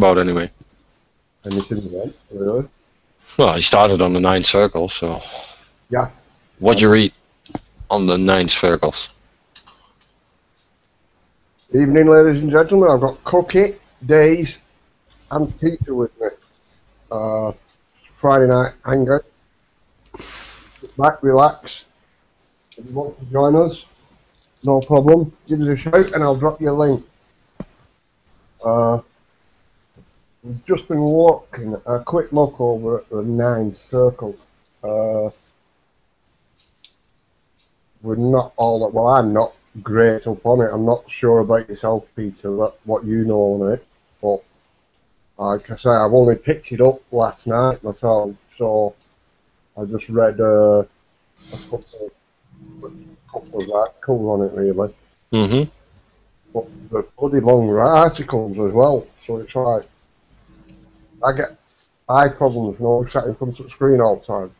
about anyway? Anything you want, really? Well, he started on the 9 circles, so... Yeah. What'd you read on the 9 circles? Evening, ladies and gentlemen. I've got Cookie, Days, and Peter with me. Friday night hangout. Sit back, relax. If you want to join us, no problem. Give us a shout and I'll drop you a link. We've just been walking a quick look over at the 9 circles. We're not all that well. I'm not great up on it. I'm not sure about yourself, Peter, what you know on it. But like I say, I've only picked it up last night myself, so I just read a couple of articles on it, really. Mm-hmm. But they're bloody long articles as well, so it's like I get eye problems, sat in front of the screen all the time.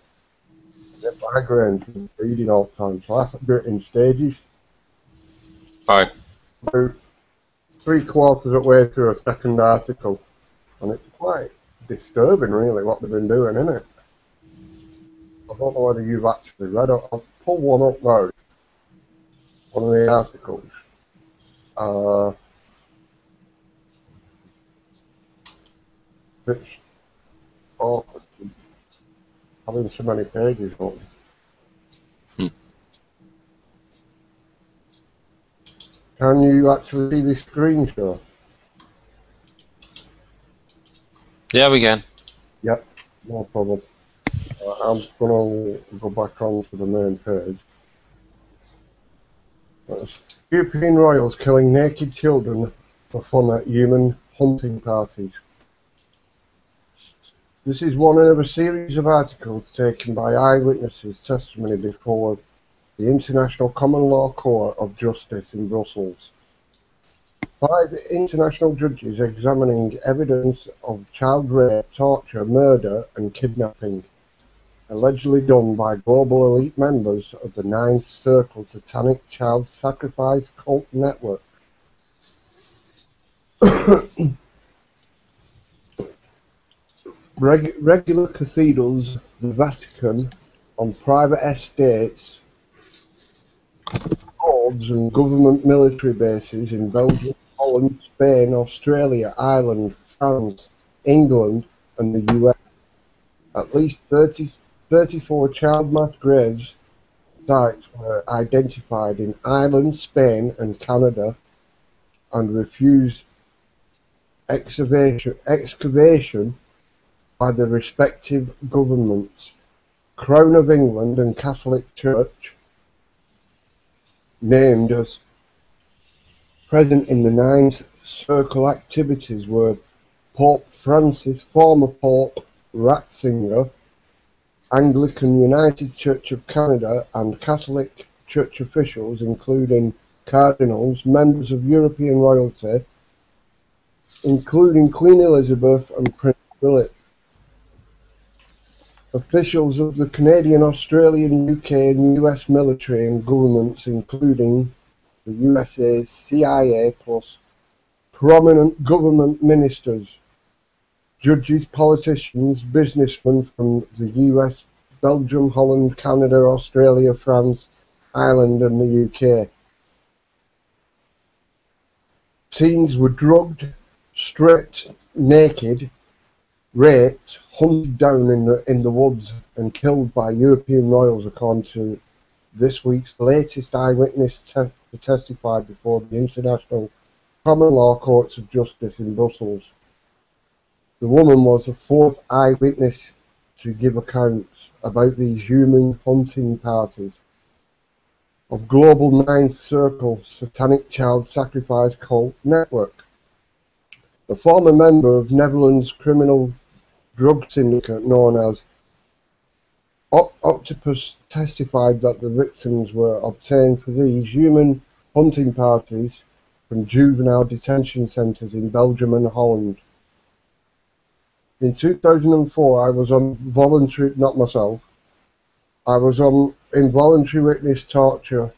I get migraines from reading all the time, so I have to do it in stages. Alright. About 3/4 of the way through a second article, and it's quite disturbing, really, what they've been doing, isn't it? I don't know whether you've actually read it. I'll pull one up now. One of the articles. It's awkward having so many pages up. Can you actually see this screen share? Yeah, we can. Yep, no problem. I'm going to go back onto the main page. European royals killing naked children for fun at human hunting parties. This is one of a series of articles taken by eyewitnesses' testimony before the International Common Law Court of Justice in Brussels. 5 international judges examining evidence of child rape, torture, murder and kidnapping, allegedly done by global elite members of the 9th Circle Satanic Child Sacrifice Cult Network. Regular cathedrals, the Vatican, on private estates, boards and government military bases in Belgium, Holland, Spain, Australia, Ireland, France, England and the US. At least 34 child mass graves sites were identified in Ireland, Spain and Canada and refused excavation by the respective governments. Crown of England and Catholic Church, named as present in the 9th Circle activities, were Pope Francis, former Pope Ratzinger, Anglican United Church of Canada and Catholic Church officials, including cardinals, members of European royalty, including Queen Elizabeth and Prince Philip, officials of the Canadian, Australian, UK and US military and governments, including the USA's CIA, plus prominent government ministers, judges, politicians, businessmen from the US, Belgium, Holland, Canada, Australia, France, Ireland and the UK. Teens were drugged, stripped naked, raped, hunted down in the woods and killed by European royals, according to this week's latest eyewitness to testify before the International Common Law Courts of Justice in Brussels. The woman was the 4th eyewitness to give accounts about these human hunting parties of global 9th Circle Satanic Child Sacrifice Cult Network. The former member of Netherlands criminal drug syndicate known as Octopus testified that the victims were obtained for these human hunting parties from juvenile detention centres in Belgium and Holland. In 2004, I was on voluntary, not myself, I was on involuntary witness torture,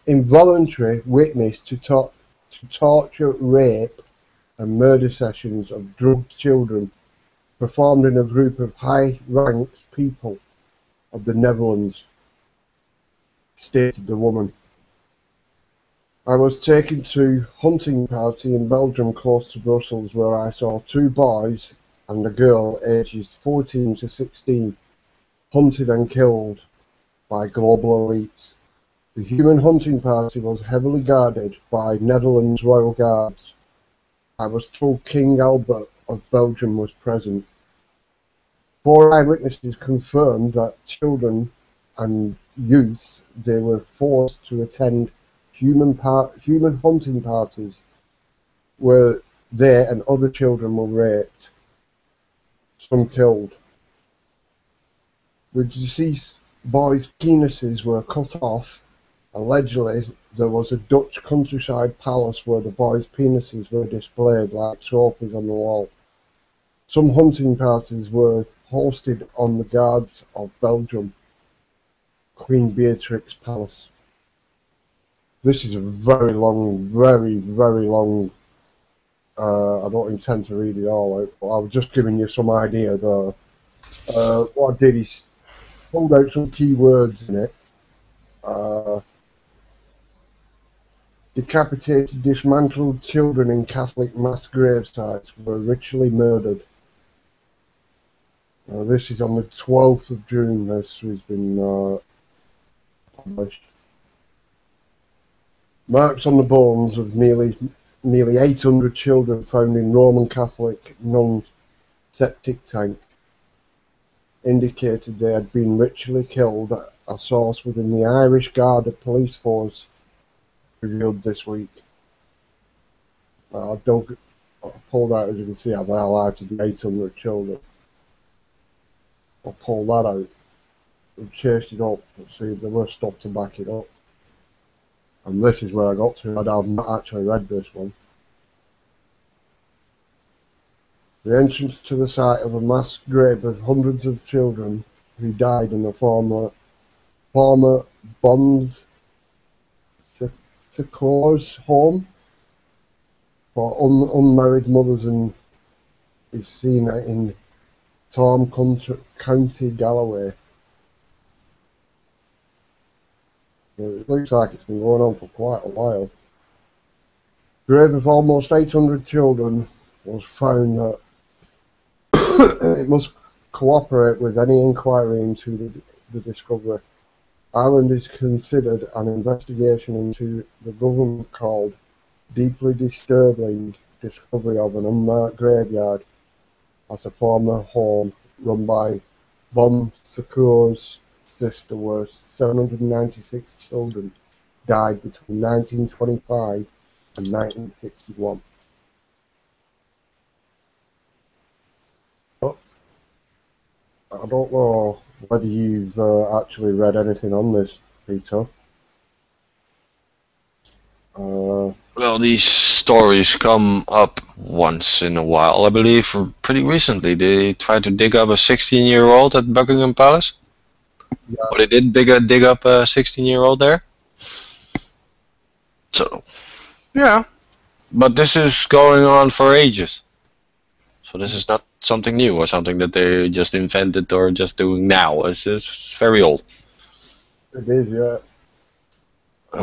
involuntary witness to torture, rape, and murder sessions of drugged children performed in a group of high-ranked people of the Netherlands, stated the woman. I was taken to a hunting party in Belgium close to Brussels where I saw two boys and a girl ages 14 to 16 hunted and killed by global elites. The human hunting party was heavily guarded by Netherlands Royal Guards. I was told King Albert of Belgium was present. 4 eyewitnesses confirmed that children and youths they were forced to attend human hunting parties where they and other children were raped, some killed. The deceased boys' penises were cut off. Allegedly, there was a Dutch countryside palace where the boys' penises were displayed like trophies on the wall. Some hunting parties were hosted on the Guards of Belgium, Queen Beatrix Palace. This is a very long, very long. I don't intend to read it all out, but I was just giving you some idea there. What I did is pulled out some key words in it. Decapitated, dismantled children in Catholic mass grave sites were ritually murdered. This is on the 12th of June, this has been published. Marks on the bones of nearly 800 children found in Roman Catholic non-septic tank indicated they had been ritually killed, a source within the Irish Garda police force revealed this week. I pulled out, as you can see, I've highlighted the 800 children. I'll pull that out and chase it up and see if there was stuff to back it up. And this is where I got to. I've not actually read this one. The entrance to the site of a mass grave of hundreds of children who died in the former bombs to cause home for unmarried mothers and is seen in Torm County, Galloway. It looks like it's been going on for quite a while. Grave of almost 800 children was found that it must cooperate with any inquiry into the discovery. Ireland is considered an investigation into the government called deeply disturbing discovery of an unmarked graveyard as a former home run by Bon Secours sister where 796 children died between 1925 and 1961. But I don't know whether you've actually read anything on this, Peter. Well, these stories come up once in a while. I believe pretty recently they tried to dig up a 16-year-old at Buckingham Palace. Yeah. Or they did dig up a 16-year-old there. So, yeah. But this is going on for ages. So this is not something new or something that they just invented or just doing now. It's very old. It is, yeah.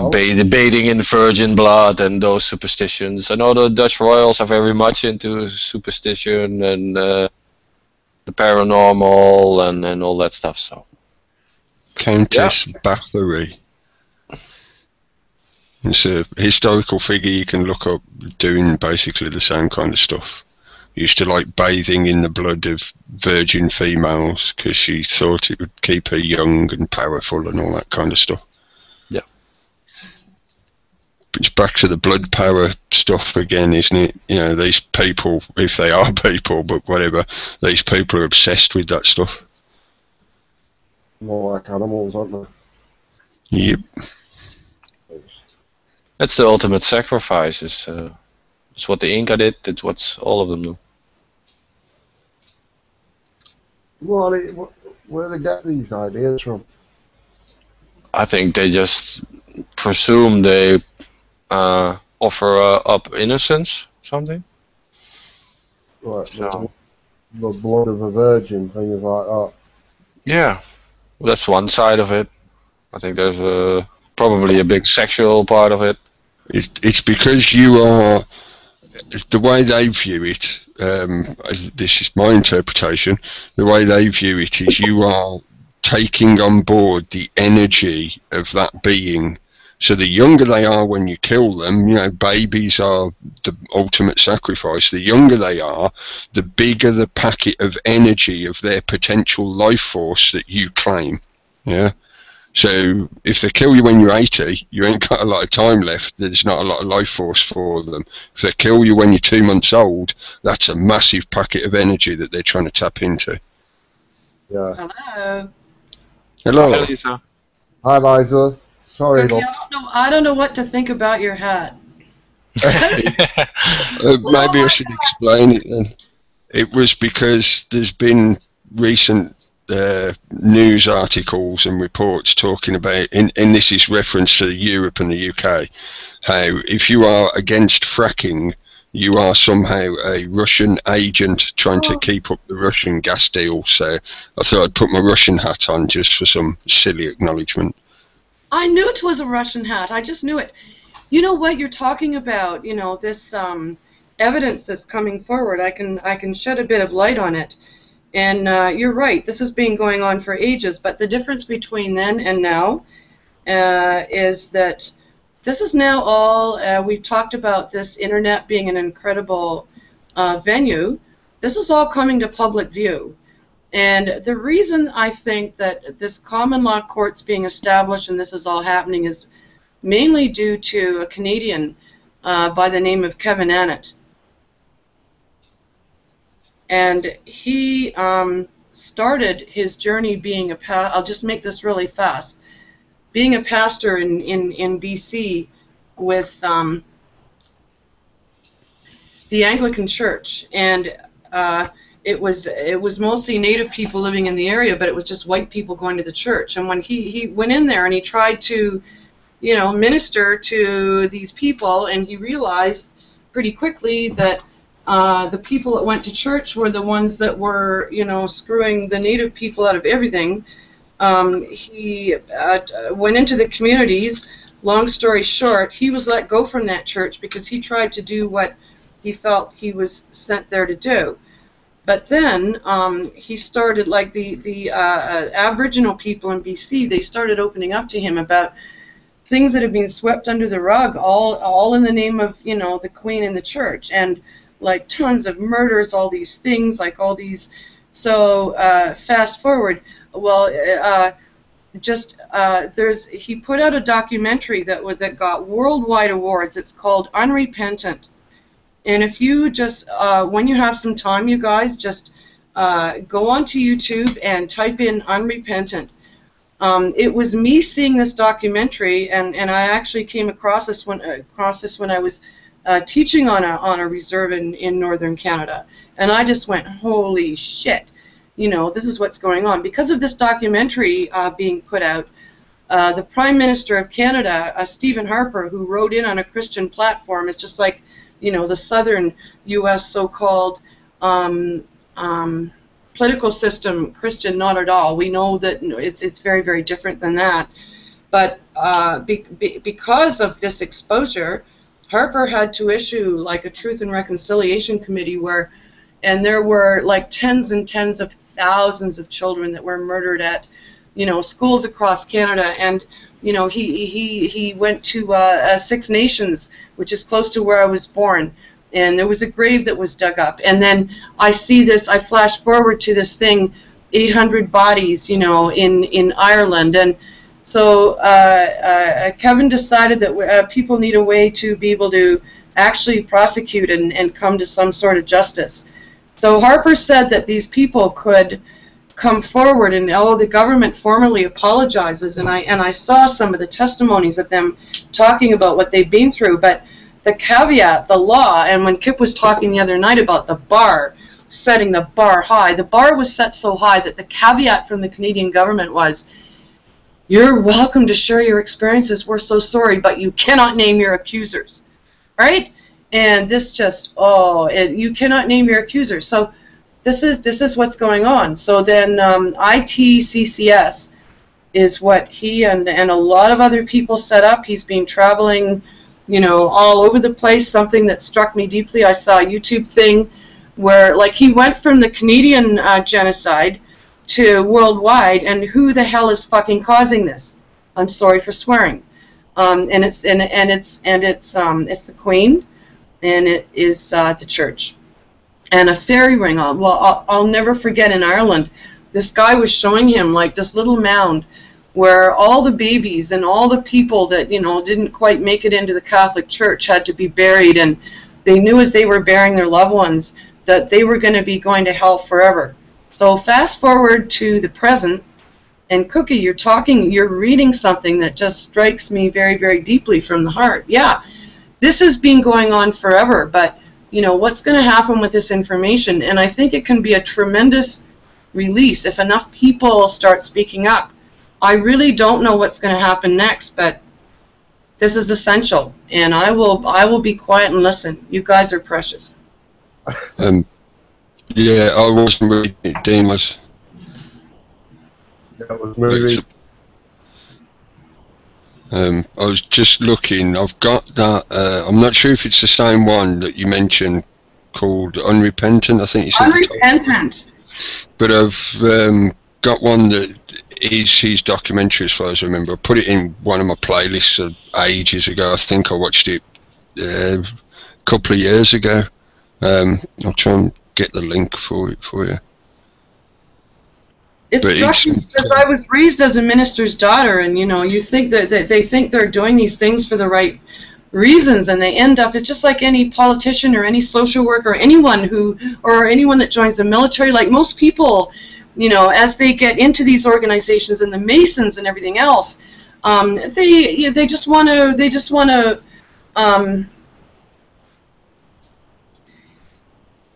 Bathing in virgin blood and those superstitions. I know the Dutch royals are very much into superstition and the paranormal and all that stuff. So Countess Bathory. It's a historical figure you can look up doing basically the same kind of stuff. Used to like bathing in the blood of virgin females because she thought it would keep her young and powerful and all that kind of stuff. Yeah. It's back to the blood power stuff again, isn't it? You know, these people, if they are people, but whatever, these people are obsessed with that stuff. More like animals, aren't they? Yep. That's the ultimate sacrifice. It's what the Inca did. It's what all of them do. Well, where do they get these ideas from? I think they just presume they offer up innocence, something. Like So the blood of a virgin, things like that. yeah, that's one side of it. I think there's probably a big sexual part of it. It's because you are, the way they view it, this is my interpretation, the way they view it is you are taking on board the energy of that being. So the younger they are when you kill them, you know, babies are the ultimate sacrifice. The younger they are, the bigger the packet of energy of their potential life force that you claim. Yeah. So if they kill you when you're 80, you ain't got a lot of time left. There's not a lot of life force for them. If they kill you when you're 2 months old, that's a massive packet of energy that they're trying to tap into. Yeah. Hello. Hello. Hi, Lisa. Hi, Liza. Sorry, Cookie, love. I don't know what to think about your hat. Maybe I should explain it then. It was because there's been recent news articles and reports talking about, and this is reference to Europe and the UK, how if you are against fracking, you are somehow a Russian agent trying to keep up the Russian gas deal. So I thought I'd put my Russian hat on just for some silly acknowledgement. I knew it was a Russian hat. I just knew it. You know what you're talking about? You know, this evidence that's coming forward. I can shed a bit of light on it. And you're right. This has been going on for ages. But the difference between then and now is that this is now all. We've talked about this internet being an incredible venue. This is all coming to public view. And the reason I think that this common law court's being established and this is all happening is mainly due to a Canadian by the name of Kevin Annett. And he started his journey being a I'll just make this really fast. Being a pastor in BC with the Anglican Church, and it was mostly Native people living in the area, but it was just white people going to the church. And when he went in there and he tried to, you know, minister to these people, and he realized pretty quickly that the people that went to church were the ones that were, you know, screwing the Native people out of everything. He went into the communities. Long story short, he was let go from that church because he tried to do what he felt he was sent there to do. But then he started, like the Aboriginal people in BC, they started opening up to him about things that had been swept under the rug, all in the name of, you know, the Queen and the Church, and like tons of murders, all these things, like all these. So fast forward, well, he put out a documentary that got worldwide awards. It's called Unrepentant. And if you just, when you have some time, you guys, just go onto YouTube and type in Unrepentant. It was me seeing this documentary, and I actually came across this when I was teaching on a reserve in northern Canada. And I just went, holy shit, you know, this is what's going on. Because of this documentary being put out, the Prime Minister of Canada, Stephen Harper, who wrote in on a Christian platform, is just like, you know, the southern U.S. so-called political system, Christian, not at all. We know that it's very, very different than that. But because of this exposure, Harper had to issue like a Truth and Reconciliation Committee and there were like tens and tens of thousands of children that were murdered at, you know, schools across Canada. And you know, he went to Six Nations, which is close to where I was born, and there was a grave that was dug up. And then I flash forward to this thing, 800 bodies, you know, in Ireland. And so Kevin decided that people need a way to be able to actually prosecute and come to some sort of justice. So Harper said that these people could come forward, and the government formally apologizes, and I saw some of the testimonies of them talking about what they've been through. But the caveat, the law, and when Kip was talking the other night about the bar, setting the bar high, the bar was set so high that the caveat from the Canadian government was, you're welcome to share your experiences, we're so sorry, but you cannot name your accusers, right? And this just, you cannot name your accuser. So this is what's going on. So then ITCCS is what he and a lot of other people set up. He's been traveling, all over the place. Something that struck me deeply, I saw a YouTube thing where, like, he went from the Canadian genocide to worldwide, and who the hell is fucking causing this? I'm sorry for swearing. And it's the Queen, and it is the church. And a fairy ring. I'll never forget, in Ireland, this guy was showing him like this little mound where all the babies and all the people that didn't quite make it into the Catholic Church had to be buried, and they knew as they were burying their loved ones that they were going to be going to hell forever. So fast forward to the present, and Cookie, you're reading something that just strikes me very, very deeply from the heart. Yeah, this has been going on forever, but what's going to happen with this information? And I think it can be a tremendous release if enough people start speaking up. I really don't know what's going to happen next, but this is essential, and I will be quiet and listen. You guys are precious. Yeah, I wasn't reading it, Dean was. That was movie. I was just looking. I've got that. I'm not sure if it's the same one that you mentioned, called Unrepentant. I think you said Unrepentant. But I've got one that is his documentary, as far as I remember. I put it in one of my playlists ages ago. I think I watched it a couple of years ago. I'll try and get the link for it for you. It struck me because I was raised as a minister's daughter, and you think that they think they're doing these things for the right reasons, and they end up, it's just like any politician or any social worker or anyone that joins the military. Like most people, as they get into these organizations and the Masons and everything else, they just want to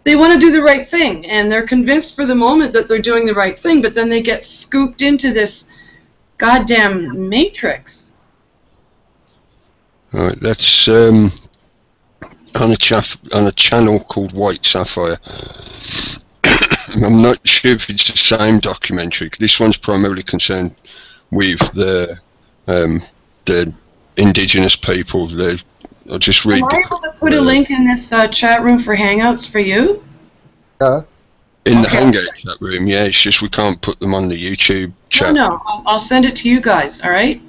they want to do the right thing, and they're convinced for the moment that they're doing the right thing, but then they get scooped into this goddamn matrix. All right, that's on a channel called White Sapphire. I'm not sure if it's the same documentary. This one's primarily concerned with the indigenous people. I'll just read. Am I able to put a link in this chat room for Hangouts for you? Yeah. In the Hangout chat room, yeah. It's just we can't put them on the YouTube chat. No, I'll send it to you guys. All right.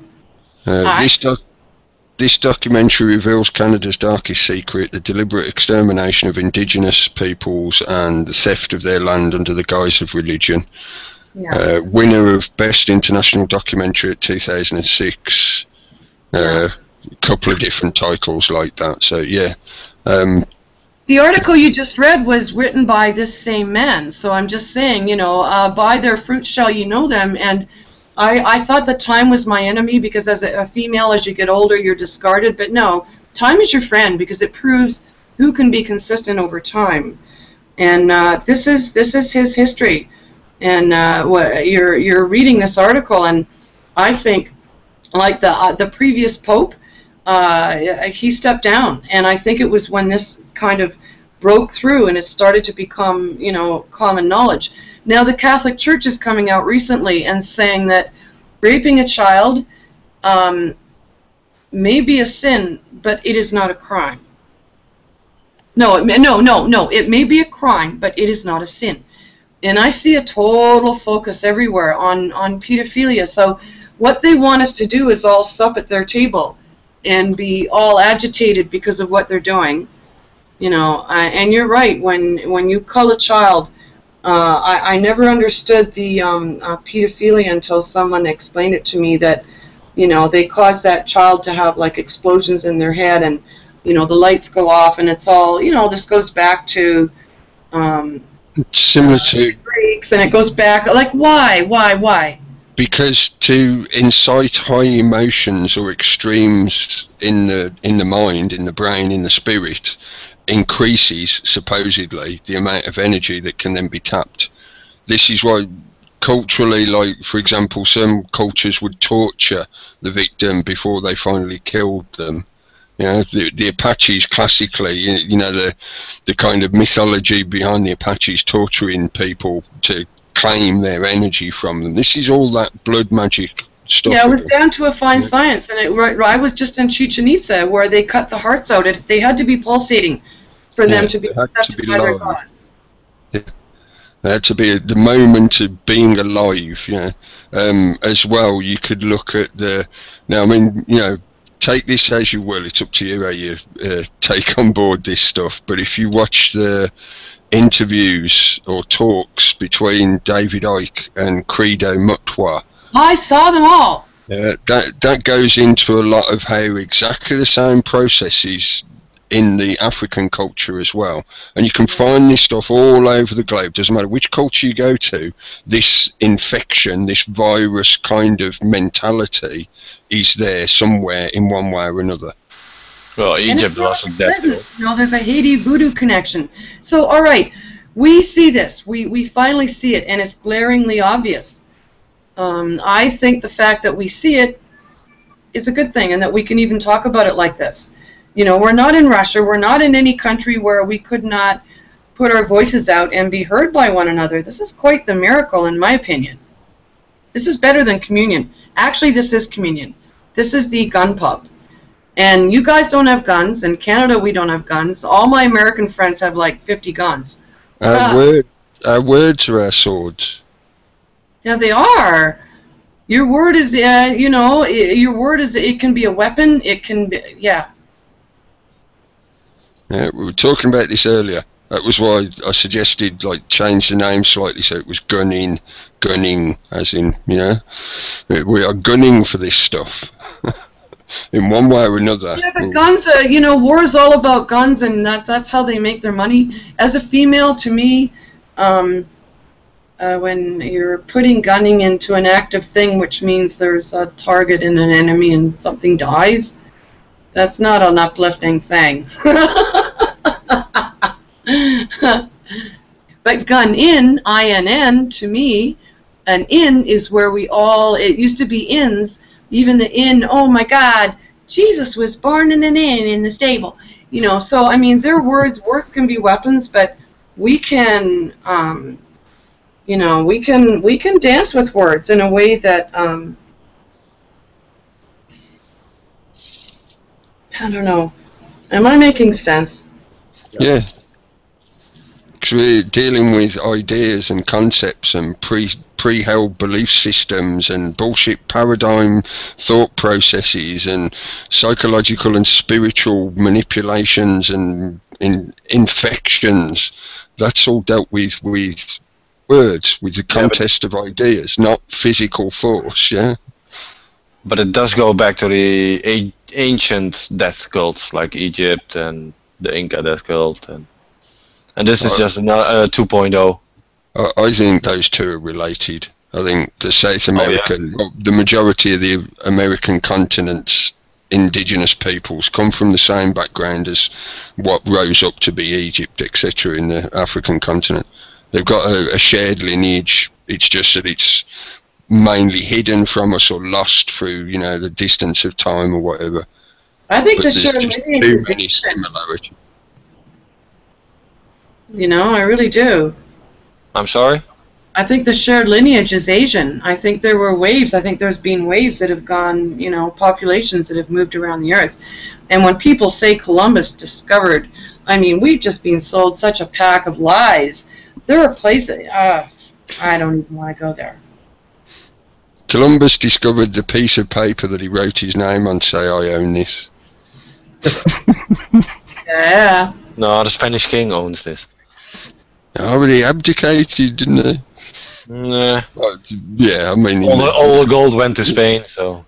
This documentary reveals Canada's darkest secret: the deliberate extermination of Indigenous peoples and the theft of their land under the guise of religion. Yeah. Winner of Best International Documentary at 2006. A couple of different titles like that. So yeah. The article you just read was written by this same man. So I'm just saying, by their fruits shall you know them. And I thought that time was my enemy because as a female, as you get older, you're discarded. But no, time is your friend because it proves who can be consistent over time. And this is his history. And you're reading this article, and I think, like the previous pope, he stepped down, and I think it was when this kind of broke through and it started to become, common knowledge. Now the Catholic Church is coming out recently and saying that raping a child may be a sin, but it is not a crime. No, it may be a crime, but it is not a sin. And I see a total focus everywhere on pedophilia. So what they want us to do is all sup at their table and be all agitated because of what they're doing. And you're right, when you cull a child, I never understood the pedophilia until someone explained it to me, that they cause that child to have like explosions in their head, and the lights go off, and it's all this goes back to similar to Greeks, and it goes back like why? Because to incite high emotions or extremes in the mind, in the brain, in the spirit, increases supposedly the amount of energy that can then be tapped. This is why culturally, like for example, some cultures would torture the victim before they finally killed them You know, the Apaches classically, you know, the kind of mythology behind the Apaches torturing people to claim their energy from them. This is all that blood magic stuff. Yeah, it was down to a fine science, and I was just in Chichen Itza where they cut the hearts out. They had to be pulsating for them to be accepted by their gods. Yeah. They had to be the moment of being alive. You know, as well. You could look at now. I mean, you know, take this as you will. It's up to you how you take on board this stuff. But if you watch the interviews or talks between David Icke and Credo Mutwa, I saw them all. That goes into a lot of how exactly the same processes in the African culture as well. And you can find this stuff all over the globe. Doesn't matter which culture you go to, this infection, this virus kind of mentality is there somewhere in one way or another. Well, Egypt wasn't that good. You know, there's a Haiti voodoo connection. So, all right, we see this. We finally see it, and it's glaringly obvious. I think the fact that we see it is a good thing, and that we can even talk about it like this. You know, we're not in Russia. We're not in any country where we could not put our voices out and be heard by one another. This is quite the miracle, in my opinion. This is better than communion. Actually, this is communion. This is the gun pub. And you guys don't have guns. In Canada, we don't have guns. All my American friends have like 50 guns. Our words are our swords. Yeah, they are. Your word is, you know, your word is, it can be a weapon. It can be, yeah. Yeah, we were talking about this earlier. That was why I suggested, like, change the name slightly so it was Gunn Inn, gunning, as in, you know, we are gunning for this stuff. In one way or another. Yeah, but guns, you know, war is all about guns, and that's how they make their money. As a female, to me, when you're putting gunning into an active thing, which means there's a target and an enemy and something dies, that's not an uplifting thing. But Gunn Inn, I-N-N, to me, an inn is where we all, it used to be inns, even the inn, oh my God, Jesus was born in an inn in the stable. You know, so, I mean, they're words can be weapons, but we can, you know, we can dance with words in a way that, I don't know, am I making sense? Yeah. Because we're dealing with ideas and concepts and pre-held belief systems and bullshit paradigm thought processes and psychological and spiritual manipulations and infections. That's all dealt with words, with the contest of ideas, not physical force, yeah? But it does go back to the ancient death cults like Egypt and the Inca death cult, and this is just another 2.0. I think those two are related. I think the South American, well, the majority of the American continent's indigenous peoples come from the same background as what rose up to be Egypt, etc. in the African continent. They've got a shared lineage. It's just that it's mainly hidden from us or lost through, you know, the distance of time or whatever. I think But the there's shared just lineage too is many ancient. similarities. You know, I really do. I'm sorry? I think the shared lineage is Asian. I think there were waves. I think there's been waves that have gone, you know, populations that have moved around the earth. And when people say Columbus discovered, I mean, we've just been sold such a pack of lies. There are places, I don't even want to go there. Columbus discovered the piece of paper that he wrote his name on, say, I own this. Yeah. No, the Spanish king owns this. Already abdicated, didn't he? Nah. Yeah, I mean... All the gold went to Spain, so...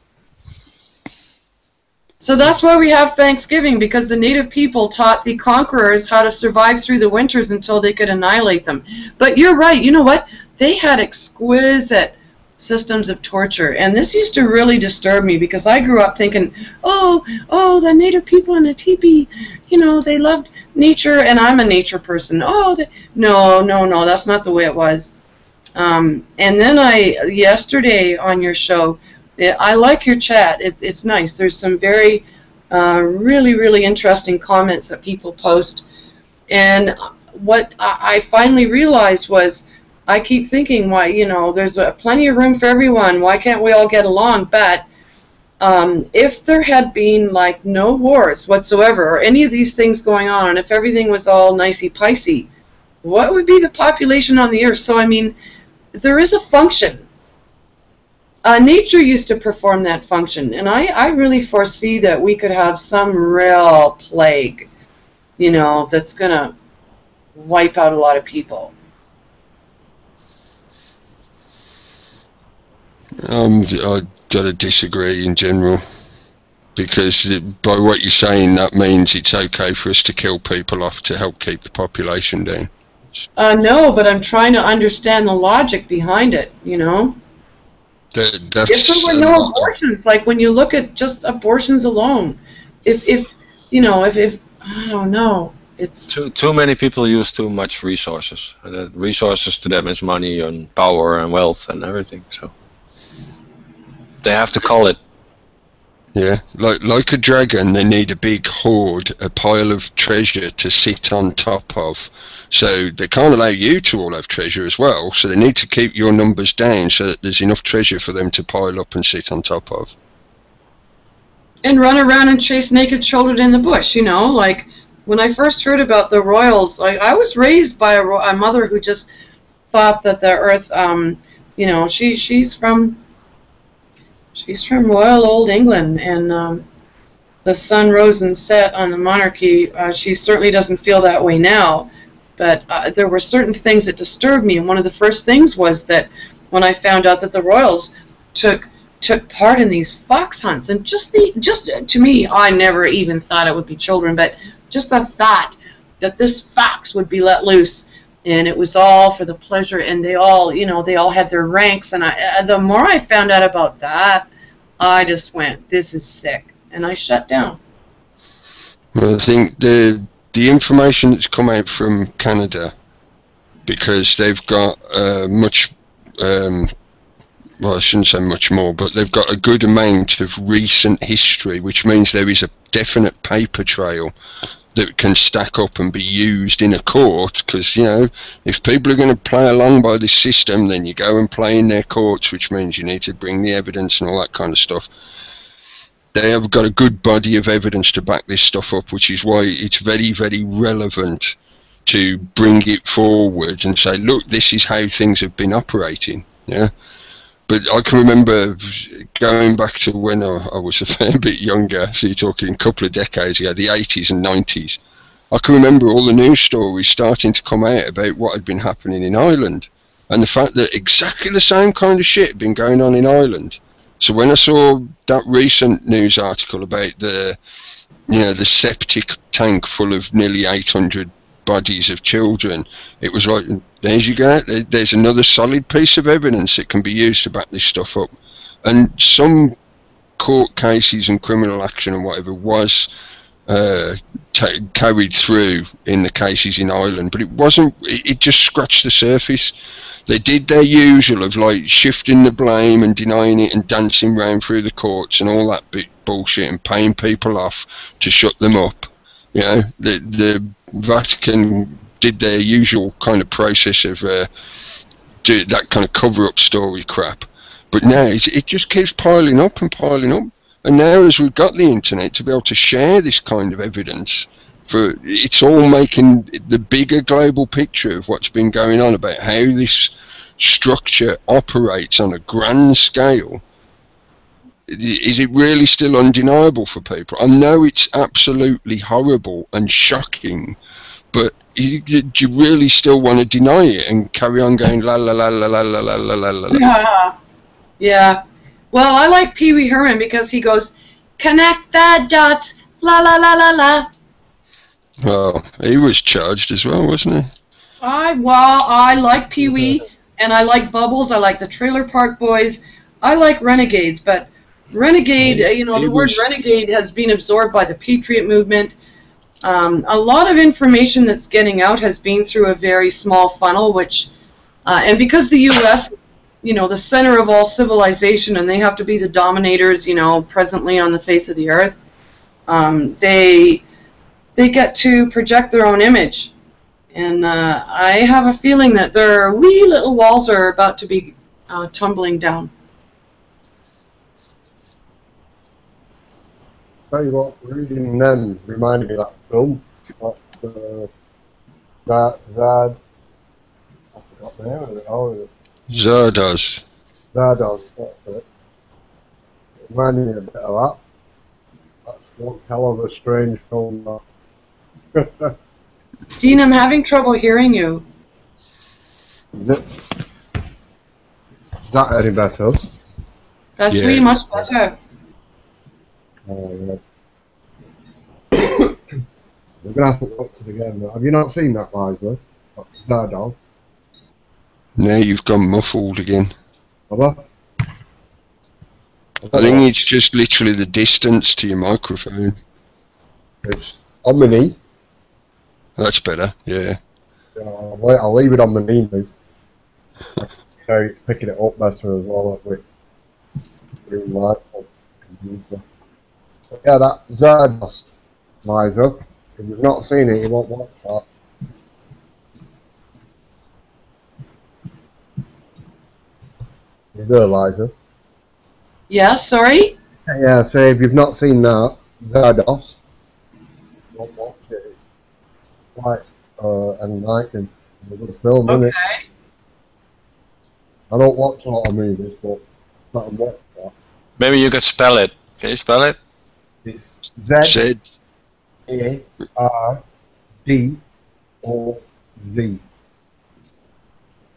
So that's why we have Thanksgiving, because the native people taught the conquerors how to survive through the winters until they could annihilate them. But you're right, you know what? They had exquisite systems of torture, and this used to really disturb me, because I grew up thinking, oh, the native people in a teepee, you know, they loved nature, and I'm a nature person. Oh, no, that's not the way it was. And then yesterday on your show, I like your chat. It's nice. There's some very Really, really interesting comments that people post. And what I finally realized was, I keep thinking, why, you know, there's plenty of room for everyone. Why can't we all get along? But if there had been like no wars whatsoever, or any of these things going on, and if everything was all nicey-picey, what would be the population on the earth? So, I mean, there is a function. Nature used to perform that function, and I really foresee that we could have some real plague, you know, that's going to wipe out a lot of people. I gotta disagree in general, because by what you're saying, that means it's okay for us to kill people off to help keep the population down. No, but I'm trying to understand the logic behind it, you know? That's If there were no abortions, like when you look at just abortions alone, if you know, if I don't know, it's... Too many people use too much resources. And resources to them is money and power and wealth and everything, so... They have to call it. Yeah, like a dragon, they need a big hoard, a pile of treasure to sit on top of. So they can't allow you to all have treasure as well, so they need to keep your numbers down so that there's enough treasure for them to pile up and sit on top of. And run around and chase naked children in the bush, you know? Like, when I first heard about the royals, I was raised by a mother who just thought that the earth, you know, she's from royal old England, and the sun rose and set on the monarchy. She certainly doesn't feel that way now, but there were certain things that disturbed me, and one of the first things was that when I found out that the royals took part in these fox hunts, and just to me, I never even thought it would be children, but just the thought that this fox would be let loose, and it was all for the pleasure, and they all, you know, they all had their ranks, and the more I found out about that, I just went, this is sick, and I shut down. Well, I think the information that's come out from Canada, because they've got much, well, I shouldn't say much more, but they've got a good amount of recent history, which means there is a definite paper trail that can stack up and be used in a court, because, you know, if people are going to play along by this system, then you go and play in their courts, which means you need to bring the evidence and all that kind of stuff. They have got a good body of evidence to back this stuff up, which is why it's very, very relevant to bring it forward and say, look, this is how things have been operating. Yeah. But I can remember going back to when I was a fair bit younger, so you're talking a couple of decades ago, the 80s and 90s. I can remember all the news stories starting to come out about what had been happening in Ireland, and the fact that exactly the same kind of shit had been going on in Ireland. So when I saw that recent news article about the, you know, the septic tank full of nearly 800 bodies of children, it was like, there you go, there's another solid piece of evidence that can be used to back this stuff up. And some court cases and criminal action and whatever was carried through in the cases in Ireland, but it wasn't, it just scratched the surface. They did their usual of like shifting the blame and denying it and dancing round through the courts and all that bit bullshit and paying people off to shut them up. You know, the Vatican did their usual kind of process of do that kind of cover-up story crap, but now it just keeps piling up and piling up. And now, as we've got the internet to be able to share this kind of evidence, it's all making the bigger global picture of what's been going on about how this structure operates on a grand scale. Is it really still undeniable for people? I know it's absolutely horrible and shocking, but do you really still want to deny it and carry on going la la la la la la la la la la? Yeah, yeah. Well, I like Pee Wee Herman because he goes, connect the dots, la la la la la. Well, he was charged as well, wasn't he? I like Pee Wee, and I like Bubbles. I like the Trailer Park Boys. I like Renegades, but Renegade, you know, the word renegade has been absorbed by the Patriot movement. A lot of information that's getting out has been through a very small funnel, which, and because the U.S., you know, the center of all civilization, and they have to be the dominators, you know, presently on the face of the earth, They get to project their own image. And I have a feeling that their wee little walls are about to be tumbling down. Tell you what, reading them reminded me of that film. Zad. I forgot the name of it. Oh, Zardoz. Zardoz, that's it. It reminded me a bit of that. That's one hell of a strange film. Dean, I'm having trouble hearing you. Is that any better? That's Yeah. really much better. Yeah. We're going to have to watch it again. Have you not seen that, Liza? Zardoz? Now you've gone muffled again. Have I? I think it's just literally the distance to your microphone. It's on my knee. That's better, yeah. I'll leave it on my knee now. So it's picking it up better as well. With light on computer. But yeah, that Zardoz, Liza. If you've not seen it, you won't watch that. You there, Liza? Yes, sorry? Yeah, so if you've not seen that, Zardoz, you won't watch it. It's quite enlightening. It's a good film, isn't it? Okay. I don't watch a lot of movies, but not a watch that. Maybe you could spell it. Can you spell it? It's Said, Z-A-R-D-O-Z.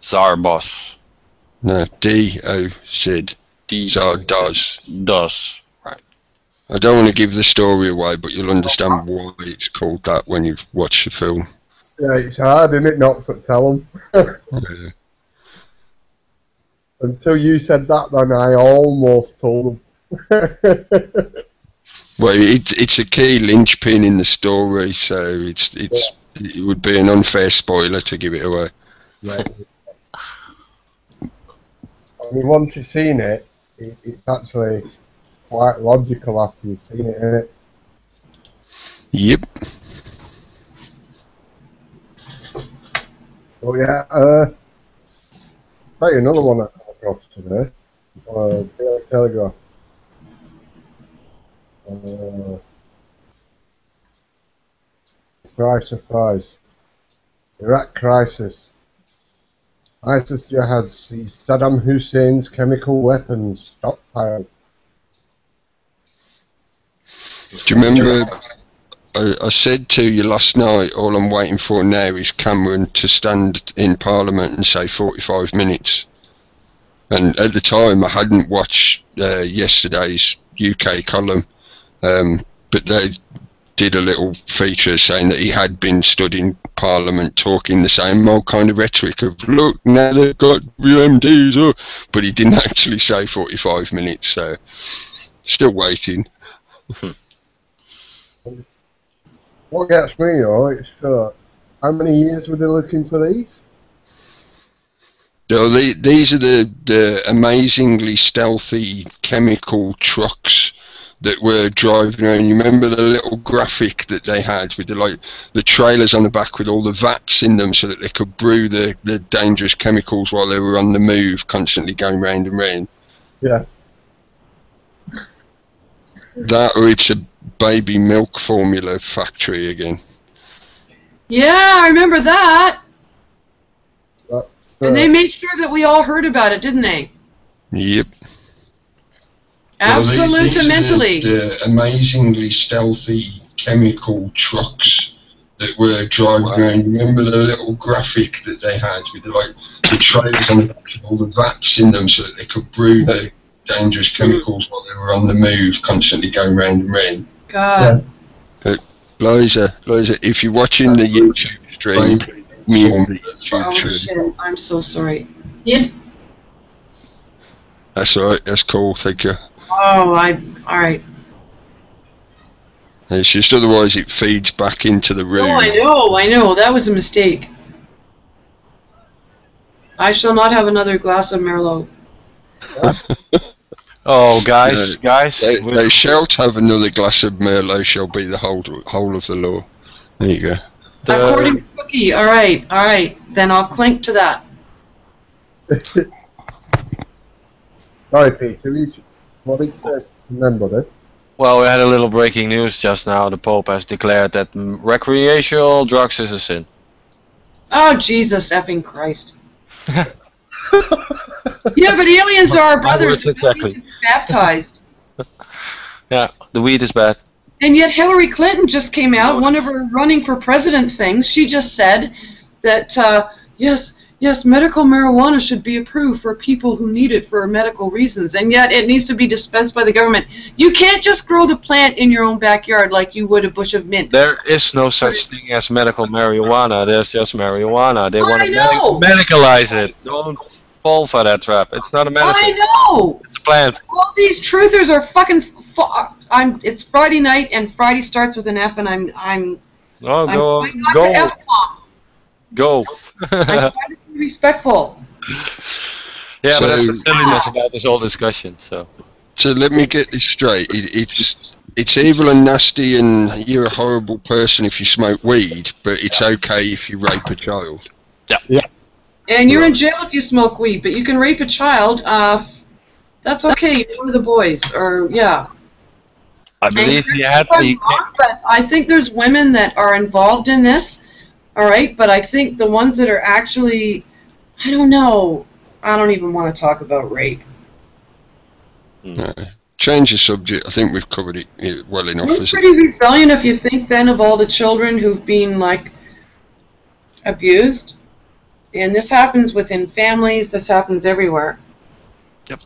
Zarbos. no, D-O-Z. D Zardoz. does. Right. I don't want to give the story away, but you'll understand why it's called that when you've watched the film. Yeah, it's hard, isn't it, not to tell them? Yeah. Until you said that, then I almost told them. Well, it's a key linchpin in the story, so it would be an unfair spoiler to give it away. Right. I mean, once you've seen it, it's actually quite logical after you've seen it, isn't it? Yep. So yeah, tell you another one I come across today. Daily Telegraph. Surprise, surprise. Iraq crisis. ISIS Jihad sees Saddam Hussein's chemical weapons stockpiled. Do you remember I said to you last night, all I'm waiting for now is Cameron to stand in Parliament and say 45 minutes. And at the time I hadn't watched yesterday's UK column, but they did a little feature saying that he had been stood in Parliament talking the same old kind of rhetoric of, look, now they've got UMDs, but he didn't actually say 45 minutes, so still waiting. What gets me, though, it's how many years were they looking for these? So these are the amazingly stealthy chemical trucks that were driving around. You remember the little graphic that they had with the trailers on the back with all the vats in them so that they could brew the dangerous chemicals while they were on the move, constantly going round and round? Yeah. That, or it's a baby milk formula factory again. Yeah, I remember that. That's, And they made sure that we all heard about it, didn't they? Yep. Absolutely. The amazingly stealthy chemical trucks that were driving around. Remember the little graphic that they had with the trailers on the back with all the vats in them so that they could brew the dangerous chemicals while they were on the move, constantly going round and round. God. Liza, if you're watching the YouTube stream, mute the YouTube Oh, stream. shit. I'm so sorry. Yeah. That's alright, that's cool, thank you. Oh, alright. It's just otherwise it feeds back into the room. Oh, I know. That was a mistake. I shall not have another glass of Merlot. Oh, guys, They shalt have another glass of Merlot shall be the whole of the law. There you go. According to Cookie, all right. Then I'll clink to that. Sorry, Peter. What it says, remember it. Well, we had a little breaking news just now. The Pope has declared that recreational drugs is a sin. Oh, Jesus effing Christ. Yeah, but aliens are our brothers. Exactly. Baptized. Yeah, the weed is bad. And yet Hillary Clinton just came out, one of her running for president things, she just said that, yes, medical marijuana should be approved for people who need it for medical reasons, and yet it needs to be dispensed by the government. You can't just grow the plant in your own backyard like you would a bush of mint. There is no such thing as medical marijuana. There's just marijuana. They want to know. medicalize it. Don't fall for that trap. It's not a medicine. I know. It's a plant. All these truthers are fucking. It's Friday night, and Friday starts with an F, and I'm Oh, go. I'm not to F-bomb. Go. I'm trying to be respectful. Yeah, So- but that's the silliness about this whole discussion. So. So let me get this straight. It's evil and nasty, and you're a horrible person if you smoke weed, but it's okay if you rape a child. And you're in jail if you smoke weed, but you can rape a child. That's okay. You're one of the boys, or yeah. I believe he had the. But I think there's women that are involved in this. All right, but I think the ones that are actually, I don't know. I don't even want to talk about rape. Change the subject. I think we've covered it well enough. You're pretty resilient if you think then of all the children who've been like abused. And this happens within families, this happens everywhere. Yep.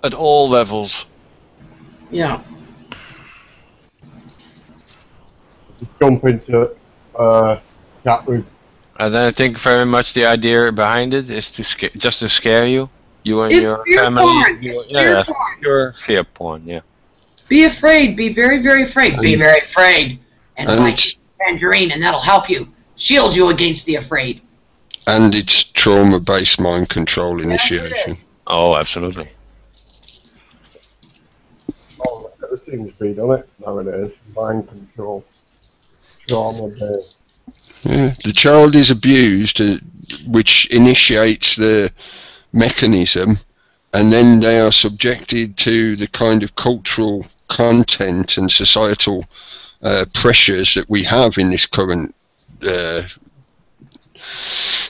At all levels. Yeah. Jump into chat room. And then I think very much the idea behind it is to just to scare you and It's your fear family. porn. It's fear porn. Pure fear porn. Yeah. Be afraid. Be very, very afraid. Be very afraid. And And like it's, tangerine, and that'll help you. Shield you against the afraid. and it's trauma-based mind control initiation. Oh, absolutely. Oh, everything's been on it nowadays. Mind control. Trauma based. Yeah. The child is abused, which initiates the mechanism, and then they are subjected to the kind of cultural content and societal pressures that we have in this current,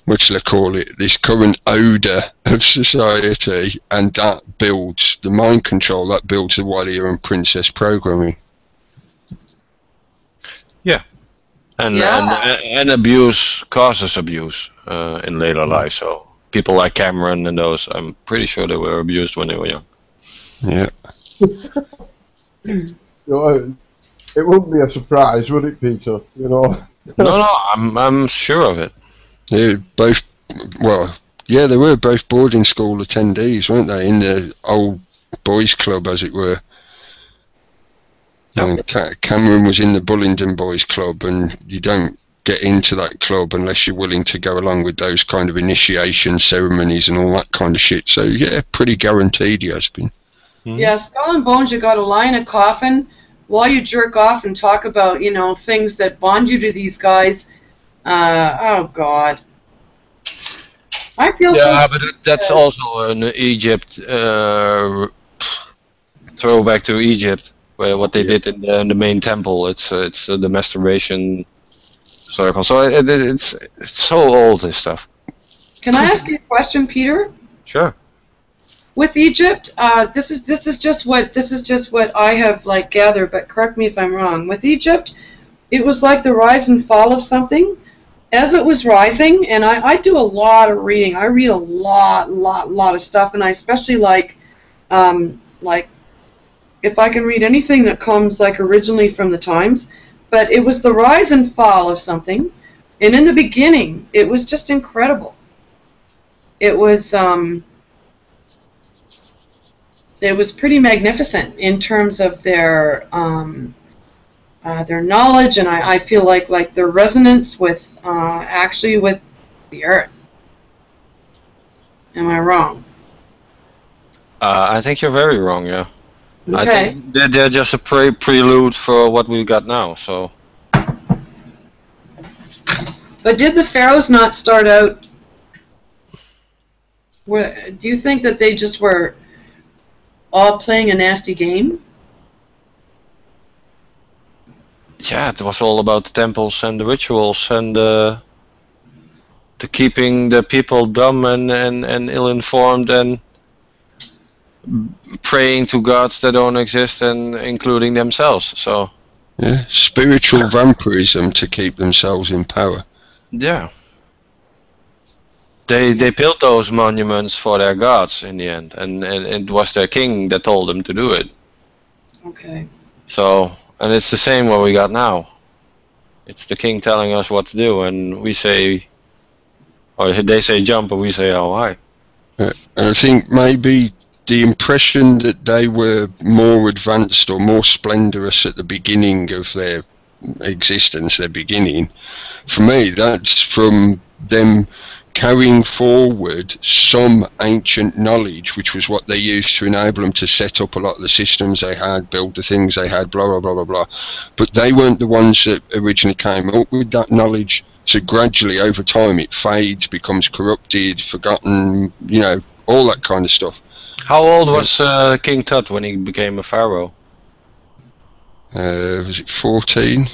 what shall I call it, this current odour of society, and that builds the mind control, that builds the Warrior and Princess programming. And abuse causes abuse in later life. So people like Cameron and those, I'm pretty sure they were abused when they were young. Yeah. You know, it wouldn't be a surprise, would it, Peter? You know. No, I'm sure of it. They're both, well, yeah, they were both boarding school attendees, weren't they, in the old boys' club, as it were. And Cameron was in the Bullingdon Boys Club, and you don't get into that club unless you're willing to go along with those kind of initiation ceremonies and all that kind of shit. So, yeah, pretty guaranteed he has been. Mm-hmm. Yeah, Skull and Bones, you got to lie in a coffin while you jerk off and talk about, you know, things that bond you to these guys. Oh, God. I feel Yeah, but that's also an Egypt throwback to Egypt, where what they did in the main temple. It's the masturbation circle. So it's so old, this stuff. Can I ask you a question, Peter? Sure. With Egypt, this is just what I have like gathered, but correct me if I'm wrong. With Egypt, it was like the rise and fall of something. As it was rising, and I do a lot of reading. I read a lot of stuff, and I especially like if I can read anything that comes like originally from the Times. But it was the rise and fall of something, and in the beginning, it was just incredible. It was pretty magnificent in terms of their knowledge, and I feel like their resonance with actually with the earth. Am I wrong? I think you're very wrong. Yeah. I Okay. think they're just a prelude for what we've got now. So. But did the pharaohs not start out? Do you think that they just were all playing a nasty game? Yeah, it was all about the temples and the rituals and the keeping the people dumb and ill-informed and praying to gods that don't exist and including themselves. So. Yeah, spiritual vampirism to keep themselves in power. Yeah. They built those monuments for their gods in the end, and it was their king that told them to do it. Okay. So, and it's the same what we got now. It's the king telling us what to do, and we say, or they say jump, and we say oh high. And I think maybe the impression that they were more advanced or more splendorous at the beginning of their existence, their beginning, for me, that's from them carrying forward some ancient knowledge, which was what they used to enable them to set up a lot of the systems they had, build the things they had, blah, blah, blah, blah, blah. But they weren't the ones that originally came up with that knowledge. So gradually, over time, it fades, becomes corrupted, forgotten, you know, all that kind of stuff. How old was King Tut when he became a pharaoh? Was it 14?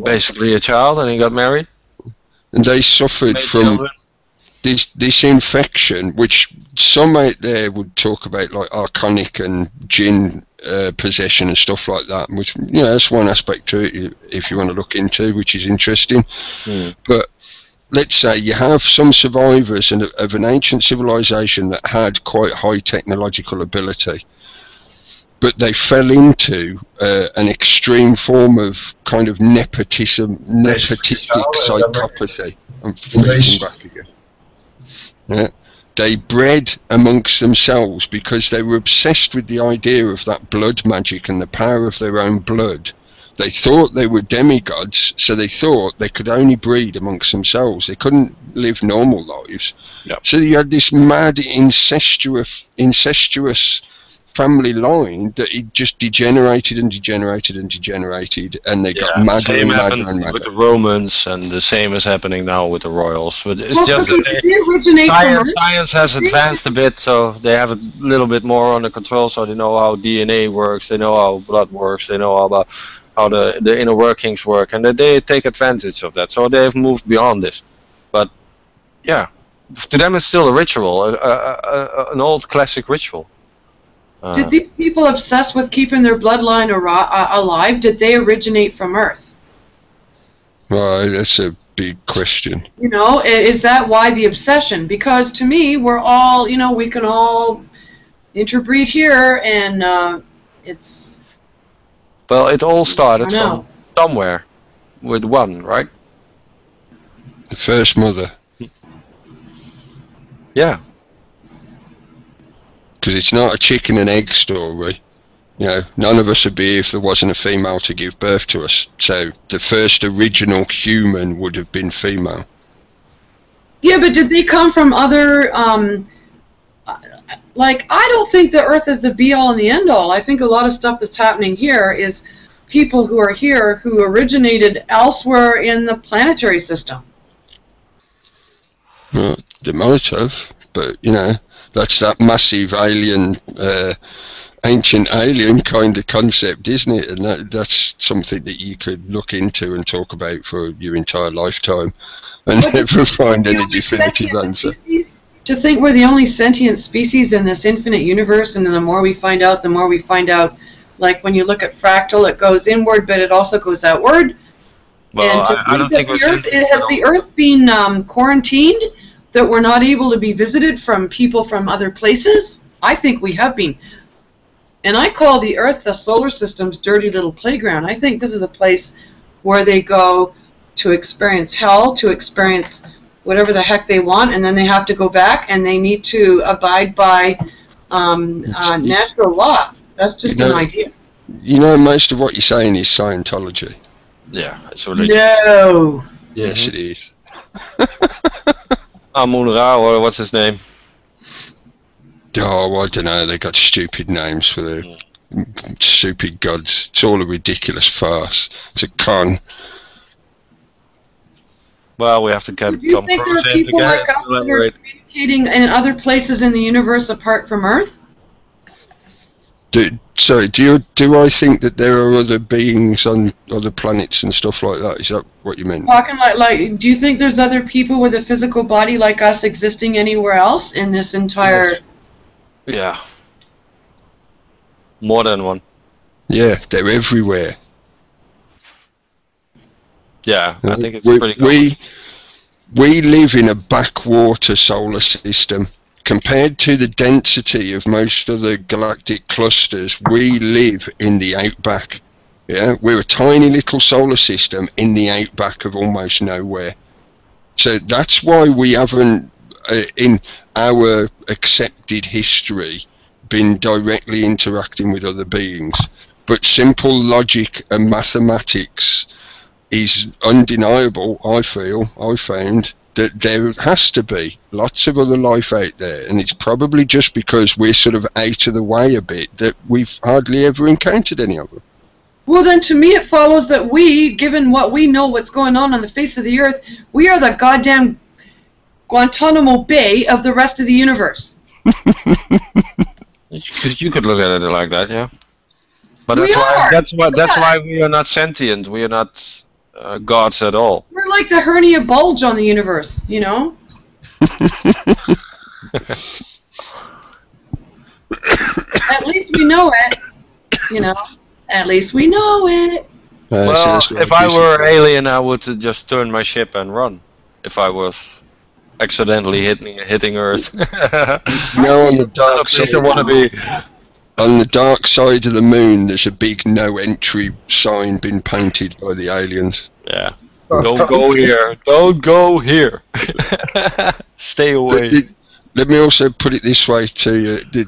Basically a child, and he got married. And they suffered from this infection, which some out there would talk about like archonic and jinn possession and stuff like that, which, you know, that's one aspect to it if you want to look into, which is interesting. But let's say you have some survivors of an ancient civilization that had quite high technological ability, but they fell into an extreme form of kind of nepotistic psychopathy. I'm flicking back again. Yeah. They bred amongst themselves because they were obsessed with the idea of that blood magic and the power of their own blood. They thought they were demigods, so they thought they could only breed amongst themselves. They couldn't live normal lives. Yep. So you had this mad incestuous family line that it just degenerated and degenerated and degenerated, and they got madder and madder and madder. With the Romans, and the same is happening now with the royals. But it's Well, just but that they originate from science has advanced a bit, so they have a little bit more under control. So they know how DNA works, they know how blood works, they know about how the inner workings work, and they take advantage of that. So they have moved beyond this. But yeah, to them it's still a ritual, an old classic ritual. Did these people obsessed with keeping their bloodline alive, did they originate from Earth? Well, that's a big question. You know, is that why the obsession? Because to me, we're all, you know, we can all interbreed here, and it's... Well, it all started from somewhere with one, right? The first mother. Yeah. Because it's not a chicken and egg story. You know, none of us would be if there wasn't a female to give birth to us. So the first original human would have been female. Yeah, but did they come from other, like, I don't think the Earth is the be-all and the end-all. I think a lot of stuff that's happening here is people who are here who originated elsewhere in the planetary system. Well, they might have, but, you know, that's that massive alien, ancient alien kind of concept, isn't it? And that's something that you could look into and talk about for your entire lifetime and never find any definitive answer. To think we're the only sentient species in this infinite universe, and then the more we find out, like when you look at fractal, it goes inward, but it also goes outward. Well, and I don't think has the Earth been quarantined, that we're not able to be visited from people from other places? I think we have been. And I call the Earth, the solar system's dirty little playground. I think this is a place where they go to experience hell, to experience whatever the heck they want, and then they have to go back and they need to abide by natural law. That's just an idea. You know, most of what you're saying is Scientology. Yeah, it's religion. No. Yes, it is. Amun-Ra, or what's his name? Oh, I don't know. They got stupid names for their stupid gods. It's all a ridiculous farce. It's a con. Well, we have to get Do you Tom think there Cruise are in people together like to us that are elaborate. communicating in other places in the universe apart from Earth? Do I think that there are other beings on other planets and stuff like that? Is that what you meant? Talking like, do you think there's other people with a physical body like us existing anywhere else in this entire? Yeah. More than one. Yeah, they're everywhere. Yeah, I think it's we, pretty common. we live in a backwater solar system. Compared to the density of most of the galactic clusters, we live in the outback. Yeah, we're a tiny little solar system in the outback of almost nowhere. So that's why we haven't, in our accepted history, been directly interacting with other beings. But simple logic and mathematics is undeniable, I found, that there has to be lots of other life out there, and it's probably just because we're sort of out of the way a bit that we've hardly ever encountered any of them. Well, then to me it follows that we, given what we know what's going on the face of the Earth, we are the goddamn Guantanamo Bay of the rest of the universe. You could look at it like that, yeah. But We are. that's why we are not sentient. We are not gods at all. We're like the hernia bulge on the universe, you know? At least we know it, you know? At least we know it. Well, if I were an alien, I would just turn my ship and run. If I was accidentally hitting Earth. No, on the dark Place side, I want to be. on the dark side of the moon, there's a big no entry sign been painted by the aliens. Yeah. Don't go here. Don't go here. Stay away. Let me also put it this way to you.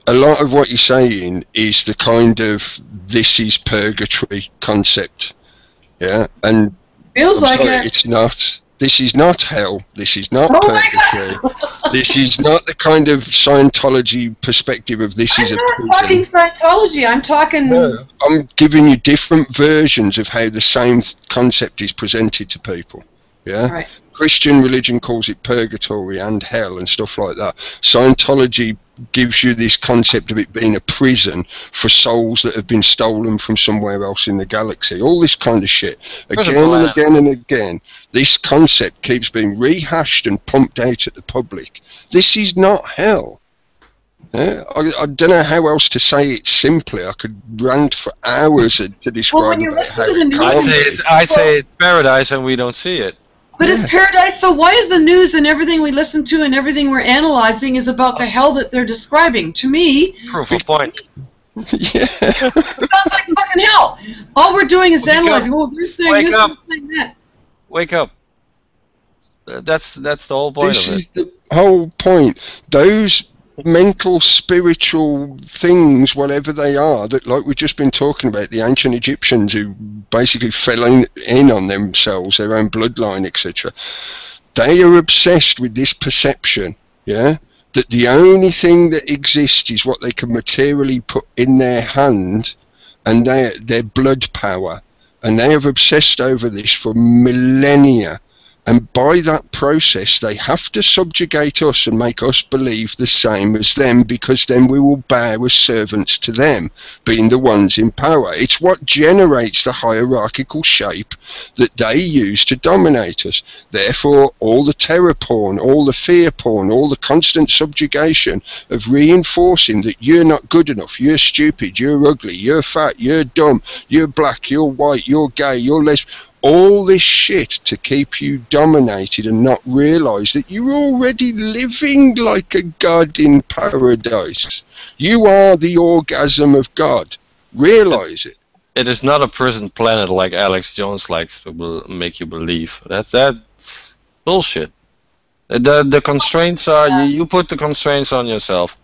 A lot of what you're saying is the kind of this is purgatory concept. Yeah? And Feels I'm like sorry, it. it's not. This is not hell. This is not Oh my purgatory. This is not the kind of Scientology perspective of this is a I'm not prison. talking Scientology, I'm talking... No, I'm giving you different versions of how the same concept is presented to people. Yeah? Right. Christian religion calls it purgatory and hell and stuff like that. Scientology gives you this concept of it being a prison for souls that have been stolen from somewhere else in the galaxy. All this kind of shit. Again and again and again, this concept keeps being rehashed and pumped out at the public. This is not hell. Yeah, I don't know how else to say it simply. I could rant for hours to describe when you about listen how to the it news- can't be. I'd say it's paradise and we don't see it. But it's paradise, so why is the news and everything we listen to and everything we're analyzing is about the hell that they're describing? To me, Proof of point. Yeah. it sounds like fucking hell. All we're doing is Wake analyzing. up. Well, they're saying Wake this, up. they're saying that. Wake up. That's the whole point This of it. is the whole point. Those mental, spiritual things, whatever they are, that like we've just been talking about, the ancient Egyptians who basically fell in on themselves, their own bloodline, etc. They are obsessed with this perception, yeah, that the only thing that exists is what they can materially put in their hand, and their blood power, and they have obsessed over this for millennia. And by that process, they have to subjugate us and make us believe the same as them, because then we will bow as servants to them, being the ones in power. It's what generates the hierarchical shape that they use to dominate us. Therefore, all the terror porn, all the fear porn, all the constant subjugation of reinforcing that you're not good enough, you're stupid, you're ugly, you're fat, you're dumb, you're black, you're white, you're gay, you're lesbian. All this shit to keep you dominated and not realise that you're already living like a god in paradise. You are the orgasm of God. Realise it. It is not a prison planet like Alex Jones likes to make you believe. That's bullshit. The constraints are you put the constraints on yourself.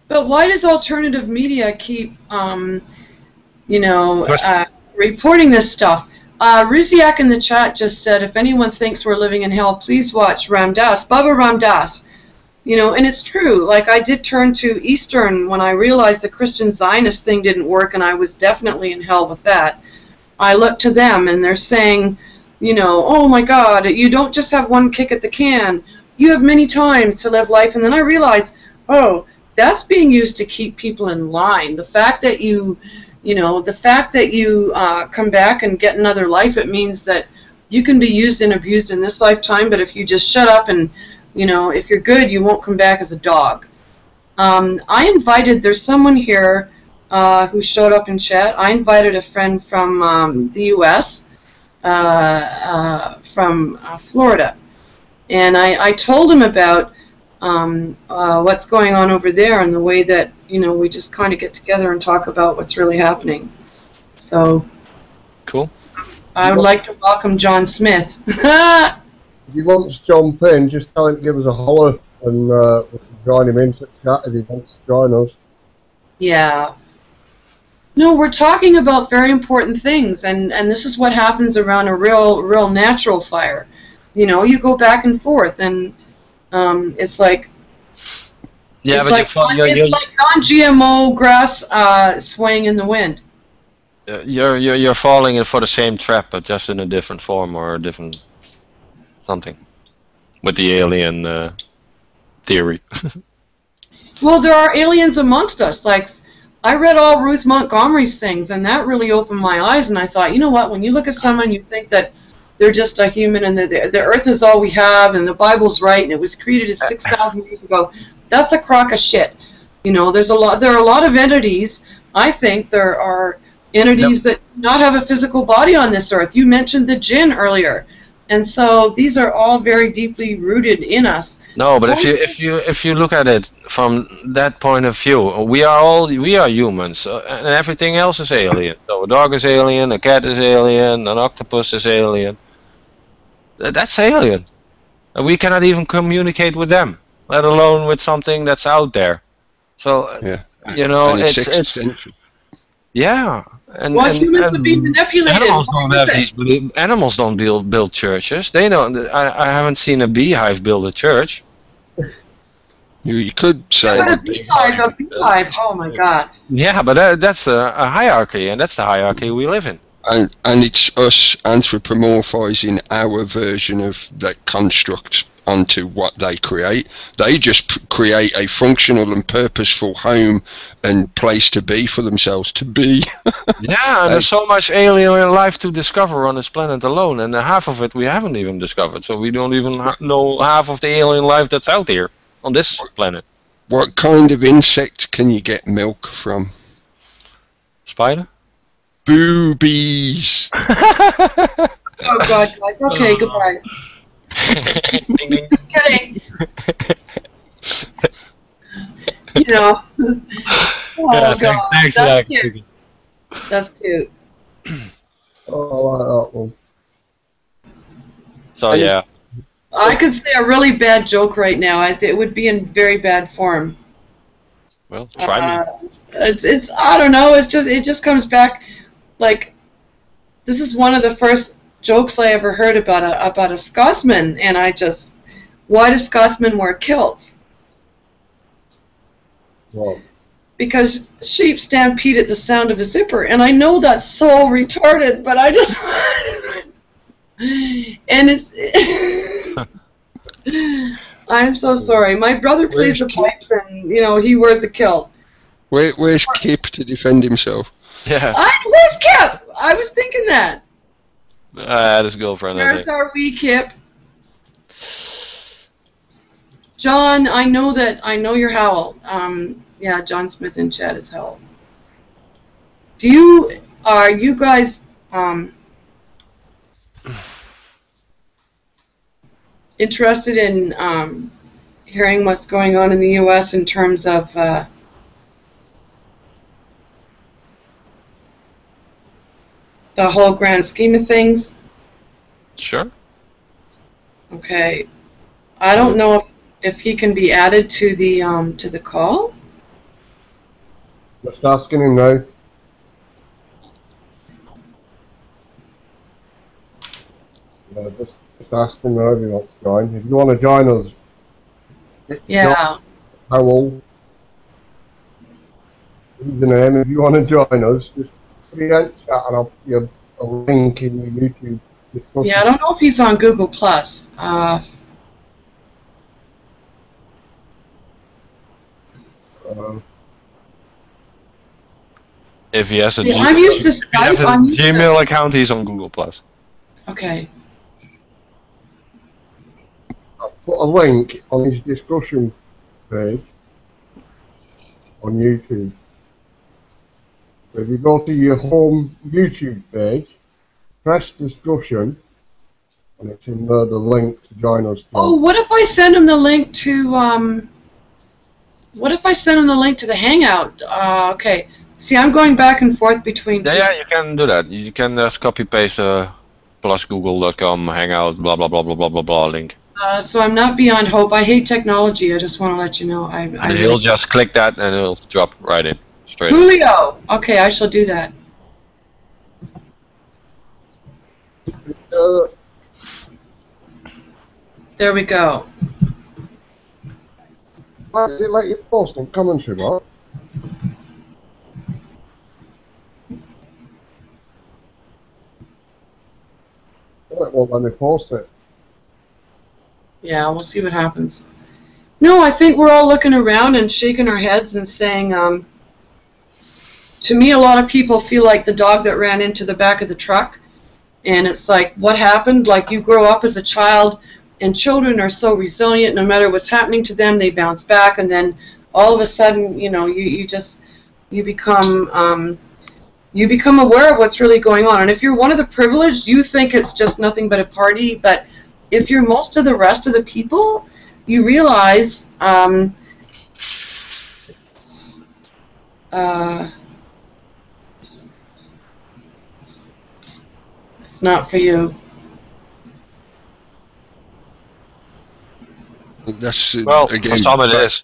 But why does alternative media keep, reporting this stuff? Riziak in the chat just said, if anyone thinks we're living in hell, please watch Ramdas, Baba Ramdas. You know, and it's true. Like, I did turn to Eastern when I realized the Christian Zionist thing didn't work, and I was definitely in hell with that. I looked to them, and they're saying, you know, oh my God, you don't just have one kick at the can. You have many times to live life. And then I realized, oh, that's being used to keep people in line. The fact that you come back and get another life, it means that you can be used and abused in this lifetime, but if you just shut up and, you know, if you're good, you won't come back as a dog. There's someone here who showed up in chat. I invited a friend from the U.S., from Florida, and I told him about what's going on over there and the way that, you know, we just kind of get together and talk about what's really happening. So, cool. I would like to welcome John Smith. If he wants to jump in, just tell him to give us a holler, and we can join him in to chat if he wants to join us. Yeah. No, we're talking about very important things, and this is what happens around a real natural fire. You know, you go back and forth, and it's like, yeah, it's but like non-GMO grass swaying in the wind. You're falling for the same trap, but just in a different form or a different something with the alien theory. Well, there are aliens amongst us. Like, I read all Ruth Montgomery's things, and that really opened my eyes. And I thought, you know what? When you look at someone, you think that they're just a human, and the Earth is all we have, and the Bible's right, and it was created 6,000 years ago. That's a crock of shit. You know, there are a lot of entities. I think there are entities that do not have a physical body on this Earth. You mentioned the jinn earlier, and so these are all very deeply rooted in us. No, but if you look at it from that point of view, we are humans, and everything else is alien. So a dog is alien, a cat is alien, an octopus is alien. That's alien. And we cannot even communicate with them, let alone with something that's out there. So you know, it's yeah. And humans are being manipulated. Animals don't build churches. They don't. I haven't seen a beehive build a church. You could say a beehive. Oh my God. Yeah, but that's a hierarchy, and that's the hierarchy we live in. And it's us anthropomorphizing our version of that construct onto what they create. They just create a functional and purposeful home and place to be for themselves to be. Yeah, and there's so much alien life to discover on this planet alone, and half of it we haven't even discovered. So we don't even know half of the alien life that's out here on this planet. What kind of insect can you get milk from? Spider? Boobies. Oh God, guys. Okay, goodbye. Just kidding. You know. Oh, yeah, God. thanks for That's that. cute. That's cute. Oh, I like that one. So yeah. I could say a really bad joke right now. It would be in very bad form. Well, try me. It's I don't know. It just comes back like this is one of the first jokes I ever heard about a Scotsman, and why do Scotsmen wear kilts? Well, because sheep stampede at the sound of a zipper, and I know that's so retarded, but I just and it's I'm so sorry. My brother plays the pipes, and you know he wears a kilt. Where's Kip to defend himself? Yeah. Where's Kip? I was thinking that. His girlfriend. Where's our wee Kip? John, I know you're Howell. Yeah, John Smith in chat is Howell. Are you guys interested in hearing what's going on in the U.S. in terms of the whole grand scheme of things? Sure. Okay. I don't know if he can be added to the call. just asking him now. Just ask him whenever he wants to join. If you want to join us, Yeah. Howell, he's the name. If you want to join us, just put it out chat and I'll put you a link in your YouTube discussion. Yeah, I don't know if he's on Google Plus. If he has a I'm used to if he has Skype. a I'm used to- Gmail account, he's on Google Plus. Okay. I'll put a link on his discussion page on YouTube. So if you go to your home YouTube page, press discussion, and it's in there the link to join us. Oh, what if I send him the link to What if I send him the link to the Hangout? Okay. See, I'm going back and forth between. Yeah, you can do that. You can just copy paste plus google.com hangout blah blah blah blah blah blah blah link. So I'm not beyond hope. I hate technology. I just want to let you know. And he'll just click that and it'll drop right in straight. Julio. Okay, I shall do that. There we go. Why did it let you post in commentary, what? It won't let me post it. Yeah, we'll see what happens. No, I think we're all looking around and shaking our heads and saying, to me, a lot of people feel like the dog that ran into the back of the truck. And it's like, what happened? Like, you grow up as a child, and children are so resilient. No matter what's happening to them, they bounce back. And then all of a sudden, you know, you become aware of what's really going on. And if you're one of the privileged, you think it's just nothing but a party. But if you're most of the rest of the people, you realize it's not for you. That's Well, again for some it is.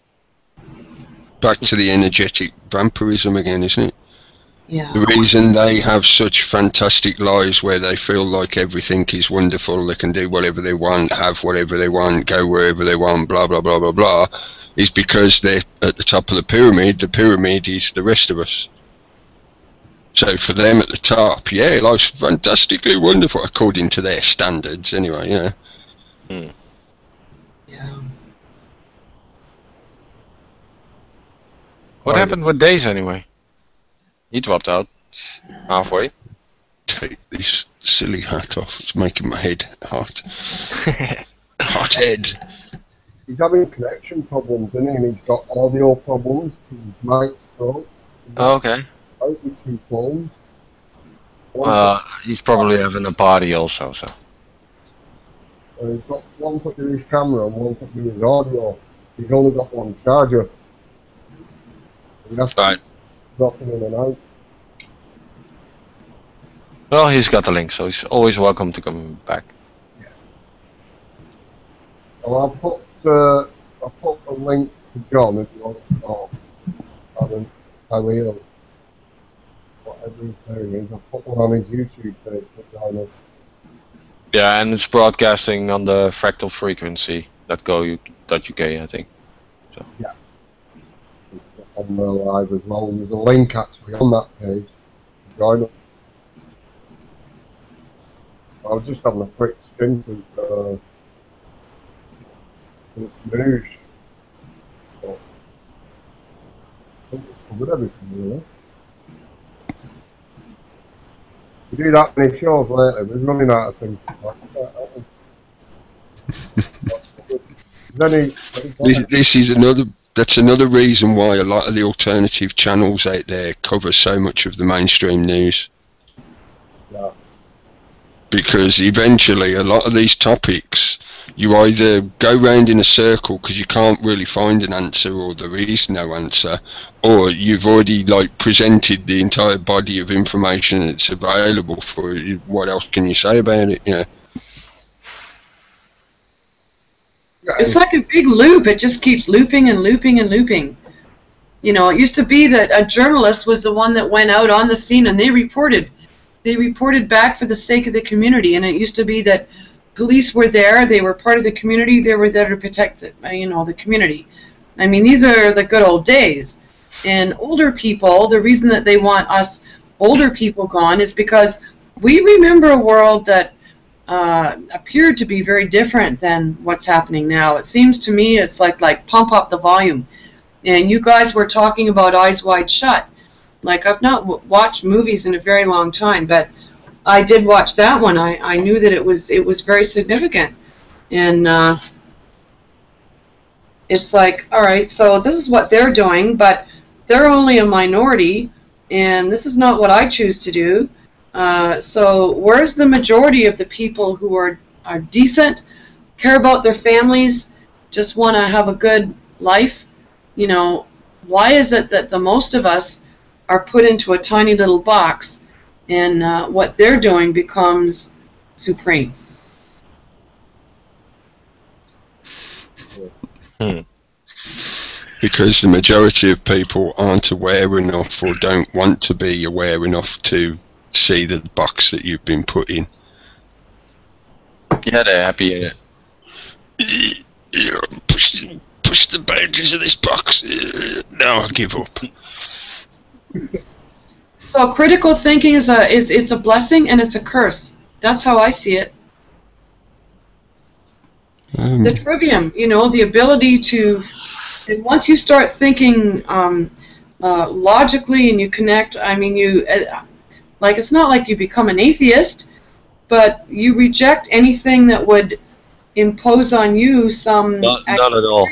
back to the energetic vampirism again, isn't it? Yeah. The reason they have such fantastic lives where they feel like everything is wonderful, they can do whatever they want, have whatever they want, go wherever they want, blah, blah, blah, blah, blah, is because they're at the top of the pyramid. The pyramid is the rest of us. So for them at the top, yeah, life's fantastically wonderful, according to their standards anyway, yeah. Yeah. What happened with Days anyway? He dropped out halfway. Take this silly hat off, it's making my head hot. Hot head. He's having connection problems, isn't he? And he's got audio problems. His mic's broke. Oh, okay. Out with two phones. He's probably having a party also, so. He's got one put to his camera and one put to his audio. He's only got one charger. He has to Right. drop in and out. Well, he's got the link, so he's always welcome to come back. Well, I'll put a link to John if you want to talk. I will. Whatever his name is, I'll put one on his YouTube page for John. Yeah, and it's broadcasting on the fractal frequency .uk, I think. So. Yeah. On the live as well. There's a link actually on that page. Join us. I was just having a quick stint of news. So, I think it's covered everything really. We do that many shows lately, we're running out of things to talk about, aren't we? This is that's another reason why a lot of the alternative channels out there cover so much of the mainstream news. Yeah. Because eventually a lot of these topics, you either go round in a circle because you can't really find an answer or there is no answer, or you've already like presented the entire body of information that's available for you. What else can you say about it? Yeah. It's like a big loop. It just keeps looping and looping and looping. You know, it used to be that a journalist was the one that went out on the scene and they reported back for the sake of the community. And it used to be that police were there. They were part of the community. They were there to protect the community. I mean, these are the good old days. And older people, the reason that they want us older people gone is because we remember a world that appeared to be very different than what's happening now. It seems to me it's like pump up the volume. And you guys were talking about Eyes Wide Shut. Like, I've not watched movies in a very long time, but I did watch that one. I knew that it was very significant. And it's like, all right, so this is what they're doing, but they're only a minority, and this is not what I choose to do. So where's the majority of the people who are decent, care about their families, just want to have a good life? You know, why is it that the most of us are put into a tiny little box, and what they're doing becomes supreme? Because the majority of people aren't aware enough or don't want to be aware enough to see the box that you've been put in. Yeah, they're happy in it. Yeah, push the boundaries of this box. Now I give up. So critical thinking is it's a blessing and it's a curse. That's how I see it. The trivium, you know, the ability to, and once you start thinking logically and you connect, I mean, like, it's not like you become an atheist, but you reject anything that would impose on you some Not at all.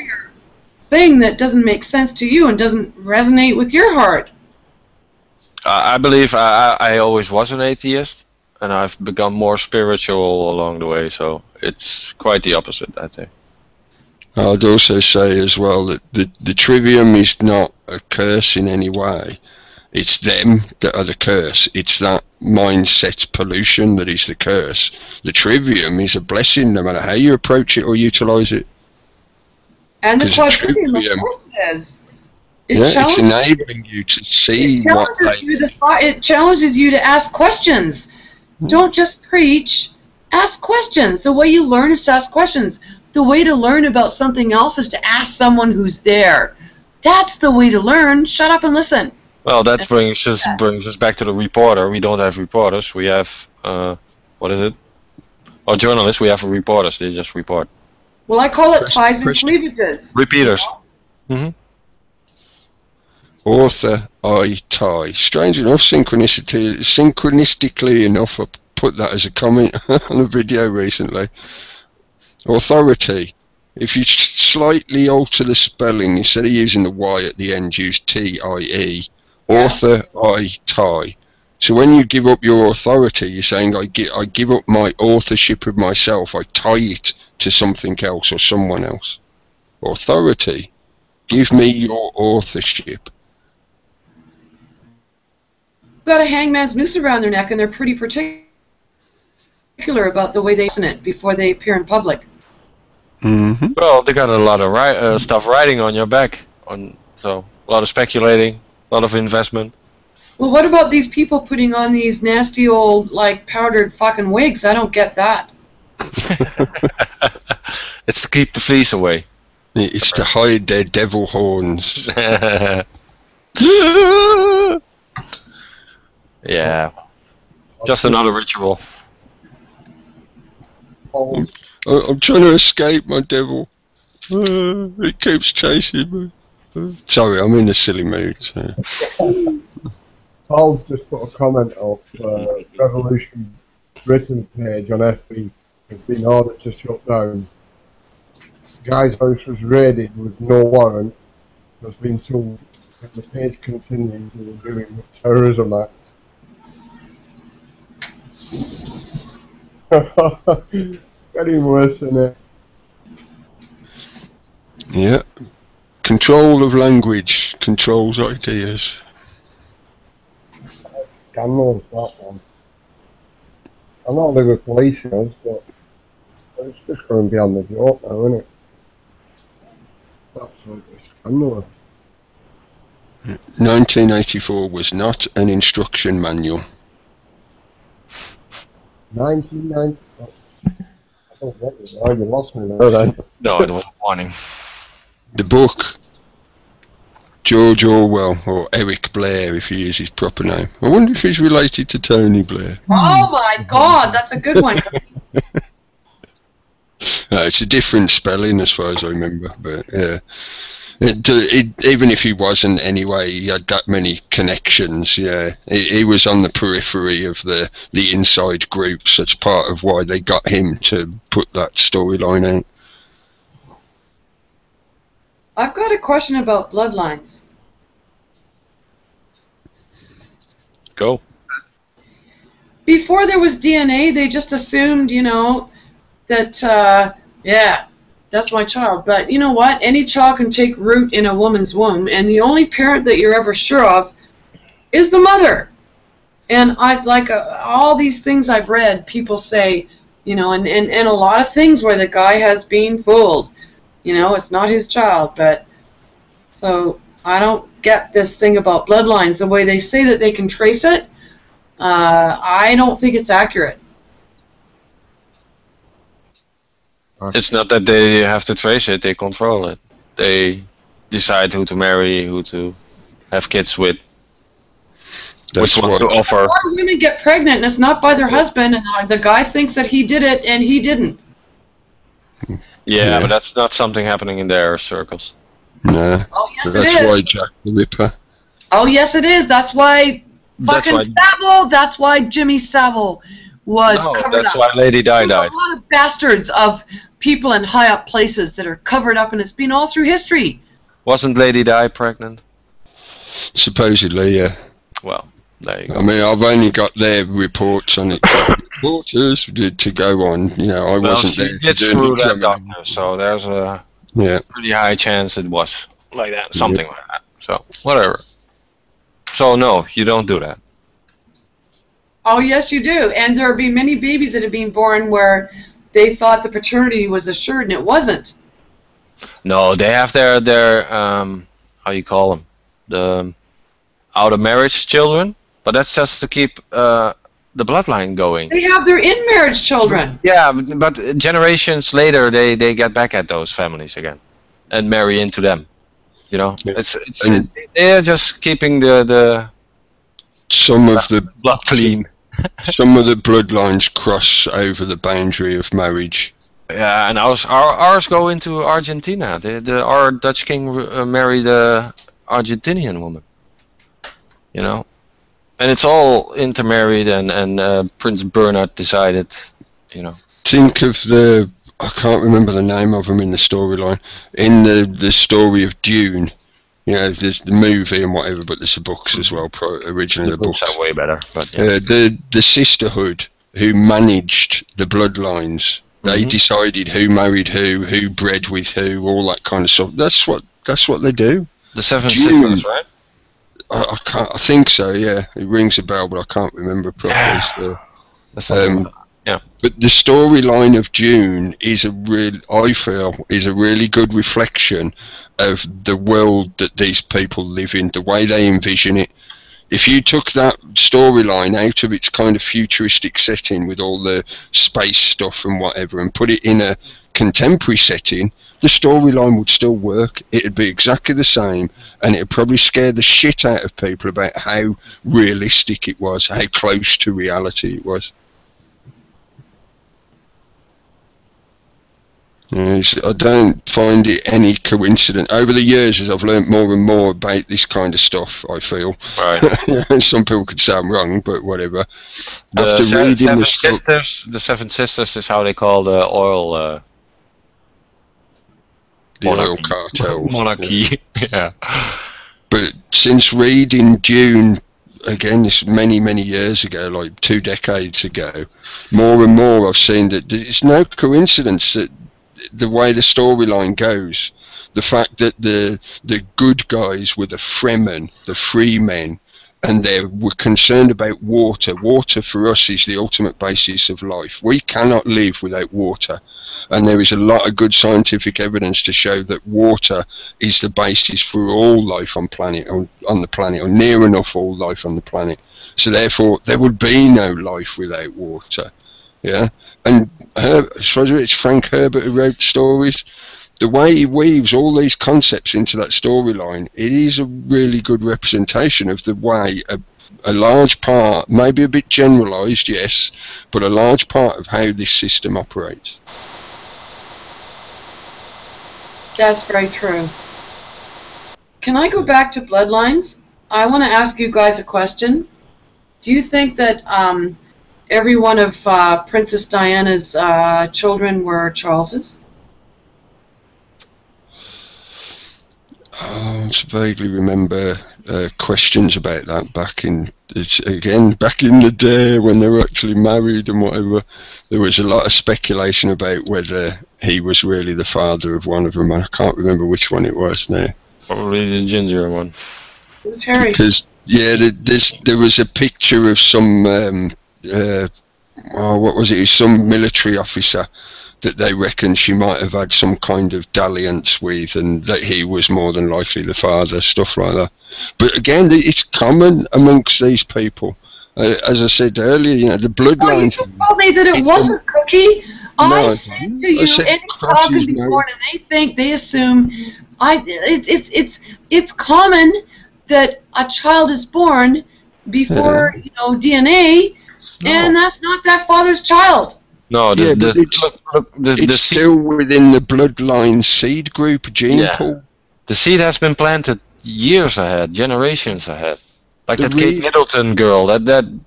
thing that doesn't make sense to you and doesn't resonate with your heart. I believe I always was an atheist, and I've become more spiritual along the way, so it's quite the opposite, I'd say. I'd also say as well that the trivium is not a curse in any way. It's them that are the curse. It's that mindset pollution that is the curse. The trivium is a blessing no matter how you approach it or utilise it. And the quadrivium, of course it is. It's enabling you to see it challenges you to ask questions. Don't just preach. Ask questions. The way you learn is to ask questions. The way to learn about something else is to ask someone who's there. That's the way to learn. Shut up and listen. Well, that brings us back to the reporter. We don't have reporters. We have, what is it? Oh, journalists. We have reporters. They just report. Well, I call it ties and cleavages. Repeaters. Author, I, tie. Strange enough, synchronistically enough, I put that as a comment on a video recently. Authority. If you slightly alter the spelling, instead of using the Y at the end, use T-I-E. Author, I, tie. So when you give up your authority, you're saying, I give up my authorship of myself. I tie it to something else or someone else. Authority. Give me your authorship. Got a hangman's noose around their neck, and they're pretty particular about the way they listen it before they appear in public. Well, they got a lot of stuff riding on your back, so a lot of speculating, a lot of investment. Well, what about these people putting on these nasty old, like, powdered fucking wigs? I don't get that. It's to keep the fleas away. It's to hide their devil horns. Yeah, just another ritual. I'm trying to escape my devil. It keeps chasing me. Sorry, I'm in a silly mood. So. Paul's just put a comment of Revolution Britain page on FB has been ordered to shut down. Guy's house was raided with no warrant. There's been some. The page continues to doing with Terrorism Act. Getting worse than it. Yeah. Control of language controls ideas. Scandalous, that one. I'm not living with police, but it's just going beyond the joke now, isn't it? Absolutely scandalous. 1984 was not an instruction manual. 1990. I Oh, you lost me there then. No, it was a warning. The book, George Orwell, or Eric Blair, if he is his proper name. I wonder if he's related to Tony Blair. Oh my God, that's a good one. It's a different spelling as far as I remember, but yeah. Even if he wasn't anyway, he had that many connections. Yeah, he was on the periphery of the inside groups. That's part of why they got him to put that storyline out. I've got a question about bloodlines. Go. Before there was DNA, they just assumed, you know, that, yeah, that's my child. But you know what? Any child can take root in a woman's womb, and the only parent that you're ever sure of is the mother. And I've, like, all these things I've read, people say, you know, and a lot of things where the guy has been fooled. You know, it's not his child, but so I don't get this thing about bloodlines. The way they say that they can trace it, I don't think it's accurate. It's not that they have to trace it, they control it. They decide who to marry, who to have kids with, which one to offer. A lot of women get pregnant and it's not by their husband, and the guy thinks that he did it and he didn't. Yeah, but that's not something happening in their circles. No. Oh, yes, That's it is. why Jack the Ripper. Oh, yes, it is. That's why fucking Savile, that's why Jimmy Savile was covered that's up. why Lady Di There's died. a lot of bastards of people in high up places that are covered up, and it's been all through history. Wasn't Lady Di pregnant? Supposedly, yeah. Well, there you go. I mean, I've only got their reports on it. Reporters to go on. You know, I wasn't there. She did screw that doctor, so there's a pretty high chance it was like that, something like that. So, whatever. So, no, you don't do that. Oh, yes, you do. And there have been many babies that have been born where they thought the paternity was assured, and it wasn't. No, they have their how you call them? The out of marriage children, but that's just to keep the bloodline going. They have their in-marriage children. Yeah, but generations later, they get back at those families again and marry into them. You know, they're just keeping the some of the blood clean. Some of the bloodlines cross over the boundary of marriage. Yeah, and ours go into Argentina. Our Dutch king married a Argentinian woman. You know, and it's all intermarried, and Prince Bernhard decided, you know. Think of I can't remember the name of them in the storyline. In the story of Dune, you know, there's the movie and whatever, but there's the books as well. Originally, the books are way better. But yeah. The sisterhood who managed the bloodlines, they decided who married who bred with who, all that kind of stuff. That's what they do. The Seven Sisters, right? I think so. Yeah, it rings a bell, but I can't remember properly. Yeah. But the storyline of Dune is I feel is a really good reflection of the world that these people live in, the way they envision it. If you took that storyline out of its kind of futuristic setting with all the space stuff and whatever, and put it in a contemporary setting, the storyline would still work. It'd be exactly the same, and it'd probably scare the shit out of people about how realistic it was, how close to reality it was. I don't find it any coincidence. Over the years, as I've learnt more and more about this kind of stuff, I feel. Right. Some people could say I'm wrong, but whatever. The Seven Sisters is how they call the oil. The oil cartel. Monarchy. Yeah. But since reading Dune, again, this many years ago, like 2 decades ago, more and more I've seen that it's no coincidence that the way the storyline goes, the fact that the good guys were the Fremen, the free men, and they were concerned about water. Water for us is the ultimate basis of life. We cannot live without water, and there is a lot of good scientific evidence to show that water is the basis for all life on the planet, or near enough all life on the planet. So therefore, there would be no life without water. Yeah, and I suppose it's Frank Herbert who wrote stories. The way he weaves all these concepts into that storyline, it is a really good representation of the way a large part, maybe a bit generalised, yes, but a large part of how this system operates. That's very true. Can I go back to bloodlines? I want to ask you guys a question. Do you think that every one of Princess Diana's children were Charles's? I vaguely remember questions about that back in the day when they were actually married and whatever. There was a lot of speculation about whether he was really the father of one of them. I can't remember which one it was now. Probably the ginger one. It was Harry. Because there was a picture of some what was it? Some military officer that they reckon she might have had some kind of dalliance with, and that he was more than likely the father, stuff like that. But again, it's common amongst these people. As I said earlier, you know, the bloodline. You just told me that it wasn't Cookie. I said to you, any child can be born, and they assume. It's common that a child is born before DNA, and that's not that father's child. No, it's still within the bloodline seed group gene pool. The seed has been planted years ahead, generations ahead. Like that Kate Middleton girl, that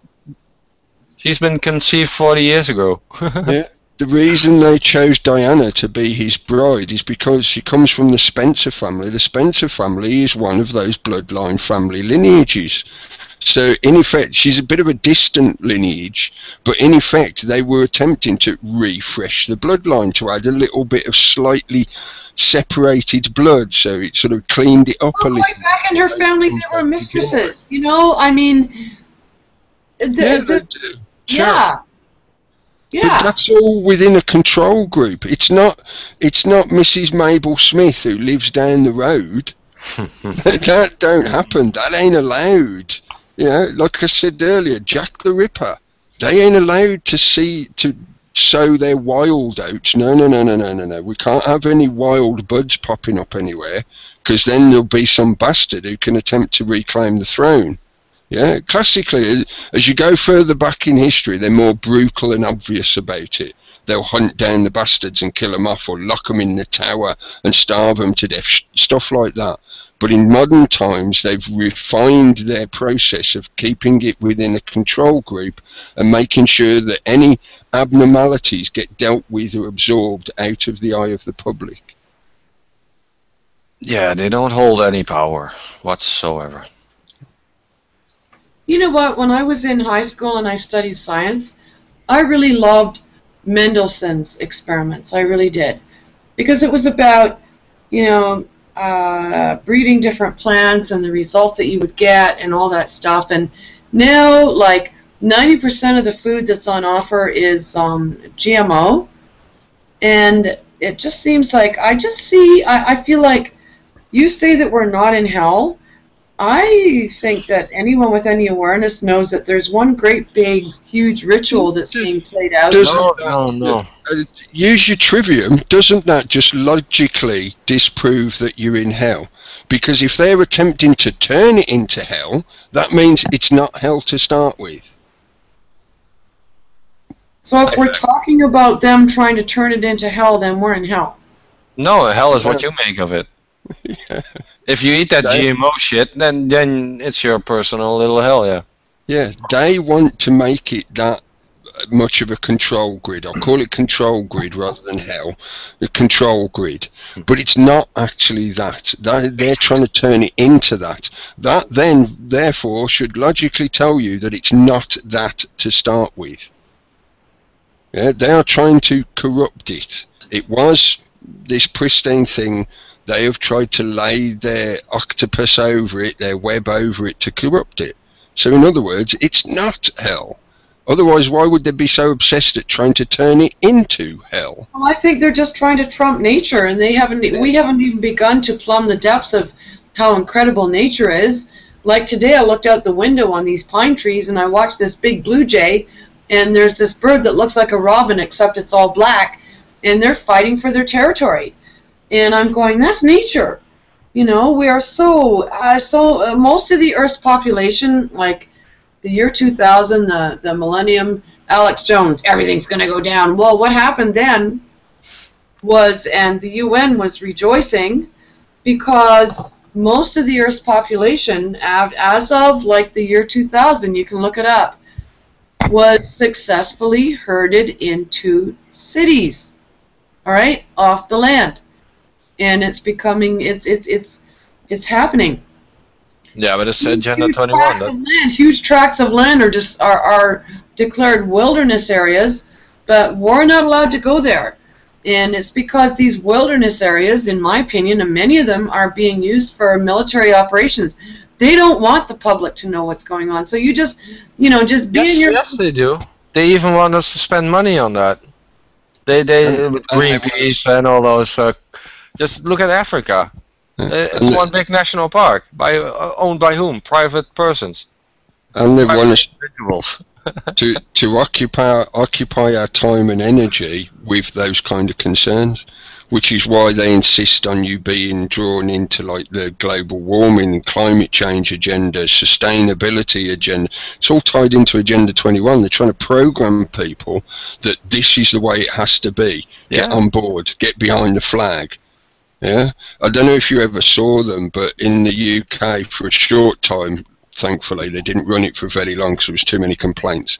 she's been conceived 40 years ago. Yeah. The reason they chose Diana to be his bride is because she comes from the Spencer family. The Spencer family is one of those bloodline family lineages. So, in effect, she's a bit of a distant lineage, but in effect, they were attempting to refresh the bloodline, to add a little bit of slightly separated blood, so it sort of cleaned it up a little. Right back in her family, they were mistresses, you know? I mean... they do. Sure. Yeah. But that's all within a control group. It's not Mrs. Mabel Smith who lives down the road. That don't happen. That ain't allowed. You know, like I said earlier, Jack the Ripper. They ain't allowed to sow their wild oats. No. We can't have any wild buds popping up anywhere, because then there'll be some bastard who can attempt to reclaim the throne. Yeah, classically, as you go further back in history, they're more brutal and obvious about it. They'll hunt down the bastards and kill them off, or lock them in the tower and starve them to death, stuff like that. But in modern times, they've refined their process of keeping it within a control group and making sure that any abnormalities get dealt with or absorbed out of the eye of the public. Yeah, they don't hold any power whatsoever. You know what? When I was in high school and I studied science, I really loved Mendelssohn's experiments. I really did. Because it was about, breeding different plants and the results that you would get and all that stuff. And now, like, 90% of the food that's on offer is GMO. And it just seems like, I feel like you say that we're not in hell. I think that anyone with any awareness knows that there's one great big huge ritual that's being played out. No. Use your trivium. Doesn't that just logically disprove that you're in hell? Because if they're attempting to turn it into hell, that means it's not hell to start with. So if we're talking about them trying to turn it into hell, then we're in hell. No, hell is what you make of it. Yeah. If you eat that GMO shit, then it's your personal little hell, yeah. Yeah, they want to make it that much of a control grid. I'll call it control grid rather than hell. The control grid. But it's not actually that. They're trying to turn it into that. That then, therefore, should logically tell you that it's not that to start with. Yeah, they are trying to corrupt it. It was this pristine thing. They have tried to lay their octopus over it, their web over it, to corrupt it. So in other words, it's not hell. Otherwise, why would they be so obsessed at trying to turn it into hell? Well, I think they're just trying to trump nature, and we haven't even begun to plumb the depths of how incredible nature is. Like today, I looked out the window on these pine trees, and I watched this big blue jay and there's this bird that looks like a robin except it's all black, and they're fighting for their territory. And I'm going, that's nature. You know, we are most of the Earth's population, like the year 2000, the millennium, Alex Jones, everything's going to go down. Well, what happened then was, and the UN was rejoicing, because most of the Earth's population, as of like the year 2000, you can look it up, was successfully herded into cities, all right, off the land. And it's becoming, it's happening. Yeah, but it's Agenda 21. Huge tracts of land are declared wilderness areas, but we're not allowed to go there. And it's because these wilderness areas, in my opinion, and many of them are being used for military operations. They don't want the public to know what's going on. So you just, you know, just be in your... Yes, they do. They even want us to spend money on that. They with Greenpeace and all those... just look at Africa. It's one big national park, owned by whom? Private persons. And they want us individuals. to occupy our time and energy with those kind of concerns, which is why they insist on you being drawn into like the global warming, climate change agenda, sustainability agenda. It's all tied into Agenda 21. They're trying to program people that this is the way it has to be. Get on board, get behind the flag. Yeah, I don't know if you ever saw them, but in the UK for a short time, thankfully they didn't run it for very long because there was too many complaints.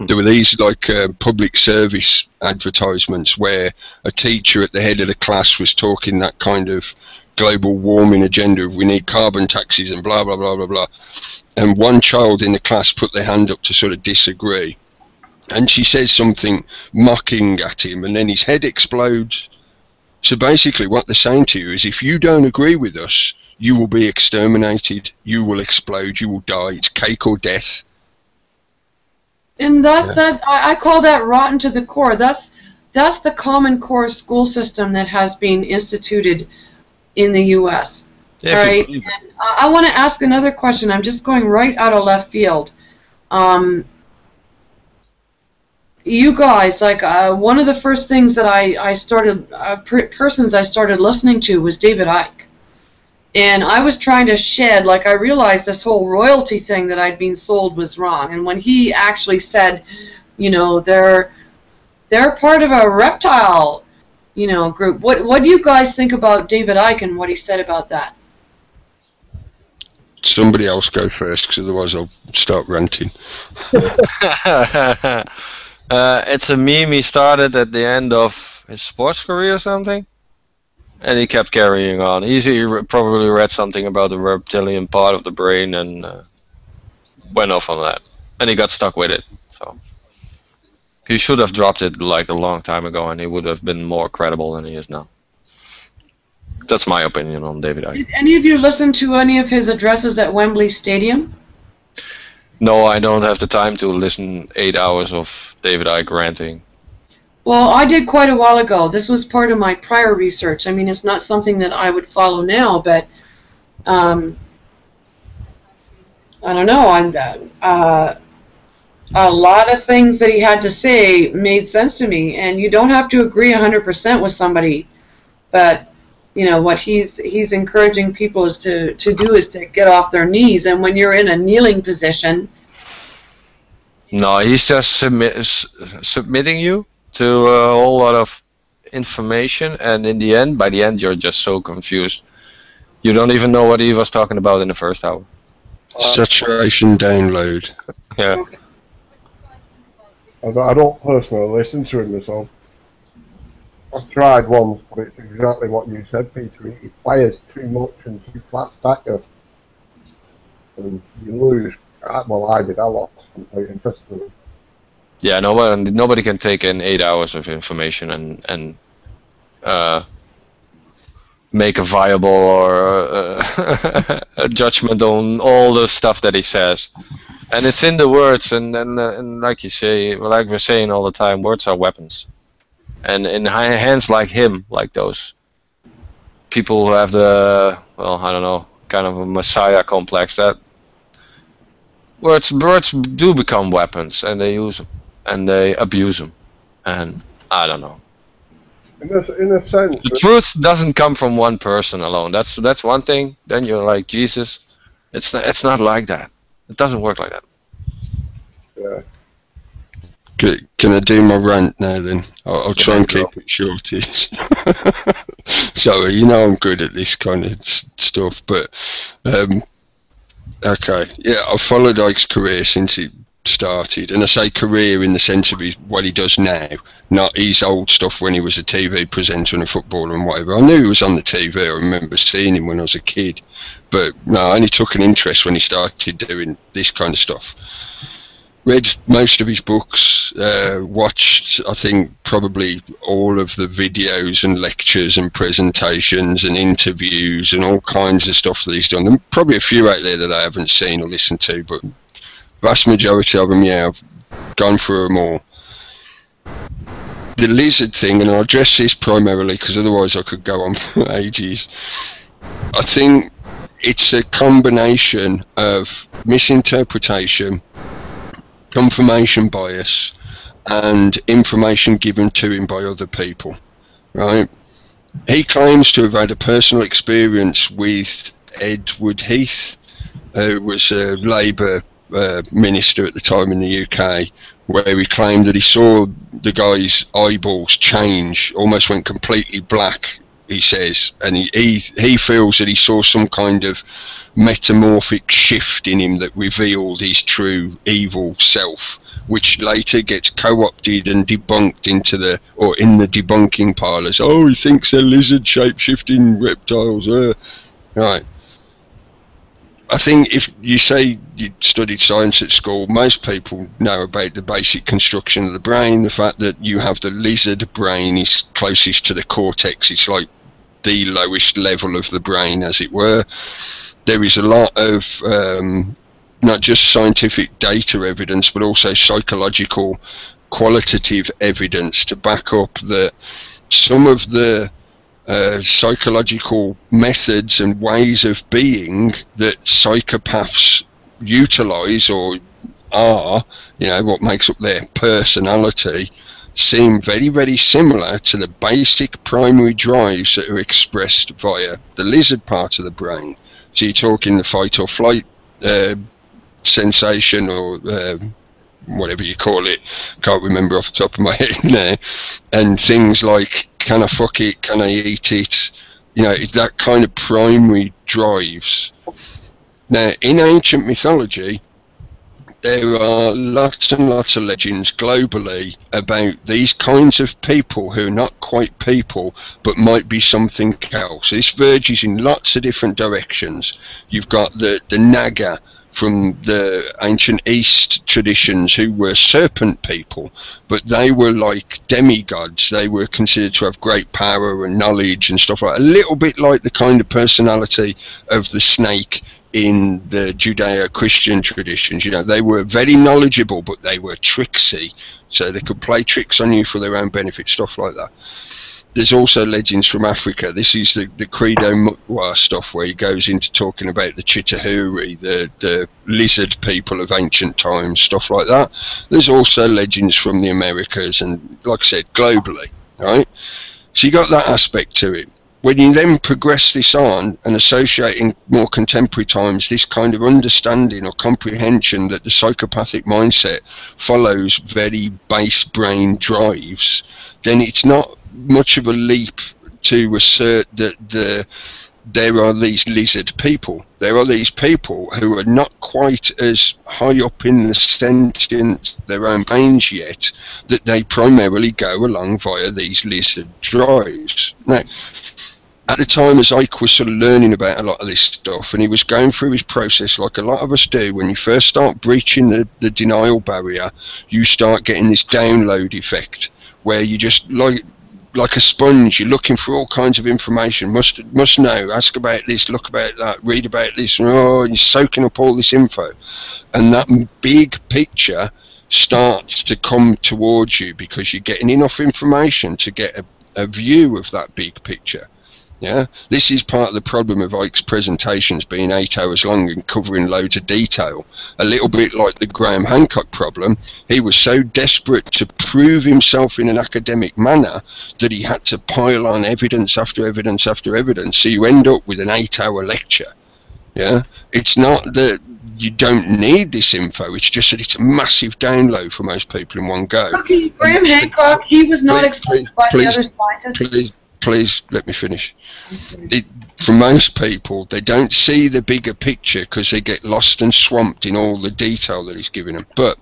There were these like public service advertisements where a teacher at the head of the class was talking that kind of global warming agenda, we need carbon taxes and blah blah blah blah blah, and one child in the class put their hand up to sort of disagree, and she says something mocking at him, and then his head explodes. So basically what they're saying to you is if you don't agree with us, you will be exterminated, you will explode, you will die, it's cake or death. And I call that rotten to the core. That's the Common Core school system that has been instituted in the U.S. Yeah, right? And I want to ask another question. I'm just going right out of left field. You guys, like one of the first things that I started, persons I started listening to was David Icke. And I was trying to shed, like I realized this whole royalty thing that I'd been sold was wrong. And when he actually said, you know, they're part of a reptile, you know, group. What do you guys think about David Icke and what he said about that? Somebody else go first, because otherwise I'll start ranting. It's a meme he started at the end of his sports career or something, and he kept carrying on. He probably read something about the reptilian part of the brain and went off on that, and he got stuck with it. So he should have dropped it like a long time ago, and he would have been more credible than he is now. That's my opinion on David Icke. Did any of you listen to any of his addresses at Wembley Stadium? No, I don't have the time to listen 8 hours of David Icke ranting. Well, I did quite a while ago. This was part of my prior research. I mean, it's not something that I would follow now, but I don't know. A lot of things that he had to say made sense to me, and you don't have to agree 100% with somebody, but you know what he's encouraging people is to do is to get off their knees, and when you're in a kneeling position. No, he's just submitting you to a whole lot of information, and by the end, you're just so confused. You don't even know what he was talking about in the first hour. Saturation download. Yeah. Okay. I don't personally listen to him myself. I've tried once, but it's exactly what you said, Peter. He fires too much and too flat stacker, and you lose. Well, I did. I lost complete interest in it. Yeah, nobody can take in 8 hours of information and make a viable or a judgment on all the stuff that he says. And it's in the words, and like you say, like we're saying all the time, words are weapons. And in hands like him, like those people who have the, well, I don't know, kind of a messiah complex, that words do become weapons, and they use them. and they abuse them. And I don't know. In a sense, The truth doesn't come from one person alone. That's one thing. Then you're like Jesus. It's not like that. It doesn't work like that. yeah. Can I do my rant now then? I'll try and keep it shortish. Sorry, you know I'm good at this kind of stuff, but okay, yeah, I've followed Ike's career since he started, and I say career in the sense of what he does now, not his old stuff when he was a TV presenter and a footballer and whatever. I knew he was on the TV. I remember seeing him when I was a kid, but no, I only took an interest when he started doing this kind of stuff. Read most of his books, watched, I think, probably all of the videos and lectures and presentations and interviews and all kinds of stuff that he's done. There are probably a few out there that I haven't seen or listened to, but vast majority of them, yeah, I've gone through them all. The lizard thing, and I'll address this primarily because otherwise I could go on for ages. I think it's a combination of misinterpretation, confirmation bias, and information given to him by other people, right? He claims to have had a personal experience with Edward Heath, who was a Labour minister at the time in the UK, where he claimed that he saw the guy's eyeballs change, almost went completely black, he says, and he feels that he saw some kind of metamorphic shift in him that revealed his true evil self, which later gets co-opted and debunked in the debunking parlours. Oh, he thinks they're lizard shape-shifting reptiles. Right. I think if you say you studied science at school, most people know about the basic construction of the brain, the fact that you have the lizard brain is closest to the cortex. It's like the lowest level of the brain, as it were. There is a lot of not just scientific data evidence, but also psychological qualitative evidence to back up that some of the psychological methods and ways of being that psychopaths utilize or are, you know, what makes up their personality, seem very, very similar to the basic primary drives that are expressed via the lizard part of the brain. So you're talking the fight or flight sensation, or whatever you call it, can't remember off the top of my head now, and things like, can I fuck it, can I eat it, you know, that kind of primary drives. Now, in ancient mythology, there are lots and lots of legends globally about these kinds of people who are not quite people, but might be something else. This verges in lots of different directions. You've got the Naga from the ancient East traditions, who were serpent people, but they were like demigods. They were considered to have great power and knowledge and stuff like that. A little bit like the kind of personality of the snake in the Judeo-Christian traditions. You know, they were very knowledgeable, but they were tricksy, so they could play tricks on you for their own benefit, stuff like that. There's also legends from Africa. This is the Credo Mutwa stuff, where he goes into talking about the Chitahuri, the lizard people of ancient times, stuff like that. There's also legends from the Americas and, like I said, globally, right? So you got that aspect to it. When you then progress this on and associate in more contemporary times this kind of understanding or comprehension that the psychopathic mindset follows very base brain drives, then it's not much of a leap to assert that there are these lizard people. There are these people who are not quite as high up in the sentience of their own brains yet, that they primarily go along via these lizard drives. Now, at the time, as Ike was sort of learning about a lot of this stuff, and he was going through his process like a lot of us do, when you first start breaching the denial barrier, you start getting this download effect, where you just like a sponge, you're looking for all kinds of information, must know, ask about this, look about that, read about this, and you're soaking up all this info, and that big picture starts to come towards you because you're getting enough information to get a view of that big picture. Yeah, this is part of the problem of Ike's presentations being 8 hours long and covering loads of detail. A little bit like the Graham Hancock problem, he was so desperate to prove himself in an academic manner that he had to pile on evidence after evidence after evidence, so you end up with an 8-hour lecture. Yeah, it's not that you don't need this info, it's just that it's a massive download for most people in one go. Okay, Graham Hancock, he was not accepted by the other scientists. Please let me finish. For most people, they don't see the bigger picture because they get lost and swamped in all the detail that he's giving them. But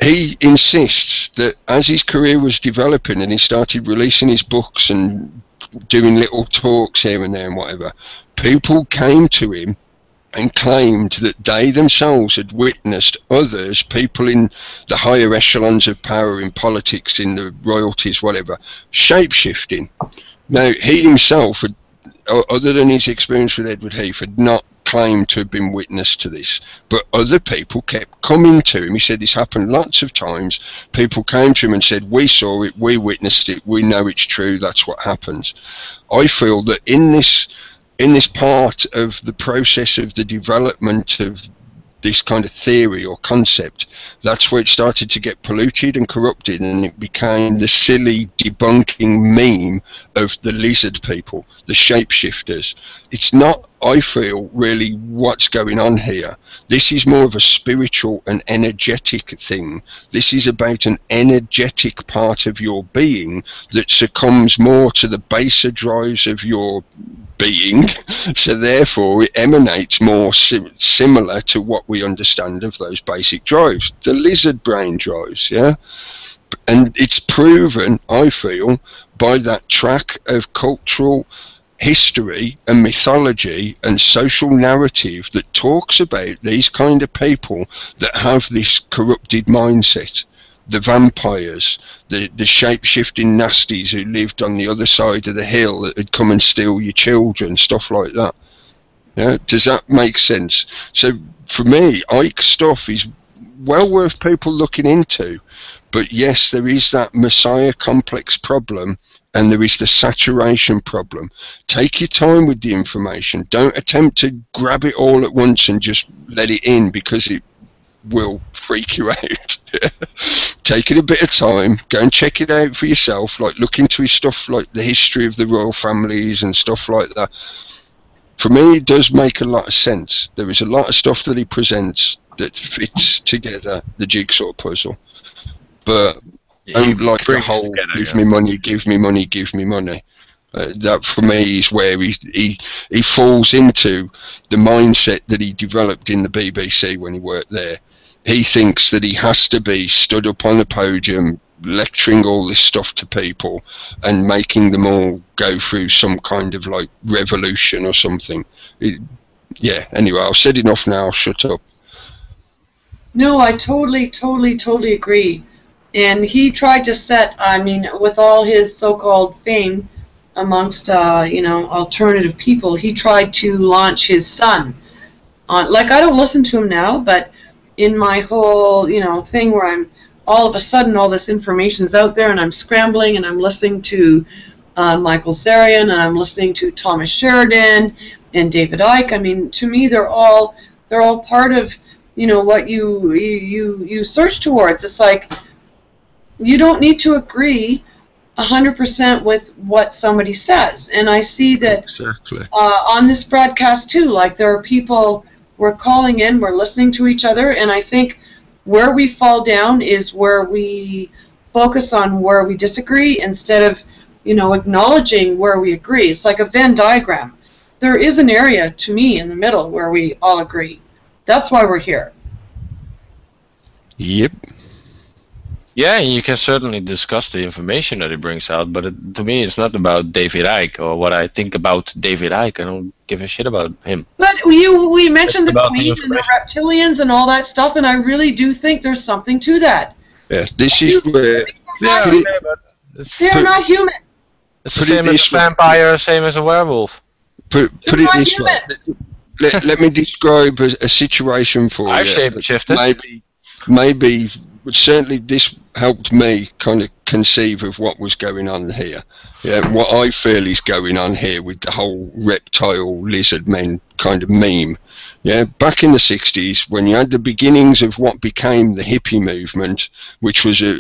he insists that as his career was developing and he started releasing his books and doing little talks here and there and whatever, people came to him and claimed that they themselves had witnessed others, people in the higher echelons of power in politics, in the royalties, whatever, shape-shifting. Now, he himself, had, other than his experience with Edward Heath, had not claimed to have been witness to this, but other people kept coming to him. He said this happened lots of times. People came to him and said, we saw it, we witnessed it, we know it's true, that's what happens. I feel that in this part of the process of the development of this kind of theory or concept, that's where it started to get polluted and corrupted, and it became the silly debunking meme of the lizard people, the shapeshifters. It's not, I feel, really what's going on here. This is more of a spiritual and energetic thing. This is about an energetic part of your being that succumbs more to the baser drives of your being, so therefore it emanates more similar to what we understand of those basic drives, the lizard brain drives. Yeah, and it's proven, I feel, by that track of cultural history and mythology and social narrative that talks about these kind of people that have this corrupted mindset. The vampires, the shape-shifting nasties who lived on the other side of the hill that would come and steal your children, stuff like that. Yeah, does that make sense? So for me, Ike's stuff is well worth people looking into. But yes, there is that Messiah complex problem, and there is the saturation problem. Take your time with the information. Don't attempt to grab it all at once and just let it in, because it will freak you out. Take it a bit of time, go and check it out for yourself, like look into his stuff, like the history of the royal families and stuff like that. For me, it does make a lot of sense. There is a lot of stuff that he presents that fits together the jigsaw puzzle, but don't like the whole give me money, give me money, give me money. That for me is where he falls into the mindset that he developed in the BBC when he worked there. He thinks that he has to be stood up on the podium lecturing all this stuff to people and making them all go through some kind of like revolution or something. Yeah, anyway, I've said enough now, I'll shut up. No, I totally agree. And he tried to set, I mean, with all his so-called fame amongst, alternative people, he tried to launch his son on, like, I don't listen to him now, but in my whole, thing where I'm all of a sudden all this information's out there and I'm scrambling and I'm listening to Michael Zarian and I'm listening to Thomas Sheridan and David Icke. I mean, to me, they're all part of, what you search towards. It's like you don't need to agree 100% with what somebody says, and I see that exactly on this broadcast too. Like, there are people, we're calling in, we're listening to each other, and I think where we fall down is where we focus on where we disagree instead of, acknowledging where we agree. It's like a Venn diagram. There is an area, to me, in the middle where we all agree. That's why we're here. Yep. Yeah, you can certainly discuss the information that he brings out, but to me, it's not about David Icke or what I think about David Icke. I don't give a shit about him. But we mentioned the Queen and the reptilians and all that stuff, and I really do think there's something to that. Yeah, this is where... Yeah, but they're not human. It's the same as a vampire, same as a werewolf. Put it this way. Let me describe a situation for you. I've shapeshifted. Maybe certainly this helped me kind of conceive of what was going on here. Yeah, what I feel is going on here with the whole reptile lizard men kind of meme. Yeah, back in the 60s, when you had the beginnings of what became the hippie movement, which was a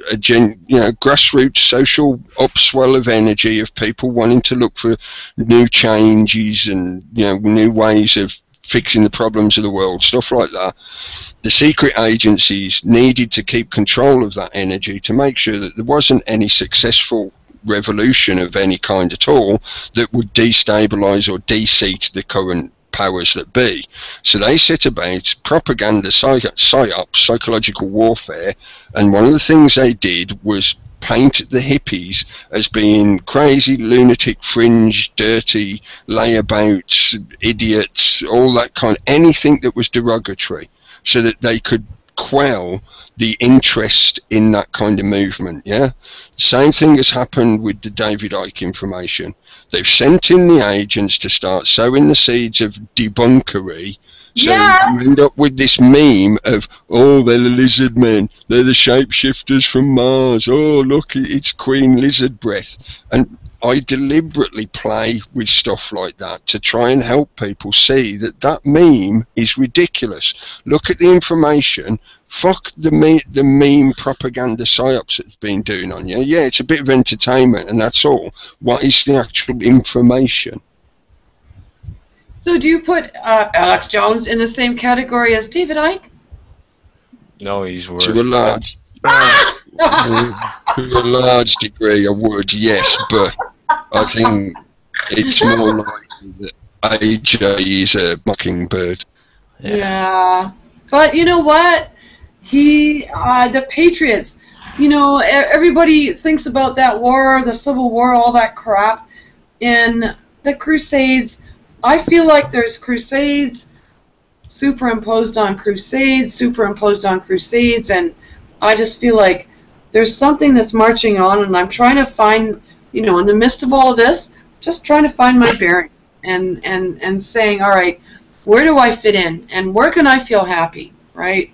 grassroots social upswell of energy of people wanting to look for new changes and new ways of fixing the problems of the world, stuff like that. The secret agencies needed to keep control of that energy to make sure that there wasn't any successful revolution of any kind at all that would destabilise or de-seat the current powers that be. So they set about propaganda, psyops, psychological warfare, and one of the things they did was paint the hippies as being crazy, lunatic, fringe, dirty, layabouts, idiots, all that kind of, anything that was derogatory, so that they could quell the interest in that kind of movement. Yeah, same thing has happened with the David Icke information. They've sent in the agents to start sowing the seeds of debunkery. So you end up with this meme of, oh, they're the lizard men, they're the shapeshifters from Mars, oh, look, it's Queen Lizard Breath. And I deliberately play with stuff like that to try and help people see that that meme is ridiculous. Look at the information. Fuck the meme propaganda psyops that's been doing on you. Yeah, it's a bit of entertainment and that's all. What is the actual information? So do you put Alex Jones in the same category as David Icke? No, he's worse. To a large, to a large degree, I would, yes, but I think it's more likely that AJ is a mockingbird. Yeah. But you know what? The Patriots, everybody thinks about that war, the Civil War, all that crap. And the Crusades, I feel like there's Crusades superimposed on Crusades, and I just feel like there's something that's marching on, and I'm trying to find, in the midst of all of this, just trying to find my bearing and saying, all right, where do I fit in, and where can I feel happy, right?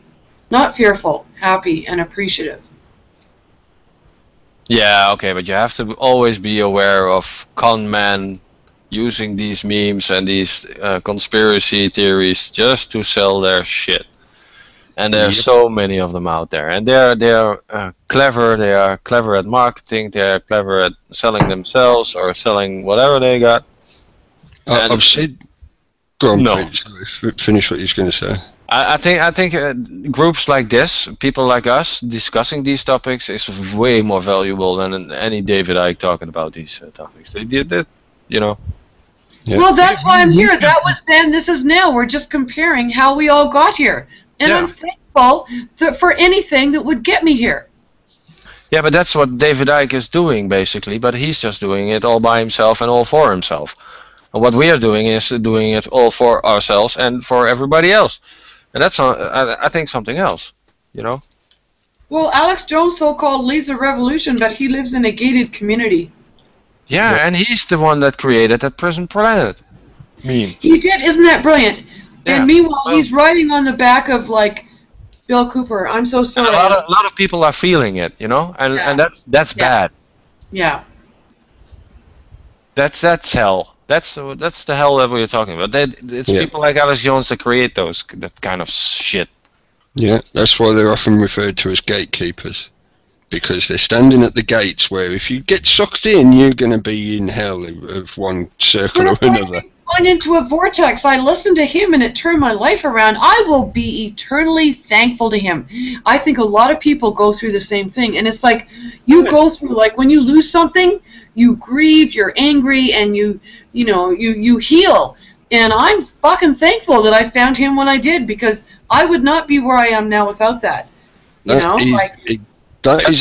Not fearful, happy, and appreciative. Yeah, okay, but you have to always be aware of con men using these memes and these conspiracy theories just to sell their shit. And there's so many of them out there, and they're clever. They are clever at marketing. They are clever at selling themselves or selling whatever they got. I've said. Go on, no. Finish what you was going to say. I think groups like this, people like us discussing these topics, is way more valuable than any David Icke talking about these topics. They did it, Yeah. Well, that's why I'm here. That was then. This is now. We're just comparing how we all got here. And I'm thankful for anything that would get me here. Yeah, but that's what David Icke is doing, basically. But he's just doing it all by himself and all for himself. And what we are doing is doing it all for ourselves and for everybody else. And that's, I think, something else, Well, Alex Jones so-called leads a revolution, but he lives in a gated community. Yeah, and he's the one that created that Prison Planet meme. He did. Isn't that brilliant? Yeah. And meanwhile, he's riding on the back of, Bill Cooper. I'm so sorry. A lot of people are feeling it, and that's bad. Yeah. That's hell. That's the hell that we're talking about. It's people like Alex Jones that create that kind of shit. Yeah, that's why they're often referred to as gatekeepers, because they're standing at the gates where if you get sucked in, you're going to be in hell of one circle or another. Going into a vortex. I listened to him and it turned my life around. I will be eternally thankful to him. I think a lot of people go through the same thing, and it's like you go through, when you lose something, you grieve, you're angry, and you heal. And I'm fucking thankful that I found him when I did, because I would not be where I am now without that. That's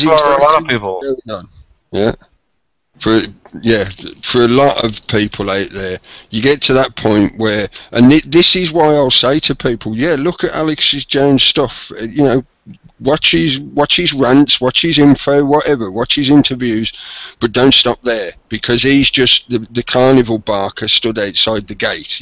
for a lot of people. Yeah. For a lot of people out there, you get to that point where, and this is why I'll say to people, look at Alex Jones stuff, watch his rants, watch his info, whatever, watch his interviews, but don't stop there, because he's just the carnival barker stood outside the gate,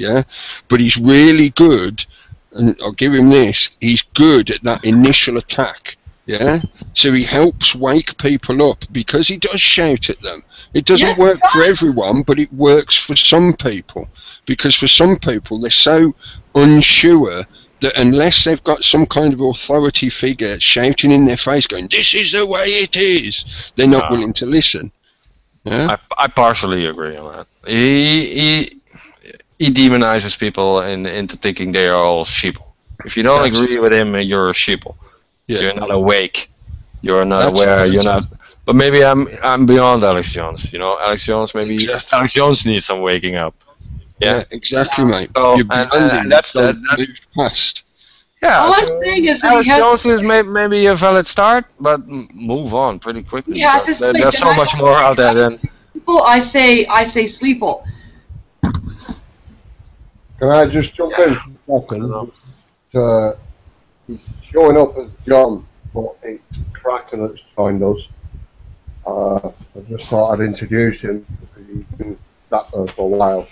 but he's really good, and I'll give him this, he's good at that initial attack. Yeah, so he helps wake people up because he does shout at them. It doesn't Yes, work for right. everyone, but it works for some people, because for some people they're so unsure that unless they've got some kind of authority figure shouting in their face going, "This is the way it is," they're not willing to listen. Yeah? I partially agree on that. He demonizes people into thinking they are all sheeple. If you don't That's- agree with him, you're a sheeple. Yeah. You're not awake. You're not That's aware. right. You're not. But maybe I'm beyond Alex Jones. You know, Alex Jones. Maybe Exactly. Alex Jones needs some waking up. Yeah. Exactly, mate. So, You're beyond him. and that's Don't that. move past. Yeah. All so I'm saying is that Alex he has, Jones is maybe a valid start, but move on pretty quickly. he has because his place, there's so and I much don't more out there than. people, I say sleeple. Can I just jump in for a second? He's showing up as John, but it's Cracker that's joined us. I just thought I'd introduce him because he's been that for a while.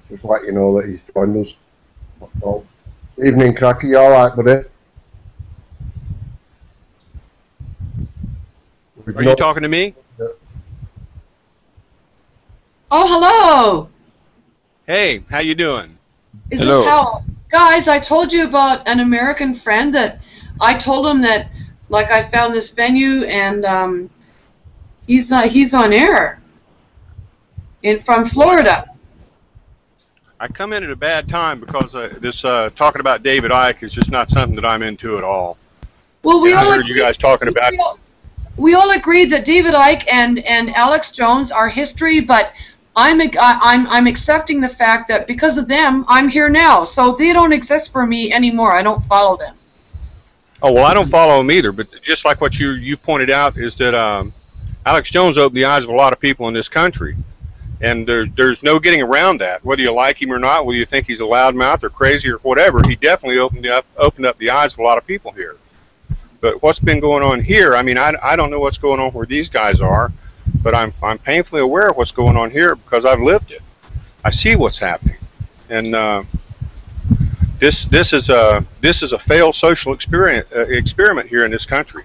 Just let you know that he's joined us. Well, evening, Cracker. You all right, buddy? Are you talking to me? Oh, hello. Hey, how you doing? Is Hello. this how, guys? I told you about an American friend that I told him that, like, I found this venue and he's on air from Florida. I come in at a bad time because this talking about David Icke is just not something that I'm into at all. Well, we And I all heard you guys talking about. we all agreed that David Icke and Alex Jones are history, but I'm accepting the fact that because of them, I'm here now. So they don't exist for me anymore. I don't follow them. Oh well, I don't follow him either. But just like what you pointed out is that Alex Jones opened the eyes of a lot of people in this country, and there's no getting around that. Whether you like him or not, whether you think he's a loudmouth or crazy or whatever, he definitely opened up the eyes of a lot of people here. But what's been going on here? I mean, I don't know what's going on where these guys are, but I'm painfully aware of what's going on here because I've lived it. I see what's happening, and this is a failed social experiment here in this country.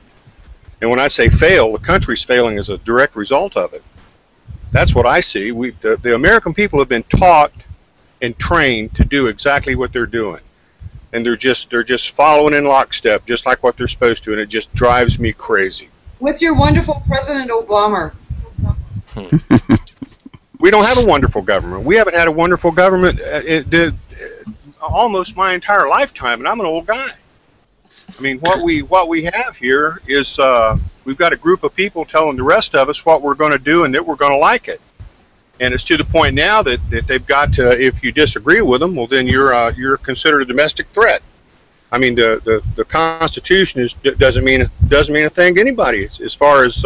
And when I say fail, the country's failing as a direct result of it. That's what I see. The American people have been taught and trained to do exactly what they're doing, and they're just following in lockstep, just like what they're supposed to, and it just drives me crazy. With your wonderful President Obama. We don't have a wonderful government. We haven't had a wonderful government almost my entire lifetime, and I'm an old guy. I mean, what we have here is we've got a group of people telling the rest of us what we're going to do and that we're going to like it. And it's to the point now that they've got to, if you disagree with them, well, then you're considered a domestic threat. I mean, the Constitution doesn't mean a thing to anybody as far as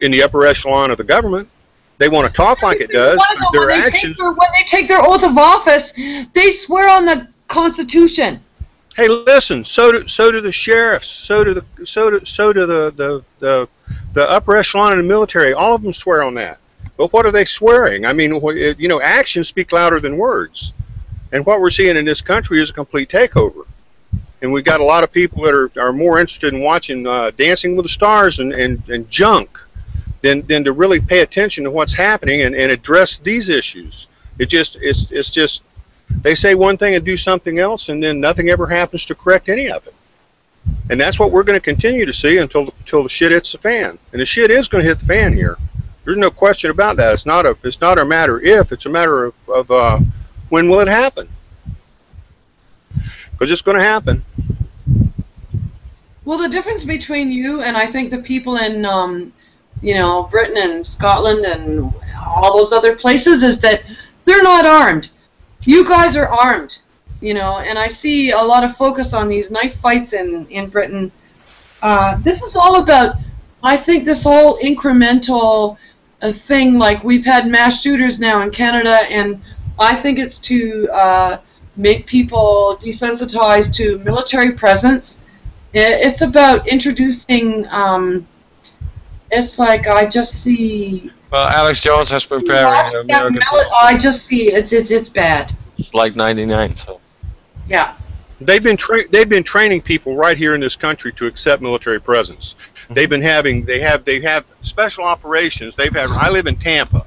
in the upper echelon of the government. They want to talk like it does, but their actions. When they take their oath of office, they swear on the Constitution. Hey, listen. So do the sheriffs. So do the upper echelon of the military. All of them swear on that. But what are they swearing? I mean, you know, actions speak louder than words. And what we're seeing in this country is a complete takeover. And we've got a lot of people that are more interested in watching Dancing with the Stars and junk than to really pay attention to what's happening and address these issues. It's just they say one thing and do something else, and then nothing ever happens to correct any of it. And that's what we're going to continue to see until the shit hits the fan. And the shit is going to hit the fan here. There's no question about that. It's not a matter if, it's a matter of when will it happen? Because it's going to happen. Well, the difference between you and I think the people in, you know, Britain and Scotland and all those other places is that they're not armed. You guys are armed, you know, and I see a lot of focus on these knife fights in Britain. This is all about, I think, this whole incremental thing, like we've had mass shooters now in Canada, and I think it's to make people desensitized to military presence. It's about introducing, it's like I just see... Well, Alex Jones has preparing American. I just see it's bad. It's like '99, so. Yeah. they've been training people right here in this country to accept military presence. They have special operations. I live in Tampa,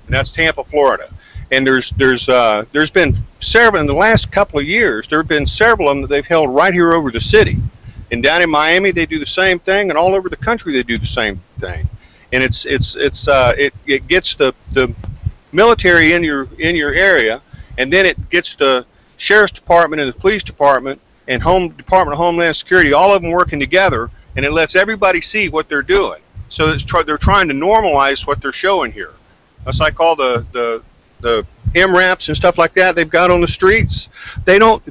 and that's Tampa, Florida. And there's been several in the last couple of years. There have been several of them that they've held right here over the city. And down in Miami, they do the same thing, and all over the country they do the same thing. And it gets the military in your area, and then it gets the sheriff's department and the police department and Department of Homeland Security, all of them working together, and it lets everybody see what they're doing. So they're trying to normalize what they're showing here. That's like all the MRAPs and stuff like that they've got on the streets. They're not,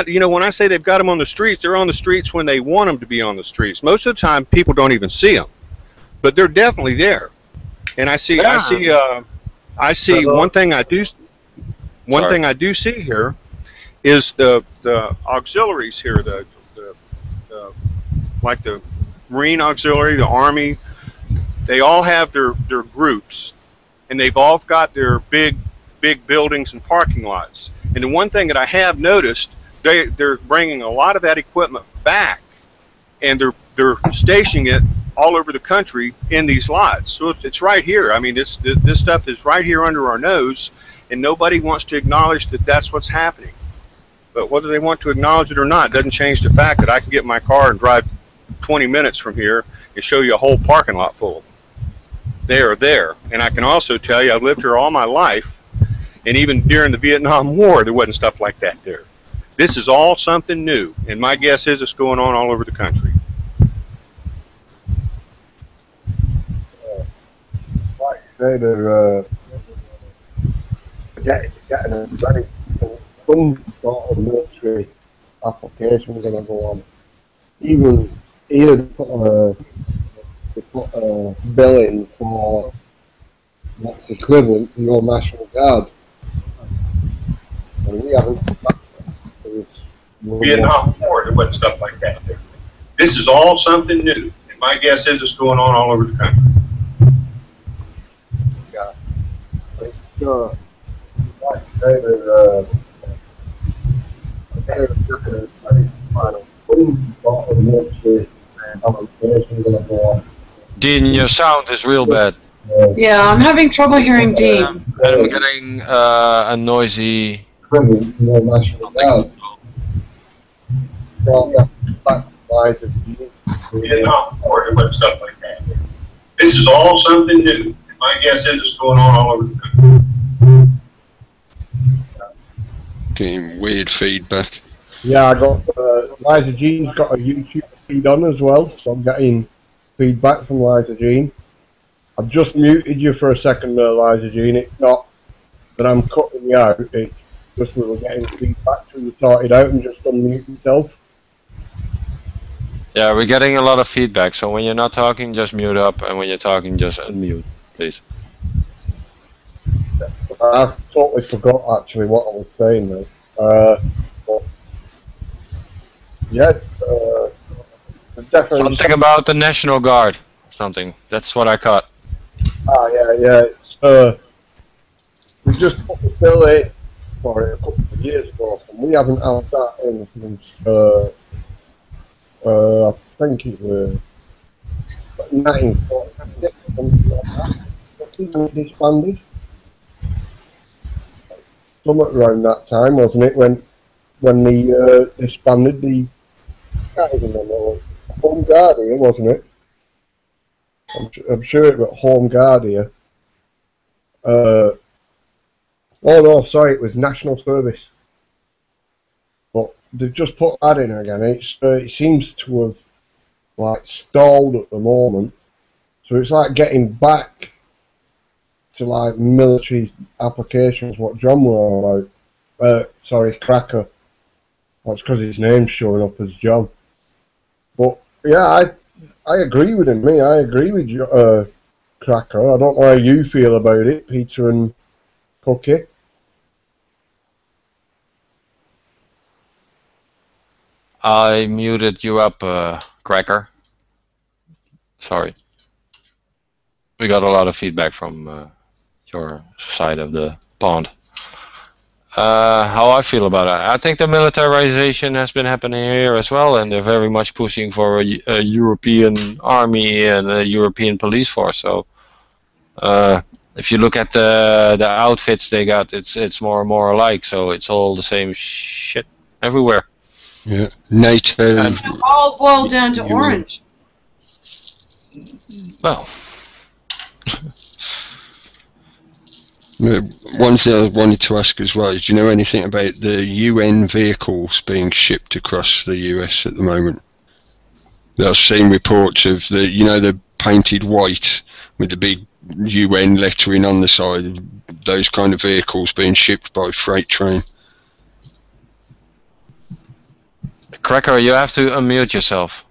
when I say they've got them on the streets, they're on the streets when they want them to be on the streets. Most of the time, people don't even see them, but they're definitely there. And I see one thing I do see here is the auxiliaries here, the like the Marine Auxiliary, the Army. They all have their groups, and they've all got their big buildings and parking lots. And the one thing that I have noticed, they're bringing a lot of that equipment back, and they're stationing it all over the country in these lots. So it's right here. I mean, this stuff is right here under our nose, and nobody wants to acknowledge that that's what's happening. But whether they want to acknowledge it or not doesn't change the fact that I can get in my car and drive 20 minutes from here and show you a whole parking lot full of them. They are there. And I can also tell you I've lived here all my life, and even during the Vietnam War there wasn't stuff like that there. This is all something new, and my guess is it's going on all over the country. Like you say, they're getting a very some sort of military applications going to go on. Even here they put a bill in for what's equivalent to your National Guard. And we haven't put that. Vietnam War, there wasn't stuff like that there. This is all something new, and my guess is it's going on all over the country. Yeah. Sure. Like you say, there's Dean, your sound is real bad. Yeah, I'm having trouble hearing Dean. And I'm getting a noisy. Vietnam War, there wasn't stuff like that. This is all something new. My guess is it's going on all over the country. Getting weird feedback. Yeah, I got Liza Jean's got a YouTube feed on as well, so I'm getting feedback from Liza Jean. I've just muted you for a second there, Liza Jean. It's not that I'm cutting you out, it's just we were getting feedback so you sorted out and just unmute yourself. Yeah, we're getting a lot of feedback, so when you're not talking, just mute up, and when you're talking, just unmute, please. I totally forgot actually what I was saying there. But yeah, definitely Something about the National Guard. Something. That's what I caught. Ah, yeah. It's, we just put the bill in for it a couple of years ago, and we haven't had that in since, I think it was 1946, something like that. Disbanded. Somewhat around that time, wasn't it? When they disbanded the, I can't even remember, Home Guard here, wasn't it? I'm sure it was Home Guard here. Oh no, sorry, it was National Service. But they've just put that in again. It seems to have like stalled at the moment. So it's like getting back to like military applications, what John were all about. Sorry, Cracker. That's because his name's showing up as John. But yeah, I agree with him. I agree with you, Cracker. I don't know how you feel about it, Peter and Cookie. I muted you up, Cracker. Sorry. We got a lot of feedback from your side of the pond. How I feel about it. I think the militarization has been happening here as well, and they're very much pushing for a European army and a European police force. So, if you look at the outfits they got, it's more and more alike. So it's all the same shit everywhere. Yeah, NATO. It all boiled down to orange. Well, one thing I wanted to ask as well is, do you know anything about the UN vehicles being shipped across the US at the moment? I've seen reports of the painted white with the big UN lettering on the side, those kind of vehicles being shipped by freight train. Cracker, you have to unmute yourself.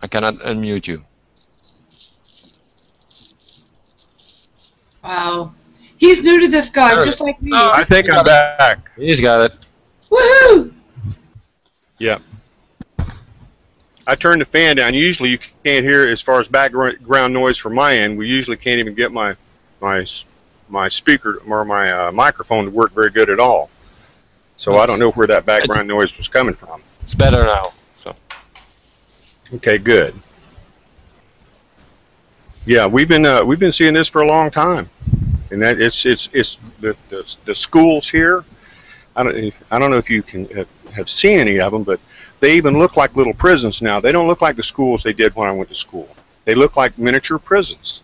I cannot unmute you. Wow. He's new to this, guys, just like me. I think I'm back. He's got it. Woohoo! Yep. I turned the fan down. Usually you can't hear as far as background noise from my end. We usually can't even get my speaker or my microphone to work very good at all. So I don't know where that background noise was coming from. It's better now. So. Okay, good. Yeah, we've been seeing this for a long time, and that it's the schools here. I don't know if you have seen any of them, but they even look like little prisons now. They don't look like the schools they did when I went to school. They look like miniature prisons,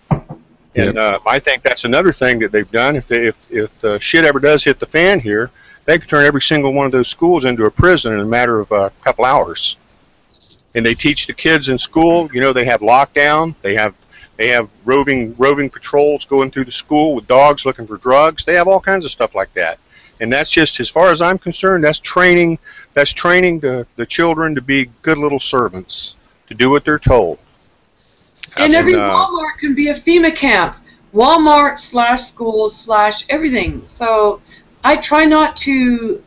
and I think that's another thing that they've done. If the shit ever does hit the fan here, they could turn every single one of those schools into a prison in a matter of a couple hours. And they teach the kids in school. You know, they have lockdown. They have roving patrols going through the school with dogs looking for drugs. They have all kinds of stuff like that. And that's just, as far as I'm concerned, that's training the children to be good little servants, to do what they're told. And every Walmart can be a FEMA camp. Walmart/schools/everything. So I try not to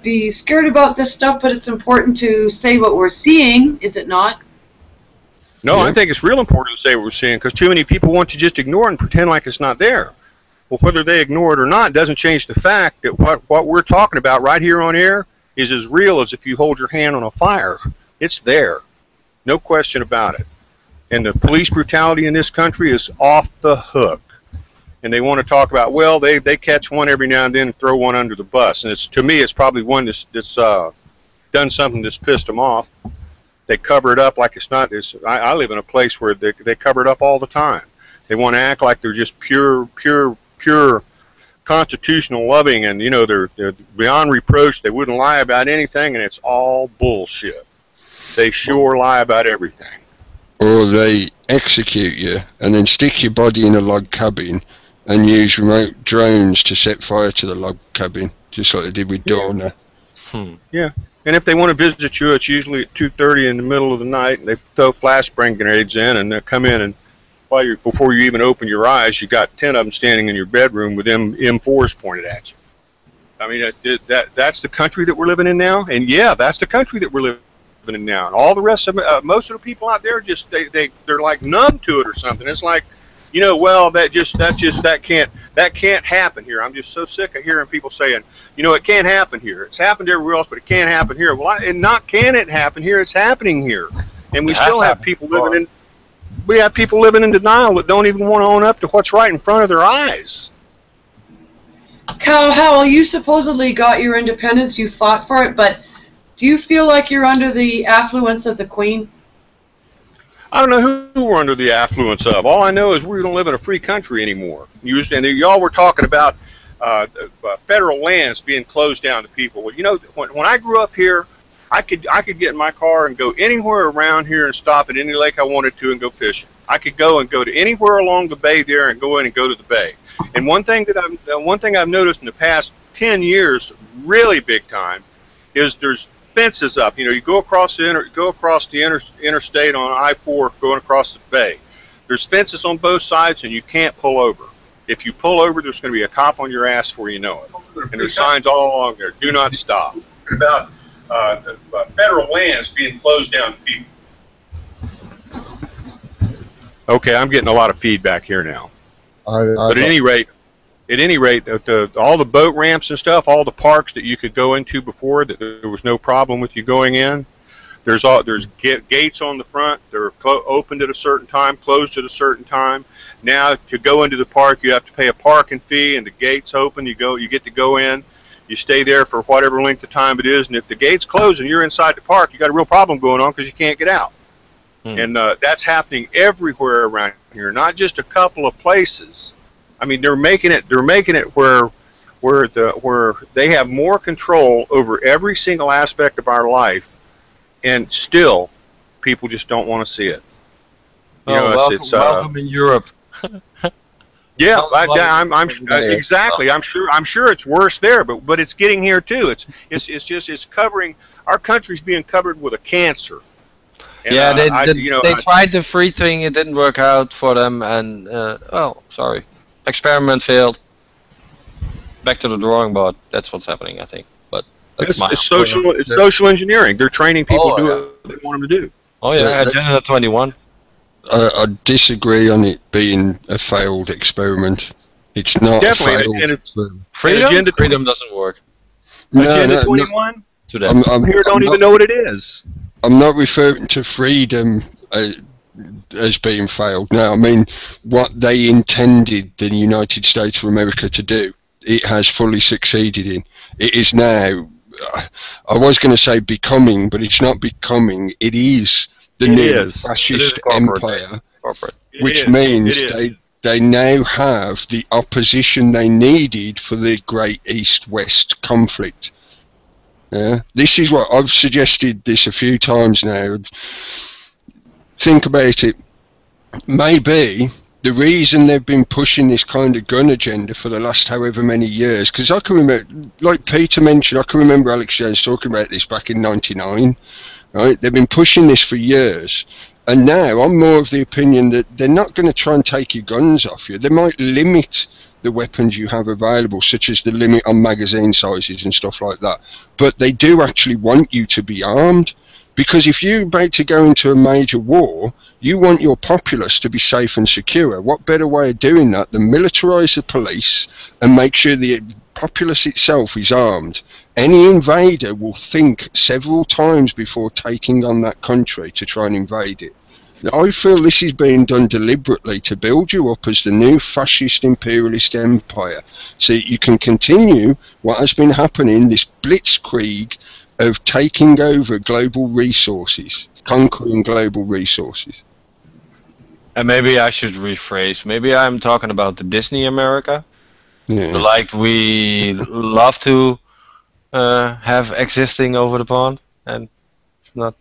be scared about this stuff, but it's important to say what we're seeing, is it not? No, I think it's real important to say what we're seeing, because too many people want to just ignore it and pretend like it's not there. Well, whether they ignore it or not doesn't change the fact that what we're talking about right here on air is as real as if you hold your hand on a fire. It's there. No question about it. And the police brutality in this country is off the hook. And they want to talk about, well, they catch one every now and then and throw one under the bus. And to me, it's probably one that's done something that's pissed them off. They cover it up like it's not. I live in a place where they cover it up all the time. They want to act like they're just pure constitutional loving, and they're beyond reproach. They wouldn't lie about anything, and it's all bullshit. They sure lie about everything. Or they execute you and then stick your body in a log cabin and use remote drones to set fire to the log cabin, just like they did with Dorna. Yeah. And if they want to visit you, it's usually at 2:30 in the middle of the night, and they throw flashbang grenades in, and they come in, and before you even open your eyes, you got 10 of them standing in your bedroom with M4s pointed at you. I mean, that's the country that we're living in now, and yeah, that's the country that we're living in now. And all the rest of most of the people out there just they're like numb to it or something. It's like, well, that can't happen here. I'm just so sick of hearing people saying, it can't happen here. It's happened everywhere else, but it can't happen here. Well, can it happen here? It's happening here, and we still have people living in. We have people living in denial that don't even want to own up to what's right in front of their eyes. Cal Howell, you supposedly got your independence. You fought for it, but do you feel like you're under the affluence of the Queen? I don't know who we're under the affluence of. All I know is we don't live in a free country anymore. And y'all were talking about federal lands being closed down to people. Well, when I grew up here, I could get in my car and go anywhere around here and stop at any lake I wanted to and go fishing. I could go to anywhere along the bay there and go in and go to the bay. And one thing I've noticed in the past 10 years, really big time, is there's fences up. You go across the interstate on I-4 going across the bay. There's fences on both sides, and you can't pull over. If you pull over, there's going to be a cop on your ass before you know it. And there's signs all along there: do not stop. About federal lands being closed down to people. Okay, I'm getting a lot of feedback here now. But at any rate, at any rate, all the boat ramps and stuff, all the parks that you could go into before, that there was no problem with you going in. There's gates on the front. They're opened at a certain time, closed at a certain time. Now, to go into the park, you have to pay a parking fee, and the gates open. You get to go in. You stay there for whatever length of time it is, and if the gates close and you're inside the park, you got a real problem going on because you can't get out. And that's happening everywhere around here, not just a couple of places. I mean, they're making it where they have more control over every single aspect of our life, and still, people just don't want to see it. You know, welcome in Europe. Yeah, exactly. I'm sure it's worse there, but it's getting here too. It's covering, our country's being covered with a cancer. And, yeah, they tried the free thing. It didn't work out for them, and experiment failed. Back to the drawing board. That's what's happening, I think. But it's social engineering. They're training people to do what they want them to do. Oh yeah, Agenda 21. I disagree on it being a failed experiment. It's not definitely a failed experiment. Freedom doesn't work. Agenda 21? I'm here don't even know what it is. I'm not referring to freedom as being failed. No, I mean what they intended the United States of America to do, it has fully succeeded in. It is now, I was going to say becoming, but it's not becoming. It is the new fascist empire, which means they now have the opposition they needed for the great East-West conflict. Yeah, this is what I've suggested this a few times now. Think about it. Maybe the reason they've been pushing this kind of gun agenda for the last however many years, because I can remember, like Peter mentioned, I can remember Alex Jones talking about this back in '99. Right? They've been pushing this for years, and now I'm more of the opinion that they're not going to try and take your guns off you. They might limit the weapons you have available, such as the limit on magazine sizes and stuff like that. But they do actually want you to be armed, because if you're about to go into a major war, you want your populace to be safe and secure. What better way of doing that than militarise the police and make sure the populace itself is armed? Any invader will think several times before taking on that country to try and invade it. I feel this is being done deliberately to build you up as the new fascist imperialist empire, so you can continue what has been happening, this blitzkrieg of taking over global resources, conquering global resources. And maybe I should rephrase. Maybe I'm talking about the Disney America, like we love to have existing over the pond, and it's not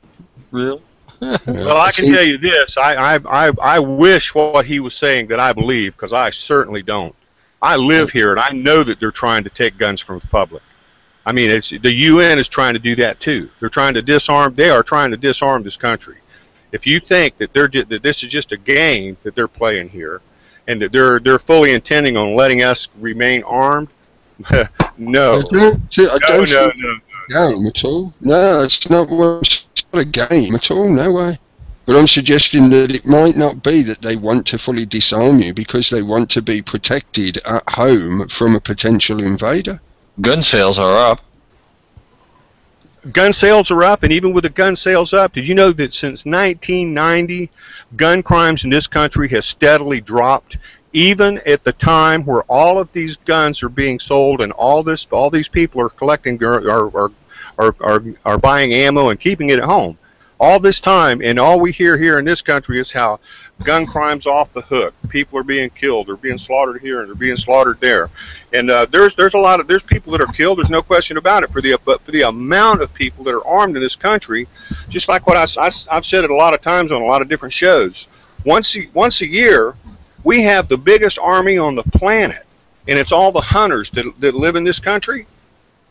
real. Well, I can tell you this. I wish what he was saying that I believe, because I certainly don't. I live here, and I know that they're trying to take guns from the public. I mean, the UN is trying to do that too. They're trying to disarm. They are trying to disarm this country. If you think that that this is just a game that they're playing here, and that they're fully intending on letting us remain armed, no. I don't game at all. No, it's not a game at all. No way. But I'm suggesting that it might not be that they want to fully disarm you because they want to be protected at home from a potential invader. Gun sales are up. Gun sales are up, and even with the gun sales up, did you know that since 1990, gun crimes in this country has steadily dropped, even at the time where all of these guns are being sold and all these people are collecting are buying ammo and keeping it at home. All this time, and all we hear here in this country is how gun crime's off the hook. People are being killed, they're being slaughtered here, and they're being slaughtered there. And there's people that are killed. There's no question about it. But for the amount of people that are armed in this country, just like what I've said it a lot of times on a lot of different shows. Once a year, we have the biggest army on the planet, and it's all the hunters that live in this country,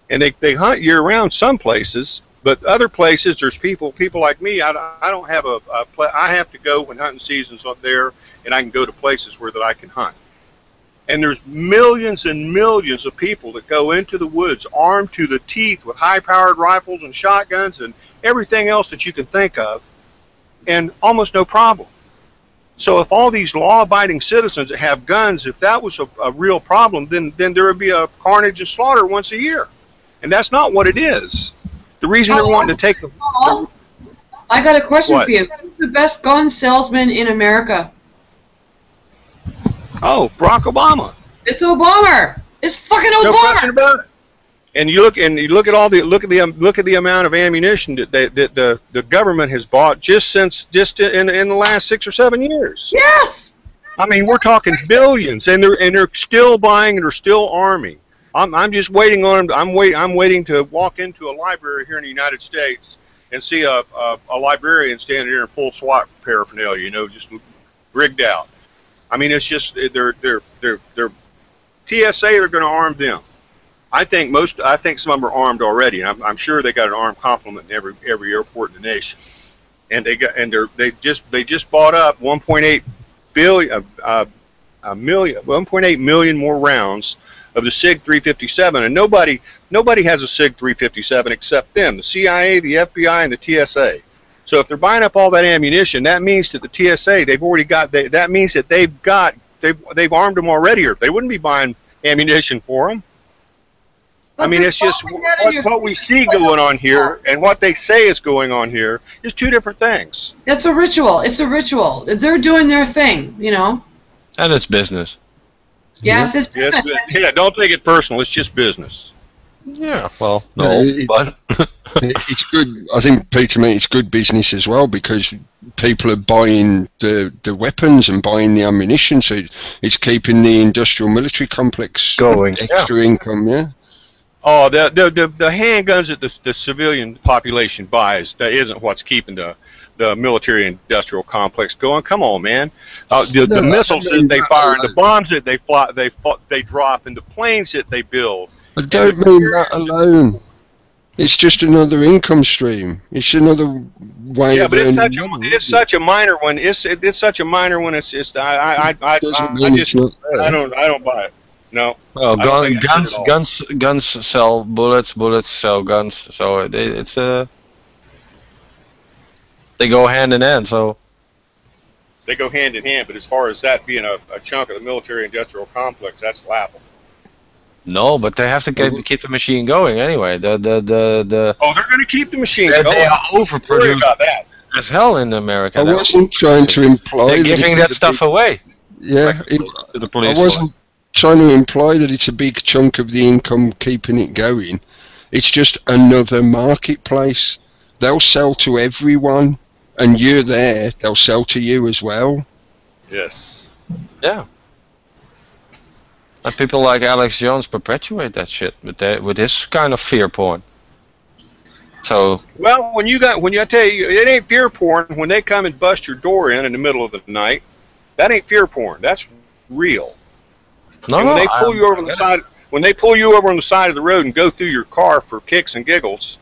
and they hunt year round some places. But other places, there's people like me. I don't have I have to go when hunting season's up there, and I can go to places where that I can hunt. And there's millions and millions of people that go into the woods armed to the teeth with high-powered rifles and shotguns and everything else that you can think of, and almost no problem. So if all these law-abiding citizens that have guns, if that was a real problem, then there would be a carnage and slaughter once a year. And that's not what it is. The reason they're wanting to take the... I got a question What? for you. Who's the best gun salesman in America? Oh, Barack Obama. It's Obama. It's fucking No question Obama. about it. And you look at all the look at the amount of ammunition that the government has bought just in the last 6 or 7 years. Yes. I mean, we're talking billions, and they're still buying and they're still arming. I'm just waiting on them. I'm waiting to walk into a library here in the United States and see a librarian standing there in full SWAT paraphernalia, you know, just rigged out. I mean, it's just they're TSA are going to arm them. I think some of them are armed already. I'm sure they got an armed complement in every airport in the nation. And they just bought up 1.8 million more rounds of the SIG 357, and nobody has a SIG 357 except them, the CIA, the FBI, and the TSA. So if they're buying up all that ammunition, that means that the TSA that means that they've armed them already, or they wouldn't be buying ammunition for them. I mean, it's just what we see going on here and what they say is going on here is two different things. It's a ritual. It's a ritual. They're doing their thing, you know. And it's business. Yes, it's business. Yeah, don't take it personal. It's just business. Yeah, well, no, but it's good. I think, Peter, mate, it's good business as well because people are buying the weapons and buying the ammunition, so it's keeping the industrial military complex going. Extra income, yeah. Oh, the handguns that the civilian population buys, that isn't what's keeping the military industrial complex going. Come on, man. The missiles that they fire, the bombs that they drop, and the planes that they build. I don't mean that alone. It's just another income stream. It's another way. Yeah, of but it's money. such a minor one. It's such a minor one. It's just I don't buy it. No. Well, guns sell bullets, bullets sell guns. So they go hand in hand. So they go hand in hand. But as far as that being a chunk of the military-industrial complex, that's laughable. No, but they have to keep the machine going anyway. Oh, they're going to keep the machine going. They are overproduced about that. as hell in America. I wasn't trying to imply they're giving that stuff away. Yeah, to the police. I wasn't trying to imply that it's a big chunk of the income keeping it going. It's just another marketplace. They'll sell to everyone, and you're there. They'll sell to you as well. Yes. Yeah. And people like Alex Jones perpetuate that shit with this kind of fear porn. So. Well, when I tell you, it ain't fear porn when they come and bust your door in the middle of the night. That ain't fear porn. That's real. No, when they pull you over on the side, when they pull you over on the side of the road and go through your car for kicks and giggles,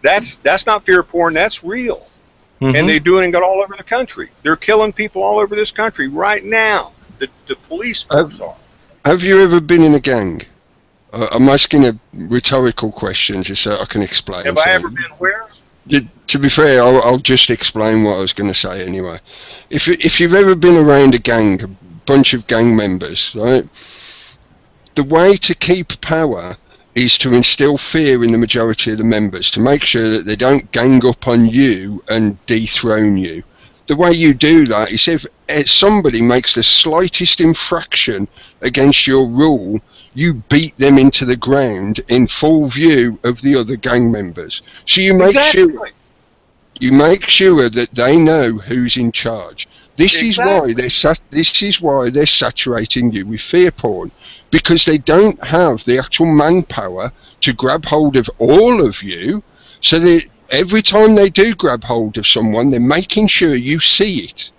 that's not fear porn. That's real. Mm-hmm. And they do it all over the country. They're killing people all over this country right now. The police force are. Have you ever been in a gang? I'm asking a rhetorical question just so I can explain. Have I ever been where? To be fair, I'll just explain what I was going to say anyway. If you've ever been around a gang, a bunch of gang members, right? The way to keep power is to instill fear in the majority of the members, to make sure that they don't gang up on you and dethrone you. The way you do that is if somebody makes the slightest infraction against your rule, you beat them into the ground in full view of the other gang members. So you make sure that they know who's in charge. This is why they're saturating you with fear porn, because they don't have the actual manpower to grab hold of all of you. So that every time they do grab hold of someone, they're making sure you see it.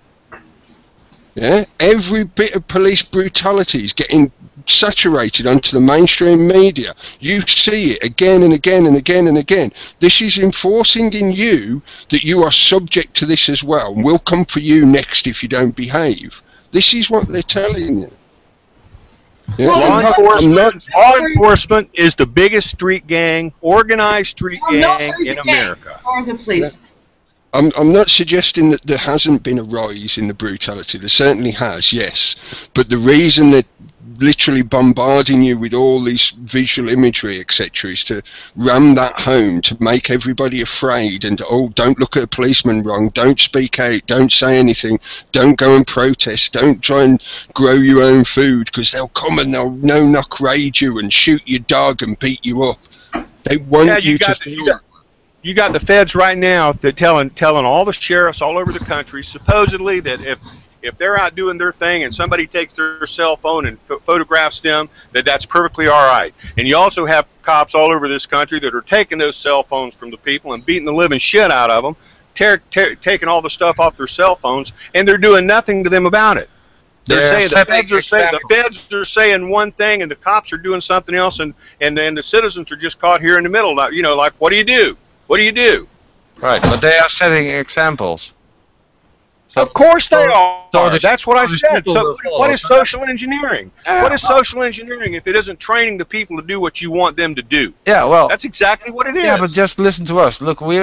Yeah, every bit of police brutality is getting saturated onto the mainstream media. You see it again and again and again and again. This is enforcing in you that you are subject to this as well. We'll come for you next if you don't behave. This is what they're telling you. Yeah, law enforcement is the biggest street gang, organized street gang in America. Or the police. I'm not suggesting that there hasn't been a rise in the brutality. There certainly has, yes. But the reason that literally bombarding you with all this visual imagery, etc., is to ram that home, to make everybody afraid, and oh, don't look at a policeman wrong, don't speak out, don't say anything, don't go and protest, don't try and grow your own food, because they'll come and they'll no-knock raid you and shoot your dog and beat you up. They want you to feel. You got the feds right now that telling all the sheriffs all over the country, supposedly, that if they're out doing their thing and somebody takes their cell phone and photographs them, that's perfectly all right. And you also have cops all over this country that are taking those cell phones from the people and beating the living shit out of them, taking all the stuff off their cell phones, and they're doing nothing to them about it. They're saying the feds are saying one thing and the cops are doing something else, and then the citizens are just caught here in the middle. You know, like, what do you do? What do you do? Right, but they are setting examples. So, of course they are. So that's what I said. So what is social engineering? What is social engineering if it isn't training the people to do what you want them to do? Yeah, well, that's exactly what it is. Yeah, but just listen to us. Look, we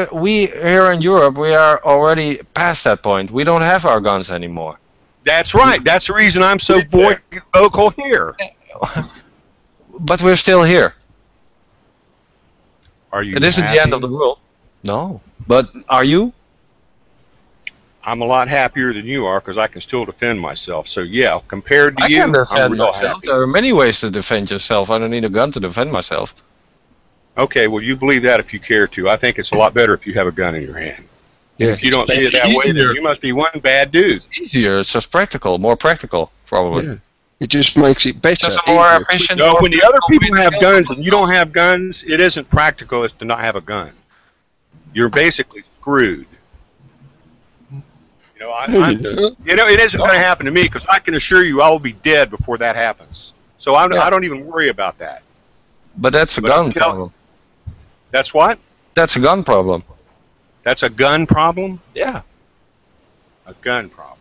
here in Europe, we are already past that point. We don't have our guns anymore. That's right. That's the reason I'm so vocal here. But we're still here. Are you? It isn't the end of the world. No. But are you? I'm a lot happier than you are because I can still defend myself. So yeah, compared to you, I can defend I'm real myself. happy. There are many ways to defend yourself. I don't need a gun to defend myself. Okay, well, you believe that if you care to. I think it's a lot better if you have a gun in your hand. Yeah, if you don't see it that way, then you must be one bad dude. It's easier. It's just practical, more practical, probably. Yeah. It just makes it better. Just more efficient. No, when the other people have guns and you don't have guns, it isn't practical. It's to not have a gun. You're basically screwed. You know, it isn't going to happen to me because I can assure you I will be dead before that happens. So I don't even worry about that. But that's a gun problem. That's what? That's a gun problem. That's a gun problem? Yeah. A gun problem.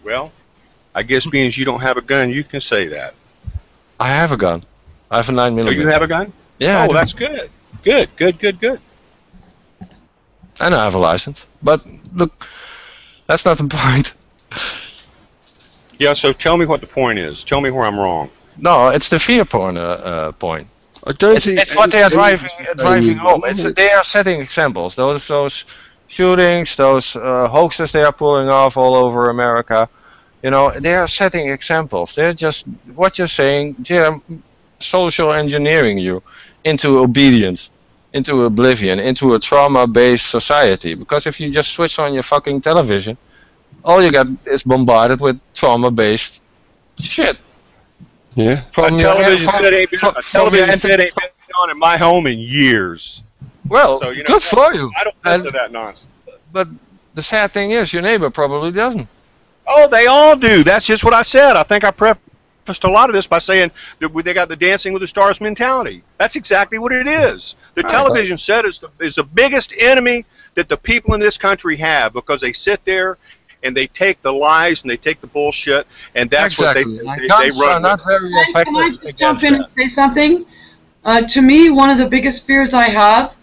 Well, I guess being as you don't have a gun, you can say that. I have a gun. I have a 9mm. Oh, you have a gun? Yeah. Oh, that's good. Good. And I have a license. But look, that's not the point. Yeah, so tell me what the point is. Tell me where I'm wrong. No, it's the fear porn point. I don't think it's what they are driving home. They are setting examples. Those shootings, those hoaxes they are pulling off all over America. You know, they are setting examples. They're just, what you're saying, they're social engineering you into obedience, into oblivion, into a trauma-based society. Because if you just switch on your fucking television, all you got is bombarded with trauma-based shit. Yeah. A television set ain't been on in my home in years. Well, so, good for you. I don't listen to that nonsense. But the sad thing is, your neighbor probably doesn't. Oh, they all do. That's just what I said. I think I prefaced a lot of this by saying that they got the Dancing with the Stars mentality. That's exactly what it is. The television set is the biggest enemy that the people in this country have because they sit there and they take the lies and they take the bullshit, and that's what they run. Not very effective. Can I just jump in and say something? To me, one of the biggest fears I have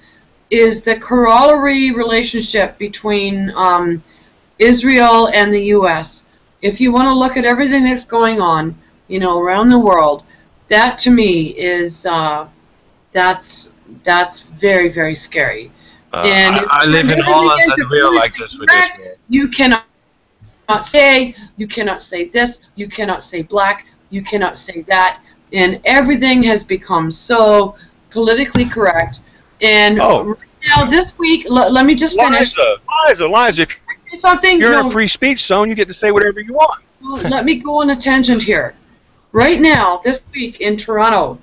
is the corollary relationship between Israel and the U.S. If you want to look at everything that's going on, you know, around the world, that to me is that's very, very scary. And I live in Holland and we are like this with Israel. You cannot say this, you cannot say black, you cannot say that, and everything has become so politically correct. And right now this week, let me just finish. Liza, if something, you're in a free speech zone, you get to say whatever you want. Well, let me go on a tangent here. Right now, this week in Toronto,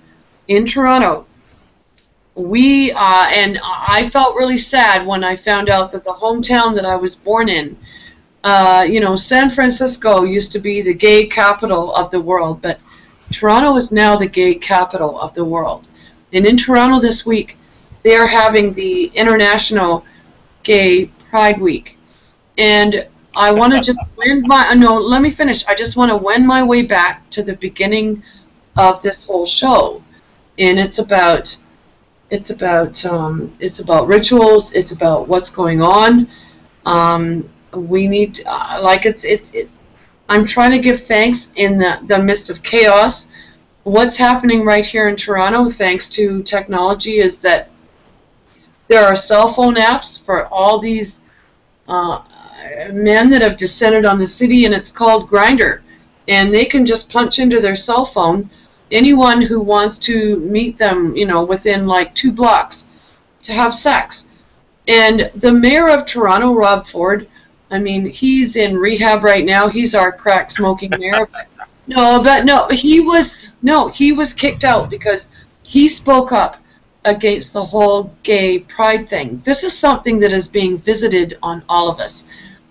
we and I felt really sad when I found out that the hometown that I was born in, you know, San Francisco used to be the gay capital of the world, but Toronto is now the gay capital of the world. And in Toronto this week, they are having the International Gay Pride Week. And I want to just wend let me finish. I just want to wend my way back to the beginning of this whole show. And it's about It's about rituals. It's about what's going on. We need like I'm trying to give thanks in the midst of chaos. What's happening right here in Toronto, thanks to technology, is that there are cell phone apps for all these men that have descended on the city, and it's called Grindr. And they can just punch into their cell phone anyone who wants to meet them, within like 2 blocks to have sex. And the mayor of Toronto, Rob Ford, I mean, he's in rehab right now. He's our crack smoking mayor. He was kicked out because he spoke up against the whole gay pride thing. This is something that is being visited on all of us.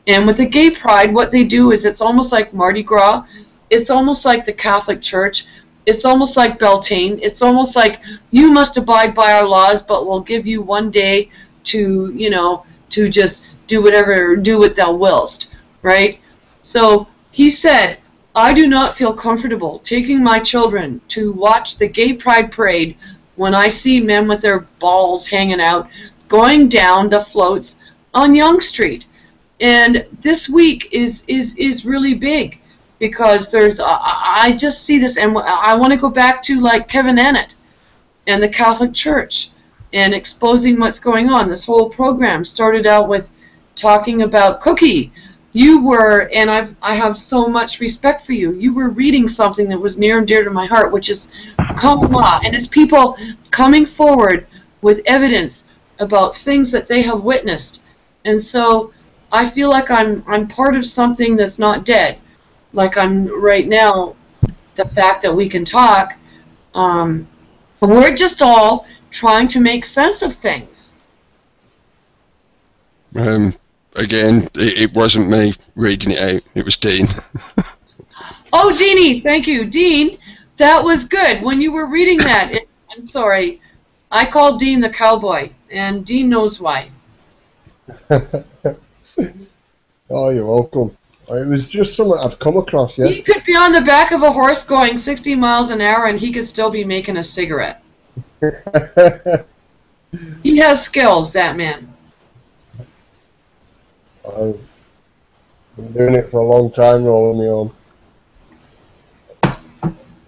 And with the gay pride, what they do is it's almost like Mardi Gras. It's almost like the Catholic Church. It's almost like Beltane. It's almost like you must abide by our laws, but we'll give you one day to, to just do what thou willst, right? So he said, I do not feel comfortable taking my children to watch the gay pride parade when I see men with their balls hanging out going down the floats on Yonge Street. And this week is really big because I just see this, and I want to go back to like Kevin Annett and the Catholic Church and exposing what's going on. This whole program started out with talking about Cookie. You were, and I have so much respect for you, you were reading something that was near and dear to my heart, which is common law. And it's people coming forward with evidence about things that they have witnessed. And so I feel like I'm part of something that's not dead. Like I'm right now, the fact that we can talk, we're just all trying to make sense of things. Again, it wasn't me reading it out. It was Dean. Oh, Deanie, thank you. Dean, that was good. When you were reading that, I'm sorry, I called Dean the cowboy, and Dean knows why. Oh, you're welcome. It was just something I've come across, yes. He could be on the back of a horse going 60 miles an hour, and he could still be making a cigarette. He has skills, that man. I've been doing it for a long time, rolling me on.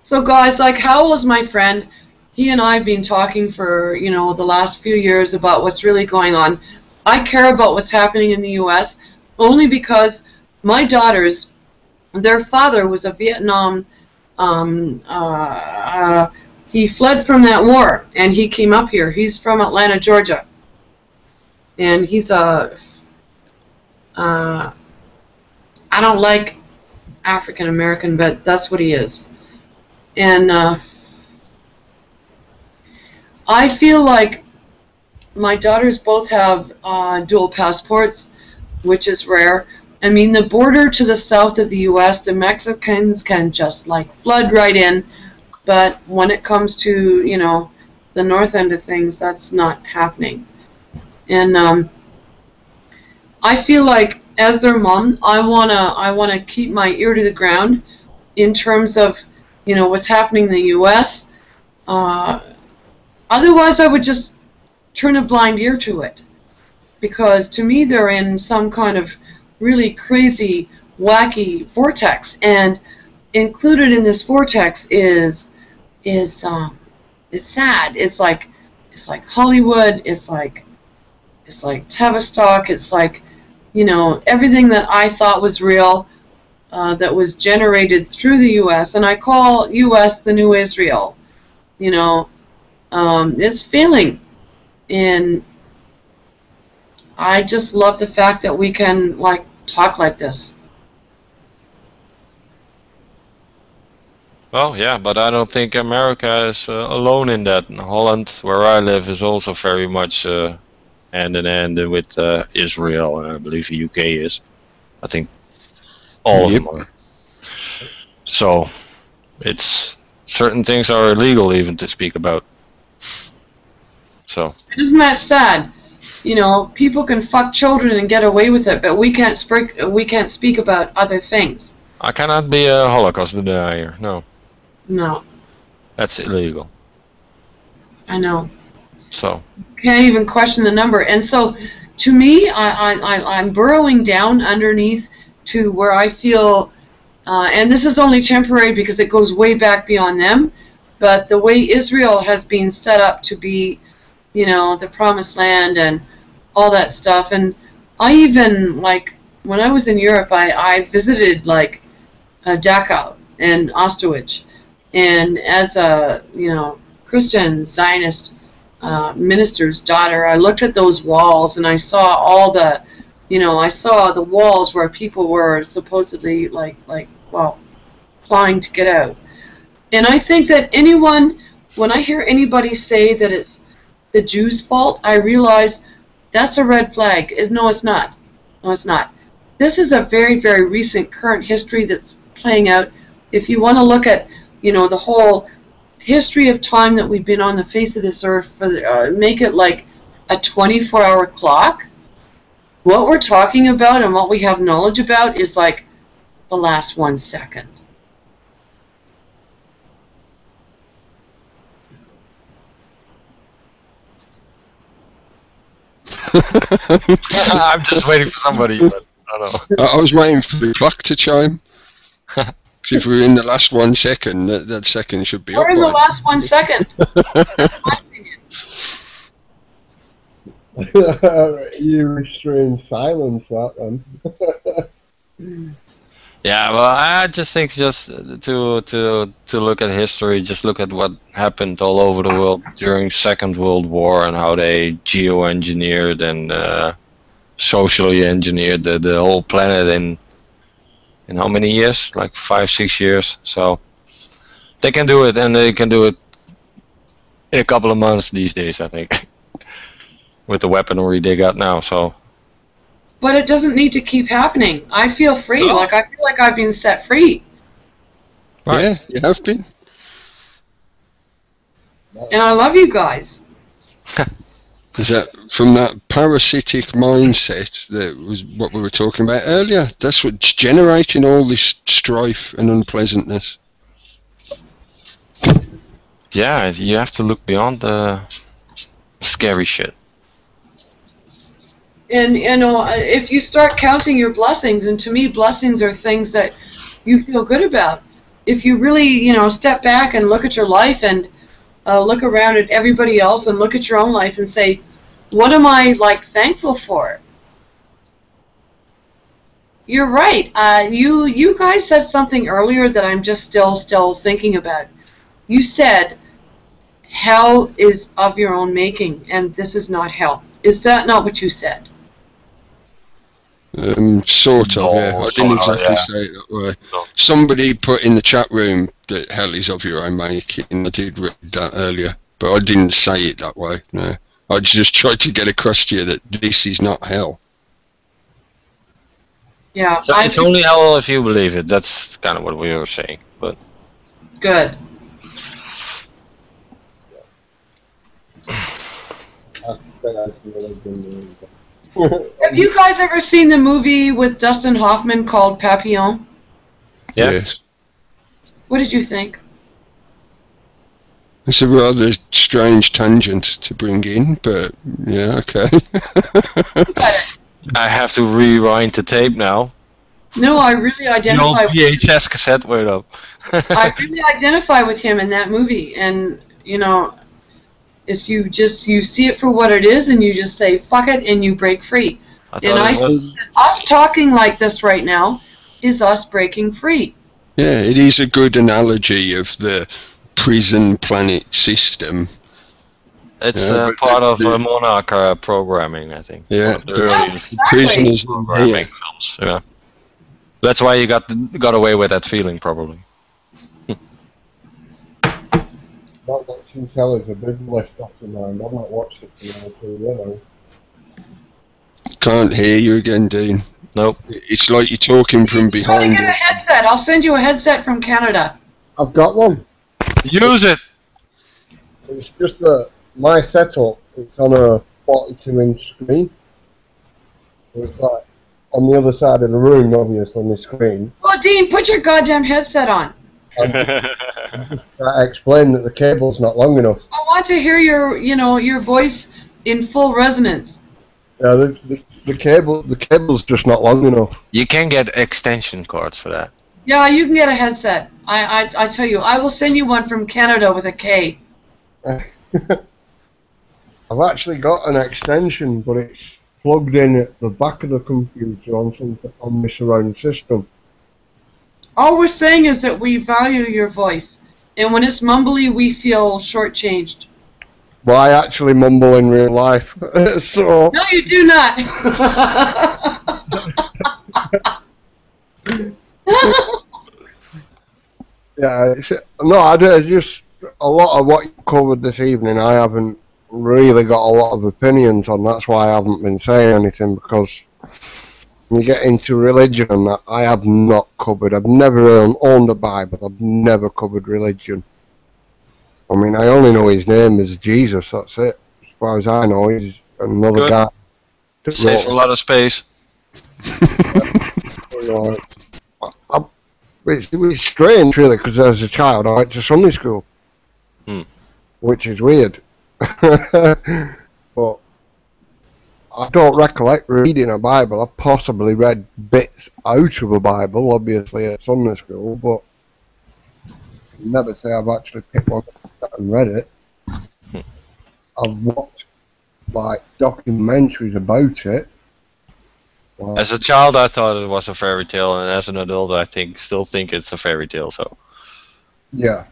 So guys, like Howell is my friend. He and I have been talking for, the last few years about what's really going on. I care about what's happening in the U.S. only because my daughters, their father was a Vietnam, he fled from that war, and he came up here. He's from Atlanta, Georgia. And he's I don't like African American, but that's what he is. And I feel like my daughters both have dual passports, which is rare. I mean, the border to the south of the U.S., the Mexicans can just like flood right in, but when it comes to, the north end of things, that's not happening. And I feel like as their mom, I wanna keep my ear to the ground in terms of, what's happening in the U.S. Otherwise, I would just turn a blind ear to it, because to me they're in some kind of really crazy, wacky vortex, and included in this vortex is sad. It's like Hollywood. It's like Tavistock. It's like, everything that I thought was real, that was generated through the U.S. And I call U.S. the new Israel. It's failing, and I just love the fact that we can talk like this. Well, yeah, but I don't think America is alone in that. Holland, where I live, is also very much hand in hand with Israel, and I believe the UK is. I think all of them are. So, it's certain things are illegal even to speak about. So. Isn't that sad? People can fuck children and get away with it, but we can't speak about other things. I cannot be a Holocaust denier. No. No. That's illegal. I know. So can't even question the number. And so, to me, I'm burrowing down underneath to where I feel, and this is only temporary because it goes way back beyond them, but the way Israel has been set up to be, the promised land and all that stuff. And I even, like, when I was in Europe, I visited, like, Dachau and Auschwitz. And as a, Christian Zionist minister's daughter, I looked at those walls and I saw all the, I saw the walls where people were supposedly clawing to get out. And I think that when I hear anybody say that it's the Jews' fault, I realize that's a red flag. No, it's not. No, it's not. This is a very, very recent current history that's playing out. If you want to look at, the whole history of time that we've been on the face of this earth, make it like a 24-hour clock, what we're talking about and what we have knowledge about is like the last 1 second. I'm just waiting for somebody, but I don't know. I was waiting for the clock to chime. If we're in the last 1 second, that second should be We're up. in the last 1 second. That's my opinion. You restrained silence, that then. Yeah, well, I just think just to look at history, just look at what happened all over the world during Second World War and how they geoengineered and socially engineered the whole planet in how many years? Like 5-6 years. So they can do it, and they can do it in a couple of months these days, I think, with the weaponry they got now. So. But it doesn't need to keep happening. I feel free. No. I feel like I've been set free. Right. Yeah, you have been. And I love you guys. Is that from that parasitic mindset that was what we were talking about earlier? That's what's generating all this strife and unpleasantness. Yeah, you have to look beyond the scary shit. And if you start counting your blessings, and to me, blessings are things that you feel good about. If you really, step back and look at your life and look around at everybody else and look at your own life and say, what am I thankful for? You're right. You guys said something earlier that I'm just still thinking about. You said hell is of your own making, and this is not hell. Is that not what you said? Sort of, yeah. I didn't Sort of, exactly yeah. say it that way. No. Somebody put in the chat room that hell is of your own making. I did read that earlier, but I didn't say it that way, no. I just tried to get across to you that this is not hell. Yeah. So it's only hell if you believe it. That's kind of what we were saying. But Good. Have you guys ever seen the movie with Dustin Hoffman called Papillon? yeah, Yes. What did you think? It's a rather strange tangent to bring in, but yeah, okay. I have to rewind the tape now. No, I really The old identify. VHS cassette went up. I really identify with him in that movie, and it's you see it for what it is, and you just say fuck it, and you break free. I And thought it was. us talking like this right now is us breaking free. Yeah, it is a good analogy of the prison planet system. It's Yeah, but part of the- Monarch programming, I think. Yeah, One of the the- earliest Exactly. prisoners in programming here. films. Yeah, that's why you got away with that feeling, probably. Not watching telly is a big lift off the mind. I've not watched it for now. Can't hear you again, Dean. Nope. It's like you're talking from You gotta behind get a you. headset. I'll send you a headset from Canada. I've got one. Use it. It's just that my setup, it's on a 42-inch screen. So it's like on the other side of the room, obviously, on the screen. Well, Dean, put your goddamn headset on. I explain that the cable's not long enough. I want to hear your voice in full resonance. Yeah, the cable's just not long enough. You can get extension cords for that. Yeah, you can get a headset. I tell you, I will send you one from Canada with a K. I've actually got an extension, but it's plugged in at the back of the computer on my surround system. All we're saying is that we value your voice, and when it's mumbly, we feel shortchanged. Well, I actually mumble in real life, so... No, you do not. Yeah, just a lot of what you covered this evening, I haven't really got a lot of opinions on. That's why I haven't been saying anything, because when you get into religion and that, I have not covered. I've never owned a Bible. I've never covered religion. I mean, I only know his name is Jesus, that's it. As far as I know, he's another Good. guy. Saves a lot of space. It's strange, really, because as a child I went to Sunday school, which is weird. But I don't recollect reading a Bible. I've possibly read bits out of a Bible, obviously, at Sunday school, but I'd never say I've actually picked one up and read it. I've watched, like, documentaries about it. As a child, I thought it was a fairy tale, and as an adult, I still think it's a fairy tale. So, yeah,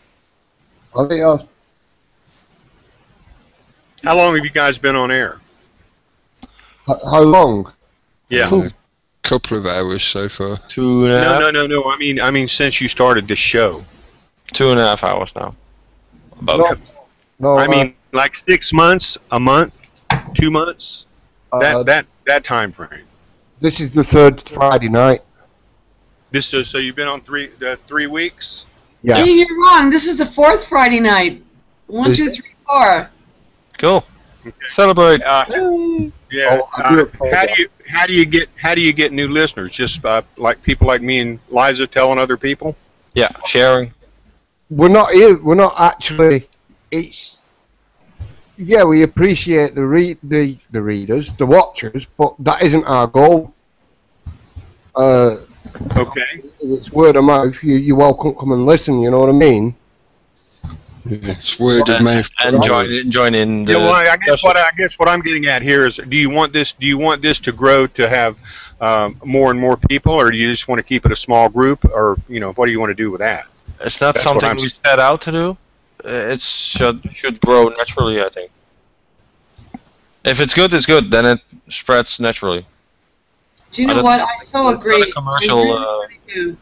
I think that's... How long have you guys been on air? How long? Yeah. A couple of hours so far. 2.5. No. I mean, since you started this show. 2.5 hours now. About. No, I mean, like 6 months, a month, 2 months. That time frame. This is the third Friday night. So you've been on 3 weeks. Yeah. Hey, you're wrong. This is the fourth Friday night. 1, 2, 3, 4. Cool. Okay. Celebrate. Yeah. Oh, How do you get new listeners? Just like people like me and Liza telling other people. Yeah, sharing. We're not here. We're not actually. It's. Yeah, we appreciate the readers, the watchers, but that isn't our goal. Okay. It's word of mouth. You're welcome to come and listen. You know what I mean? Yeah, it's word of mouth. And join in. Yeah, well, I guess what I'm getting at here is, do you want this to grow to have more and more people, or do you just want to keep it a small group, or what do you want to do with that? It's not That's what something I'm we set out to do. It should grow naturally, I think. If it's good, it's good. Then it spreads naturally. Do you know what? I so agree. It's not a commercial. I really do.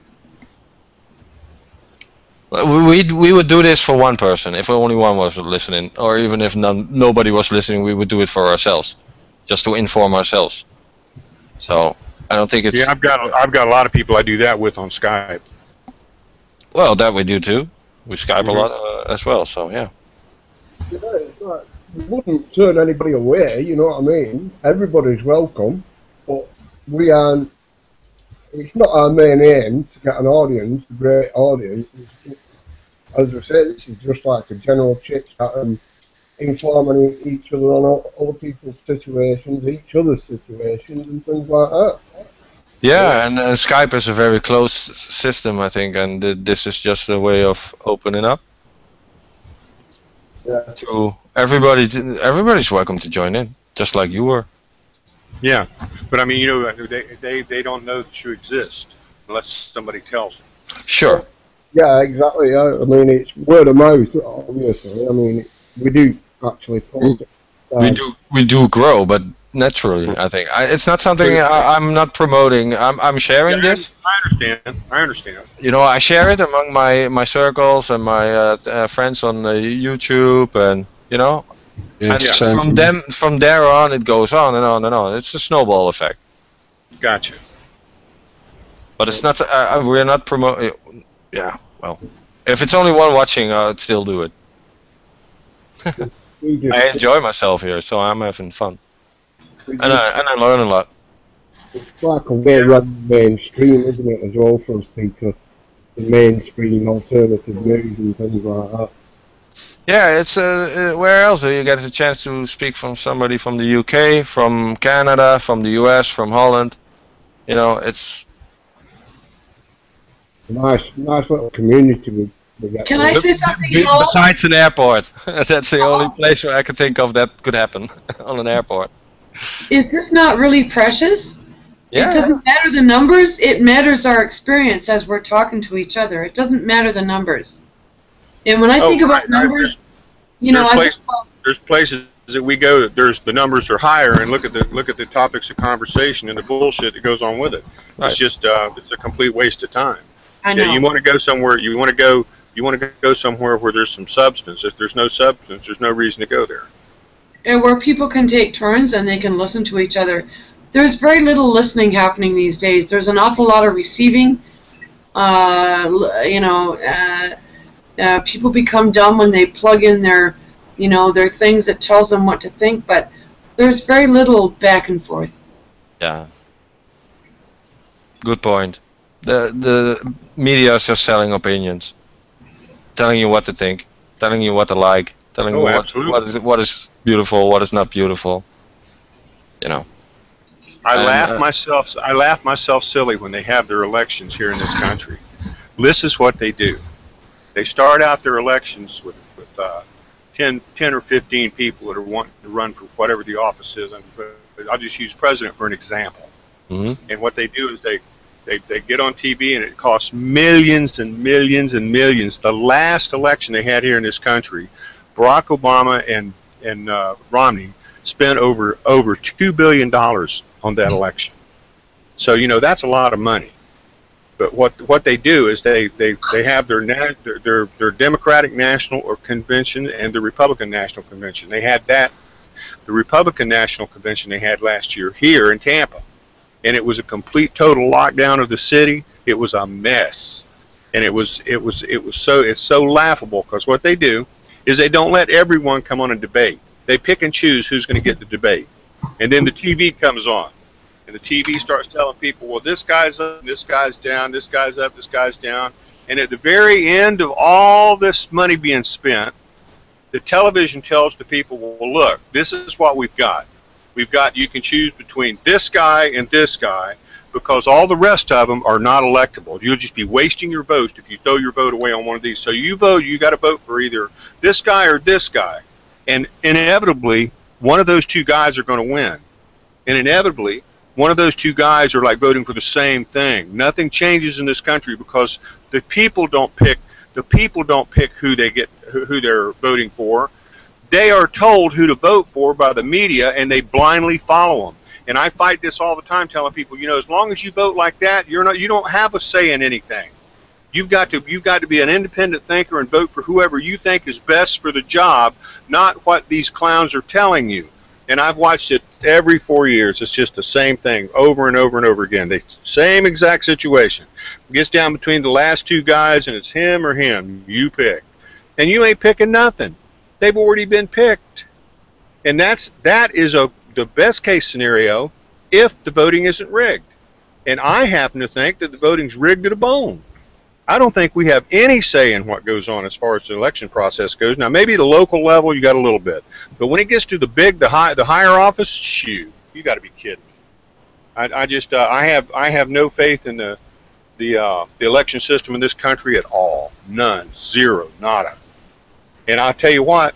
We would do this for one person. If only one was listening, or even if nobody was listening, we would do it for ourselves, just to inform ourselves. So I don't think it's. Yeah, I've got a lot of people I do that with on Skype. Well, that we do too. We Skype a lot as well. So yeah. Yeah, it's like, we wouldn't turn anybody away. You know what I mean? Everybody's welcome, but we aren't. It's not our main aim to get an audience, a great audience. As I say, this is just like a general chit chat and informing each other on other people's situations, each other's situations, and things like that. Yeah, and Skype is a very closed system, I think, and this is just a way of opening up. Yeah. To everybody, everybody's welcome to join in, just like you were. Yeah, but I mean, they don't know that you exist unless somebody tells them. Sure. Yeah, exactly. I mean, it's word of mouth, obviously. I mean, we do actually post it. We do grow, but naturally, I think. It's not something I'm not promoting. I'm sharing this. I understand. I share it among my circles and my friends on YouTube, and and from there on, it goes on and on and on. It's a snowball effect. Gotcha. But it's not. We're not promoting. Yeah. Well, if it's only one watching, I'd still do it. I enjoy myself here, so I'm having fun, and I learn a lot. It's like a way around mainstream, isn't it, as well, for us people? the mainstream alternative news and things like that. Yeah, it's where else do you get a chance to speak from somebody from the UK, from Canada, from the US, from Holland? You know, it's Nice little community we get. Can I there. say something, Noel? besides an airport. That's the only place where I can think of that could happen on an airport. Is this not really precious? Yeah. It doesn't matter the numbers. It matters our experience as we're talking to each other. It doesn't matter the numbers. And when I think about numbers, you know, there's places that we go that the numbers are higher, and look at the topics of conversation and the bullshit that goes on with it. Right. It's just it's a complete waste of time. I know. Yeah, you want to go somewhere. You want to go somewhere where there's some substance. If there's no substance, there's no reason to go there. And where people can take turns and they can listen to each other. There's very little listening happening these days. There's an awful lot of receiving. People become dumb when they plug in their things that tells them what to think, but there's very little back and forth. Yeah. Good point. The media is just selling opinions, telling you what to think, telling you what to like, telling you what is beautiful, what is not beautiful. You know. I laugh myself silly when they have their elections here in this country. This is what they do. They start out their elections with 10 or 15 people that are wanting to run for whatever the office is. I'll just use president for an example. Mm-hmm. And what they do is they get on TV, and it costs millions and millions and millions. The last election they had here in this country, Barack Obama and Romney spent over $2 billion on that election. So that's a lot of money. But what they do is they have their Democratic National Convention and the Republican National Convention. They had that. The Republican National Convention they had last year here in Tampa, and it was a complete total lockdown of the city. It was a mess, and it's so laughable because what they do is they don't let everyone come on a debate. They pick and choose who's going to get the debate, and then the TV comes on. And the TV starts telling people, well, this guy's up, this guy's down, this guy's up, this guy's down. And at the very end of all this money being spent, the television tells the people, well, look, this is what we've got. You can choose between this guy and this guy because all the rest of them are not electable. You'll just be wasting your vote if you throw your vote away on one of these. So you got to vote for either this guy or this guy. And inevitably, one of those two guys are going to win. And inevitably, one of those two guys are like voting for the same thing. Nothing changes in this country because the people don't pick who they're voting for. They are told who to vote for by the media, and they blindly follow them. And I fight this all the time, telling people, as long as you vote like that, you don't have a say in anything. You've got to be an independent thinker and vote for whoever you think is best for the job, not what these clowns are telling you. And I've watched it every 4 years. It's just the same thing over and over and over again. The same exact situation. It gets down between the last two guys, and it's him or him. You pick. And you ain't picking nothing. They've already been picked. And that is the best case scenario if the voting isn't rigged. And I happen to think that the voting's rigged to the bone. I don't think we have any say in what goes on as far as the election process goes. Now, maybe at the local level, you got a little bit. But when it gets to the higher office, shoot, you got to be kidding me. I have no faith in the election system in this country at all. None. Zero. Nada. And I'll tell you what,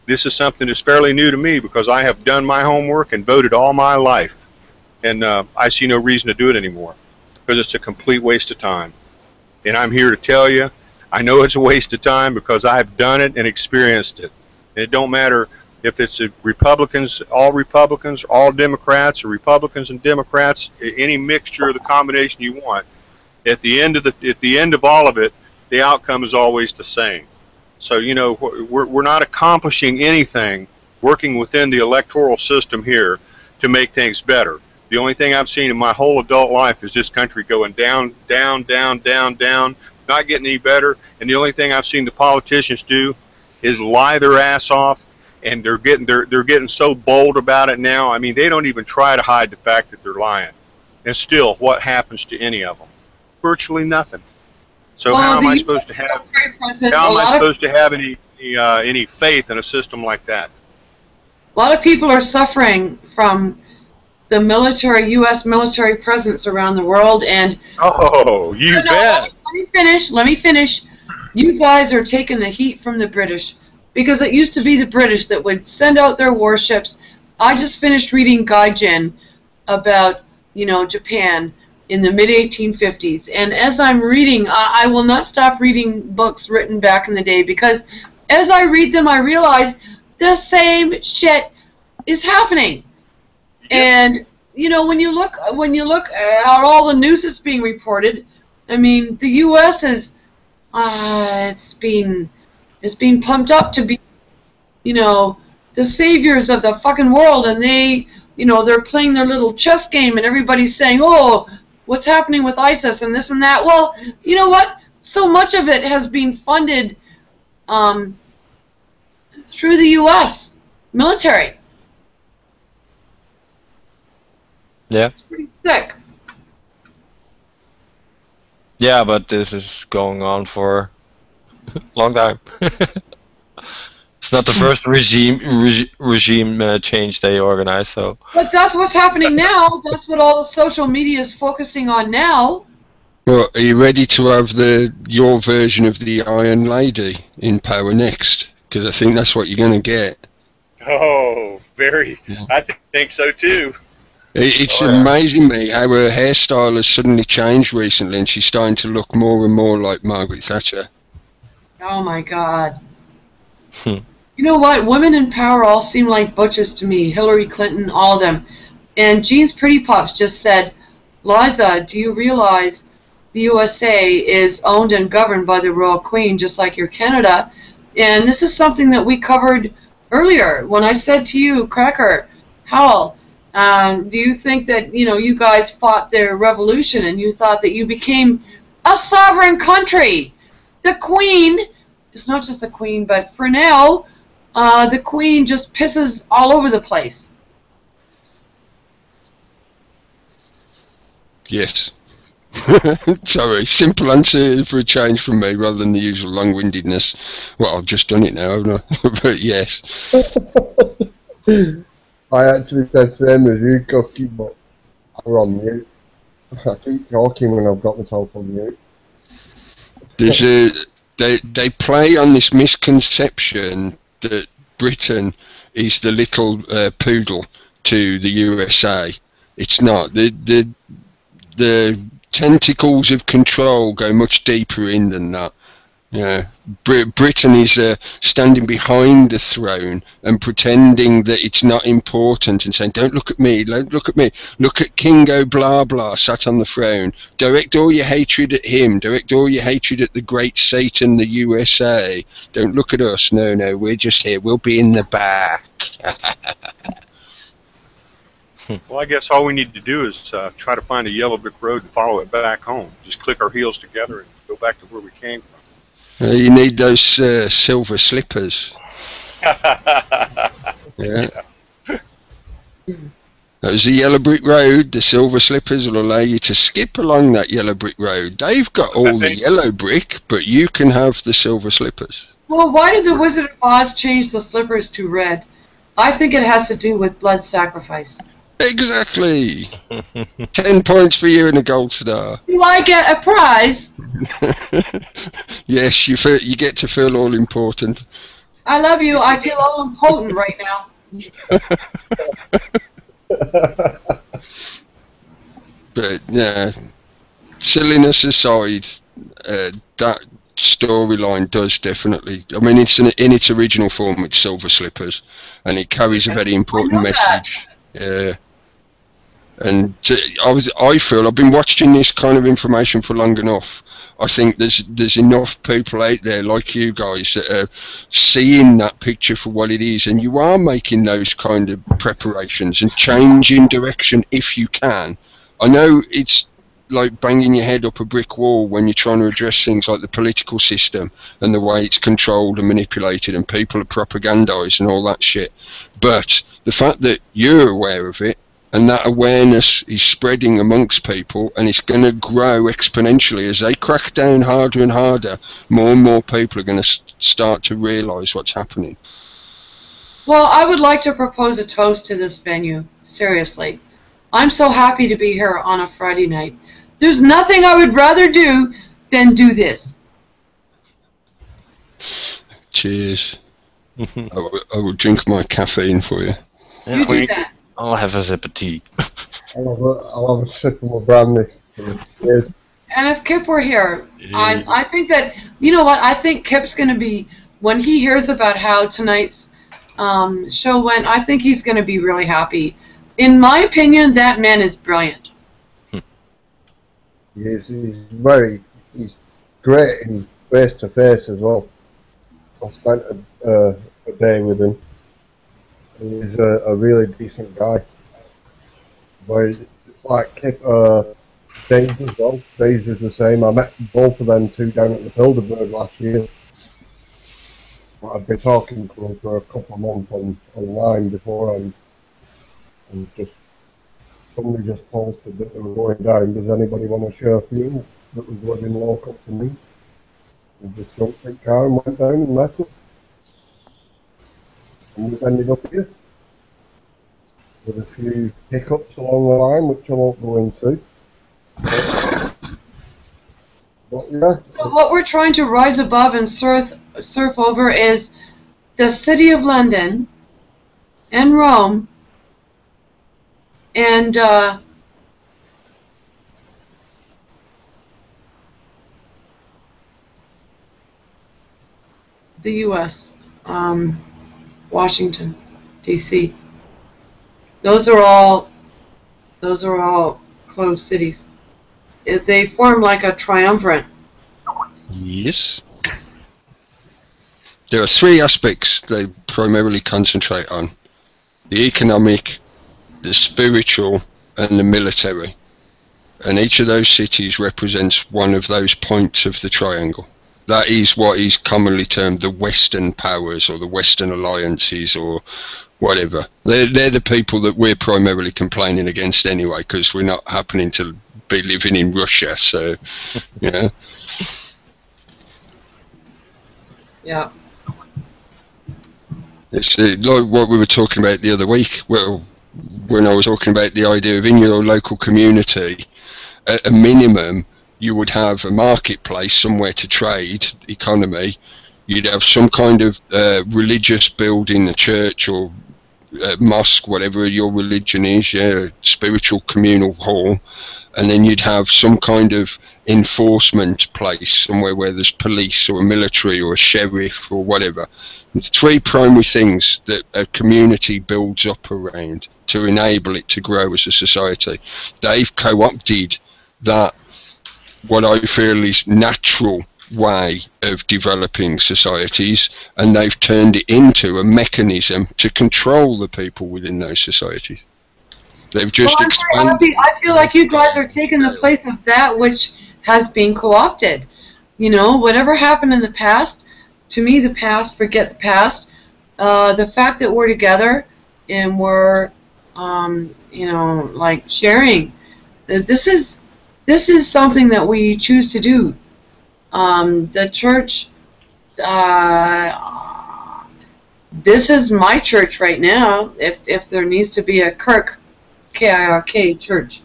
this is something that's fairly new to me because I have done my homework and voted all my life. And I see no reason to do it anymore because it's a complete waste of time. And I'm here to tell you, I know it's a waste of time because I've done it and experienced it. And it don't matter if it's Republicans, all Democrats, or Republicans and Democrats, any mixture of the combination you want. At the end of all of it, the outcome is always the same. So we're not accomplishing anything working within the electoral system here to make things better. The only thing I've seen in my whole adult life is this country going down, down, down, down, down, not getting any better. And the only thing I've seen the politicians do is lie their ass off, and they're getting so bold about it now. I mean, they don't even try to hide the fact that they're lying. And still, what happens to any of them? Virtually nothing. So Well, how am the I US supposed to have military president, how a am I lot of supposed to have any faith in a system like that? A lot of people are suffering from the military, U.S. military presence around the world, and Oh, you no, bet. let me finish. Let me finish. You guys are taking the heat from the British, because it used to be the British that would send out their warships. I just finished reading Gaijin about, Japan in the mid-1850s, and as I'm reading, I will not stop reading books written back in the day, because as I read them, I realize the same shit is happening. And when you look at all the news that's being reported, I mean, the U.S. is it's being pumped up to be, the saviors of the fucking world, and they're playing their little chess game, and everybody's saying, oh, what's happening with ISIS and this and that. Well, you know what? So much of it has been funded through the U.S. military. Yeah. It's pretty sick. Yeah, but this is going on for a long time. It's not the first regime change they organized, so. But that's what's happening now. That's what all the social media is focusing on now. Well, are you ready to have your version of the Iron Lady in power next? Because I think that's what you're going to get. Oh, very. Yeah. I think so too. It's amazing me how her hairstyle has suddenly changed recently, and she's starting to look more and more like Margaret Thatcher. Oh my God. You know what? Women in power all seem like butches to me. Hillary Clinton, all of them. And Jean's Pretty Pups just said, Liza, do you realize the USA is owned and governed by the Royal Queen, just like your Canada? And this is something that we covered earlier when I said to you, Cracker, Howell, do you think that, you guys fought their revolution and you thought that you became a sovereign country? The Queen, it's not just the Queen, but for now, the Queen just pisses all over the place. Yes. Sorry, simple answer for a change from me rather than the usual long-windedness. Well, I've just done it now, haven't I? But yes. I actually said the same as you, Cookie, but we're on mute. I keep talking when I've got myself on mute. They play on this misconception that Britain is the little poodle to the USA. It's not. The tentacles of control go much deeper in than that. Yeah, Britain is standing behind the throne and pretending that it's not important and saying, don't look at me, don't look at me, look at Kingo blah blah sat on the throne. Direct all your hatred at him, direct all your hatred at the great Satan, the USA. Don't look at us, no, we're just here, we'll be in the back. Well, I guess all we need to do is try to find a yellow brick road and follow it back home. Just click our heels together and go back to where we came from. You need those silver slippers. Yeah. There's the yellow brick road. The silver slippers will allow you to skip along that yellow brick road. They've got all the yellow brick, but you can have the silver slippers. Well, why did the Wizard of Oz change the slippers to red? I think it has to do with blood sacrifice. Exactly. 10 points for you and a gold star. Do I get a prize? Yes, you get to feel all important. I love you. I feel all impotent right now. But yeah, silliness aside, that storyline does definitely. I mean, it's in its original form, it's Silver Slippers, and it carries a very important message. Yeah. And I feel I've been watching this kind of information for long enough. I think there's enough people out there like you guys that are seeing that picture for what it is, and you are making those kind of preparations and changing direction if you can. I know it's like banging your head up a brick wall when you're trying to address things like the political system and the way it's controlled and manipulated and people are propagandized and all that shit. But the fact that you're aware of it and that awareness is spreading amongst people, and it's going to grow exponentially as they crack down harder and harder. More and more people are going to start to realise what's happening. Well, I would like to propose a toast to this venue. Seriously. I'm so happy to be here on a Friday night. There's nothing I would rather do than do this. Cheers. I will drink my caffeine for you. You do that. I'll have a sip of tea. I'll have a sip of my brandy. Cheers. And if Kip were here, I think that, you know what, I think Kip's going to be, when he hears about how tonight's show went, I think he's going to be really happy. In my opinion, that man is brilliant. He's great in face to face as well. I spent a day with him. He's a really decent guy. But like Days as well. Days is the same. I met both of them two down at the Bilderberg last year. I'd been talking to him for a couple of months online before, and just somebody just posted that they were going down. Does anybody want to share fuel? That was living local to me. And just jumped in the car and went down and met him. And we've ended up here with a few hiccups along the line, which I won't go into. But yeah. So what we're trying to rise above and surf over is the City of London and Rome and the U.S., Washington, D.C. Those are all closed cities. They form like a triumvirate. Yes. There are three aspects they primarily concentrate on: the economic, the spiritual, and the military. And each of those cities represents one of those points of the triangle. That is what is commonly termed the Western powers, or the Western alliances, or whatever. They're the people that we're primarily complaining against anyway, because we're not happening to be living in Russia, so, you know. Yeah. It's like what we were talking about the other week, well, when I was talking about the idea of in your local community, at a minimum, you would have a marketplace, somewhere to trade, economy. You'd have some kind of religious building, a church or a mosque, whatever your religion is, yeah, spiritual communal hall. And then you'd have some kind of enforcement place, somewhere where there's police or a military or a sheriff or whatever. It's three primary things that a community builds up around to enable it to grow as a society. They've co-opted that, what I feel is natural way of developing societies, and they've turned it into a mechanism to control the people within those societies. They've just expanded. I feel like you guys are taking the place of that which has been co-opted. You know, whatever happened in the past, to me, the past, forget the past. The fact that we're together and we're, you know, like sharing, this is something that we choose to do. The church, this is my church right now. If there needs to be a Kirk, K-I-R-K, church.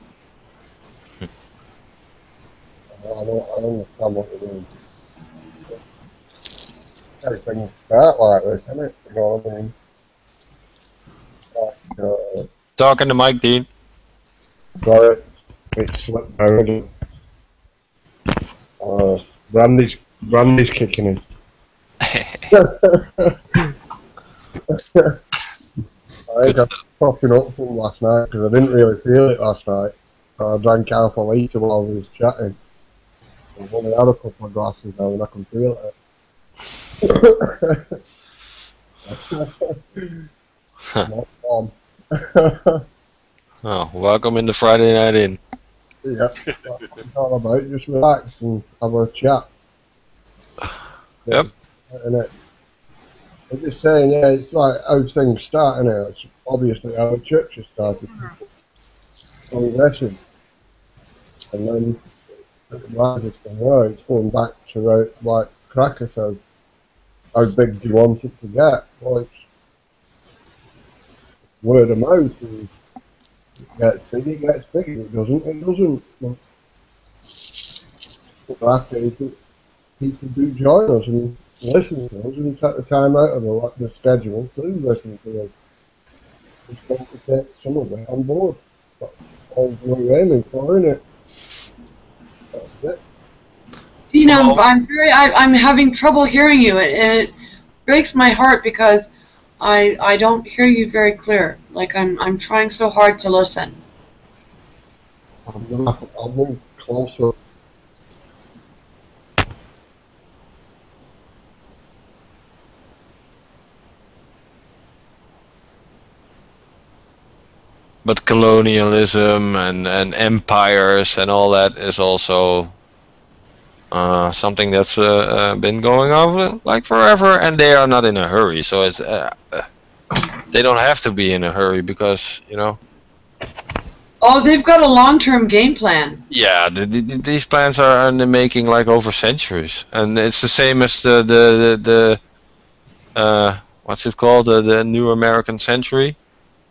I don't understand what you're doing. Everything start like this, isn't it? You know what I mean? Like, Talk in the mic, Dean. sorry, it slipped down. Brandy's kicking in. I think I'm popping up from last night because I didn't really feel it last night. So I drank half a litre while we was chatting. I've only had a couple of glasses now and I can feel it. Not fun. Oh, welcome in the Friday Night Inn. Yeah, that's what it's all about. Just relax and have a chat. Yep. And I'm just saying, yeah, it's like how things start, innit? It's obviously how the church has started. progression. And then it's going back to like Cracker says, how big do you want it to get? Well, it's word of mouth. And it gets big. It doesn't. But after people do join us and listen to us and take the time out of the schedule to listen to us. It's going to take some of it on board. That's all we're aiming for, isn't it? That's it. Dina, I'm having trouble hearing you, and it breaks my heart because I don't hear you very clear. Like I'm trying so hard to listen. I'll move closer. But colonialism and empires and all that is also something that's been going on like forever, and they are not in a hurry. So it's they don't have to be in a hurry because Oh, they've got a long-term game plan. Yeah, these plans are in the making like over centuries, and it's the same as the what's it called, the New American Century.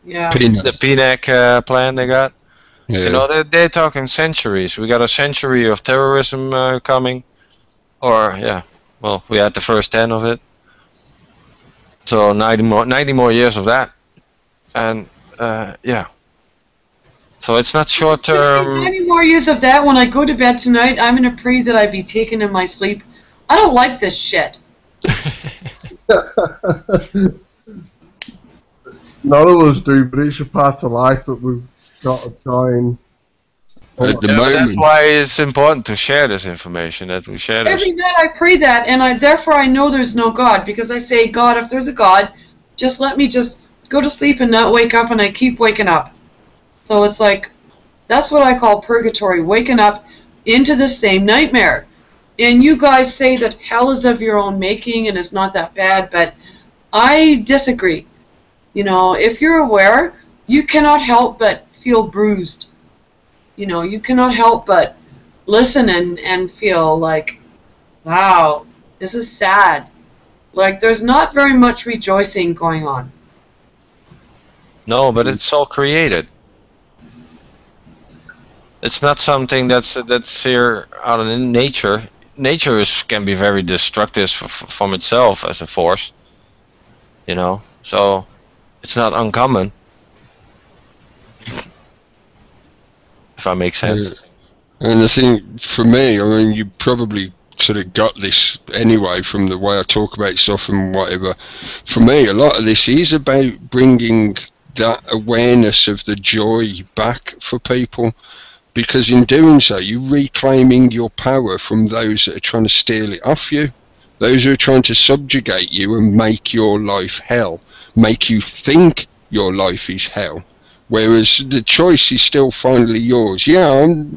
Yeah. The PNAC plan they got. Yeah. They're talking centuries. We got a century of terrorism coming, or well, we had the first 10 of it. So 90 more years of that, and so it's not short term. 90 more years of that. When I go to bed tonight, I'm gonna pray that I be taken in my sleep. I don't like this shit. None of us do, but it's a part of life that we've got to try and. At the moment, that's why it's important to share this information. That we share this. Every night I pray that, and therefore I know there's no God, because I say, God, if there's a God, just let me just go to sleep and not wake up, and I keep waking up. So it's like, that's what I call purgatory, waking up into the same nightmare. And you guys say that hell is of your own making and it's not that bad, but I disagree. If you're aware, you cannot help but feel bruised. You cannot help but listen and feel like, wow, this is sad. Like, there's not very much rejoicing going on. No, but it's all created. It's not something that's here out in nature. Nature can be very destructive from itself as a force. So it's not uncommon. If that makes sense. Yeah. And I think for me, I mean, you probably sort of got this anyway from the way I talk about stuff and whatever. For me, a lot of this is about bringing that awareness of the joy back for people, because in doing so, you're reclaiming your power from those that are trying to steal it off you. Those who are trying to subjugate you and make your life hell, make you think your life is hell. Whereas the choice is still finally yours. Yeah,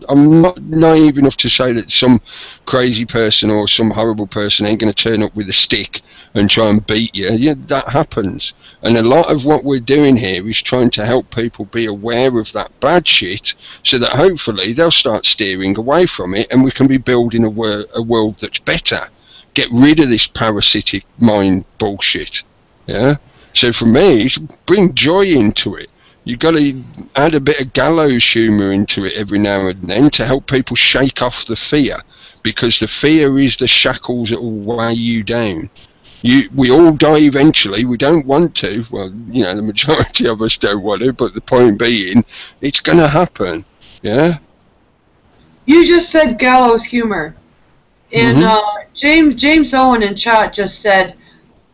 I'm not naive enough to say that some crazy person or some horrible person ain't going to turn up with a stick and try and beat you. Yeah, that happens. And a lot of what we're doing here is trying to help people be aware of that bad shit, so that hopefully they'll start steering away from it, and we can be building a world that's better. Get rid of this parasitic mind bullshit. Yeah. So for me, it's bring joy into it. You've got to add a bit of gallows humour into it every now and then to help people shake off the fear, because the fear is the shackles that will weigh you down. We all die eventually. We don't want to. Well, the majority of us don't want to, but the point being, it's going to happen. Yeah? You just said gallows humor. And James Owen in chat just said,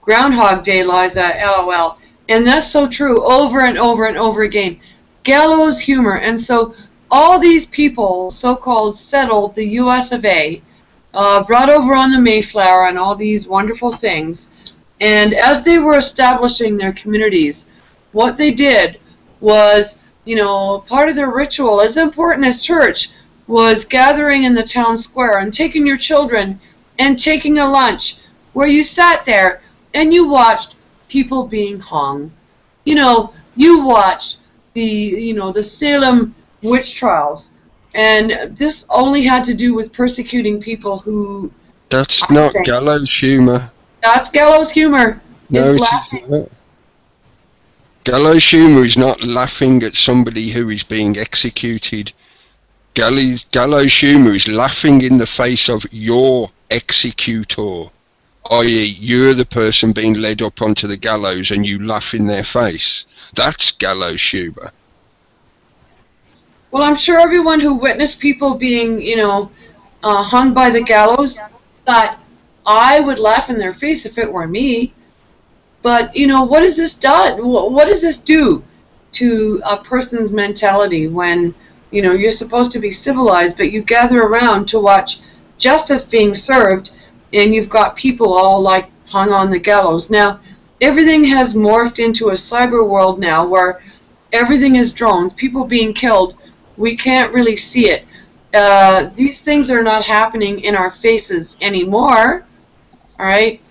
Groundhog Day, Liza, LOL. And that's so true, over and over and over again. Gallows humor. And so all these people, so-called settled the US of A, brought over on the Mayflower and all these wonderful things. And as they were establishing their communities, what they did was, part of their ritual, as important as church, was gathering in the town square and taking your children and taking a lunch where you sat there and you watched people being hung. You watched the Salem witch trials. And this only had to do with persecuting people who... That's not gallows humour. That's gallows humor. No, It's it's not. Gallows humour is not laughing at somebody who is being executed. Gallows humour is laughing in the face of your executor, i.e. you're the person being led up onto the gallows and you laugh in their face. That's gallows humour. Well, I'm sure everyone who witnessed people being, hung by the gallows thought I would laugh in their face if it were me. But, what does this do? What does this do to a person's mentality when, you're supposed to be civilized, but you gather around to watch justice being served, and you've got people all, like, hung on the gallows. Now, everything has morphed into a cyber world now where everything is drones, people being killed. We can't really see it. These things are not happening in our faces anymore, all right?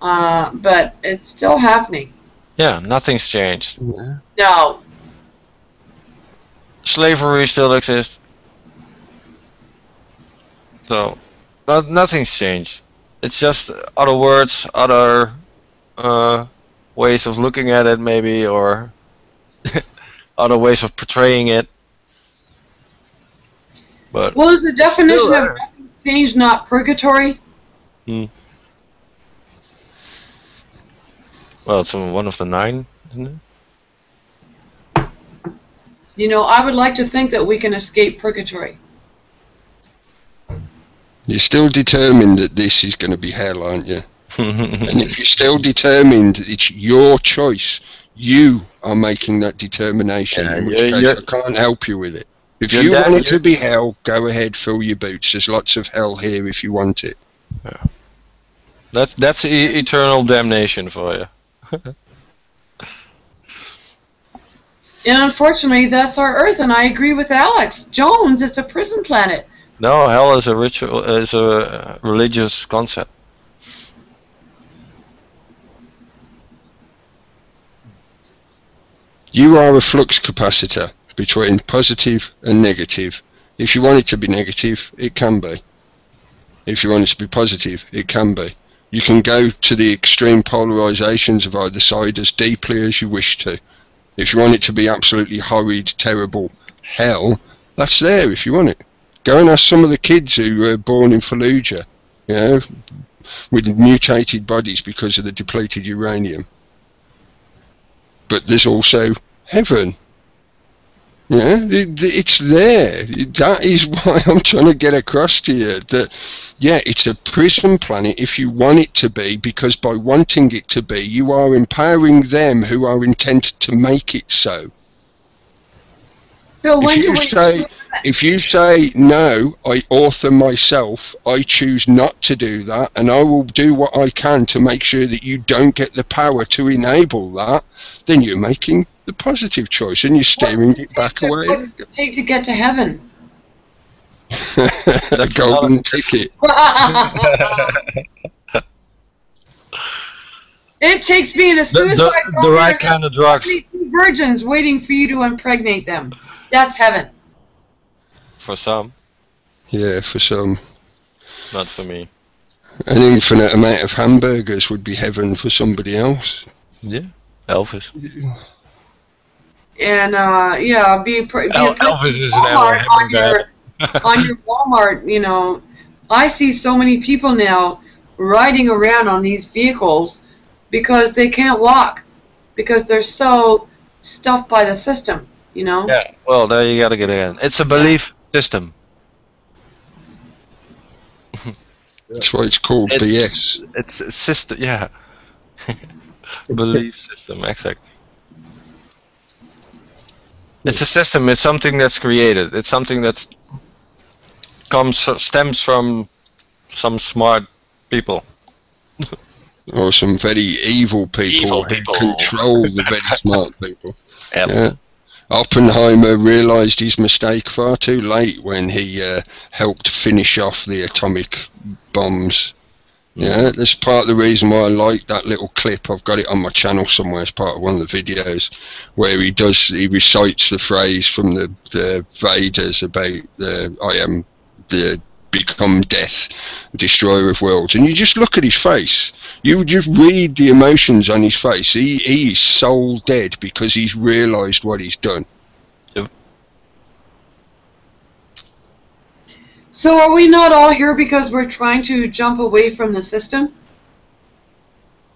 But it's still happening. Yeah, nothing's changed. No. Slavery still exists. So, nothing's changed. It's just other words, other ways of looking at it maybe, or other ways of portraying it. But well, is the definition of change not purgatory? Well, it's one of the 9, isn't it? I would like to think that we can escape purgatory. You're still determined that this is going to be hell, aren't you? And if you're still determined, it's your choice. You are making that determination, in which case I can't help you with it. If you want it to be hell, go ahead, fill your boots. There's lots of hell here if you want it. Yeah. That's eternal damnation for you. And unfortunately, that's our Earth, and I agree with Alex Jones. It's a prison planet. No, hell is a religious concept. You are a flux capacitor between positive and negative. If you want it to be negative, it can be. If you want it to be positive, it can be. You can go to the extreme polarizations of either side as deeply as you wish to. If you want it to be absolutely horrid, terrible hell, that's there if you want it. Go and ask some of the kids who were born in Fallujah, with mutated bodies because of the depleted uranium. But there's also heaven. Yeah, it's there. That is why I'm trying to get across to you that, yeah, it's a prison planet if you want it to be, because by wanting it to be, you are empowering them who are intent to make it so. So if you say, no, I author myself, I choose not to do that, and I will do what I can to make sure that you don't get the power to enable that, then you're making the positive choice and you're steering it back away. What's it take to get to heaven? A golden ticket. It takes being a suicide the right kind of drugs. Virgins waiting for you to impregnate them. That's heaven. For some. Yeah, for some. Not for me. An infinite amount of hamburgers would be heaven for somebody else. Yeah, Elvis. And Elvis is never on your Walmart. I see so many people now riding around on these vehicles because they can't walk because they're so stuffed by the system. Yeah. Well, there you gotta get in. It's a belief system. That's why it's called BS. It's a system. Yeah. Belief system. Exactly. It's a system. It's something that's created. It's something that stems from some smart people. Or some very evil people who control the very smart people. Yep. Yeah. Oppenheimer realised his mistake far too late when he helped finish off the atomic bombs. Yeah, that's part of the reason why I like that little clip. I've got it on my channel somewhere as part of one of the videos, where he recites the phrase from the Vedas about I am the become death, destroyer of worlds, and you just look at his face. You just read the emotions on his face. He is soul dead because he's realised what he's done. So are we not all here because we're trying to jump away from the system?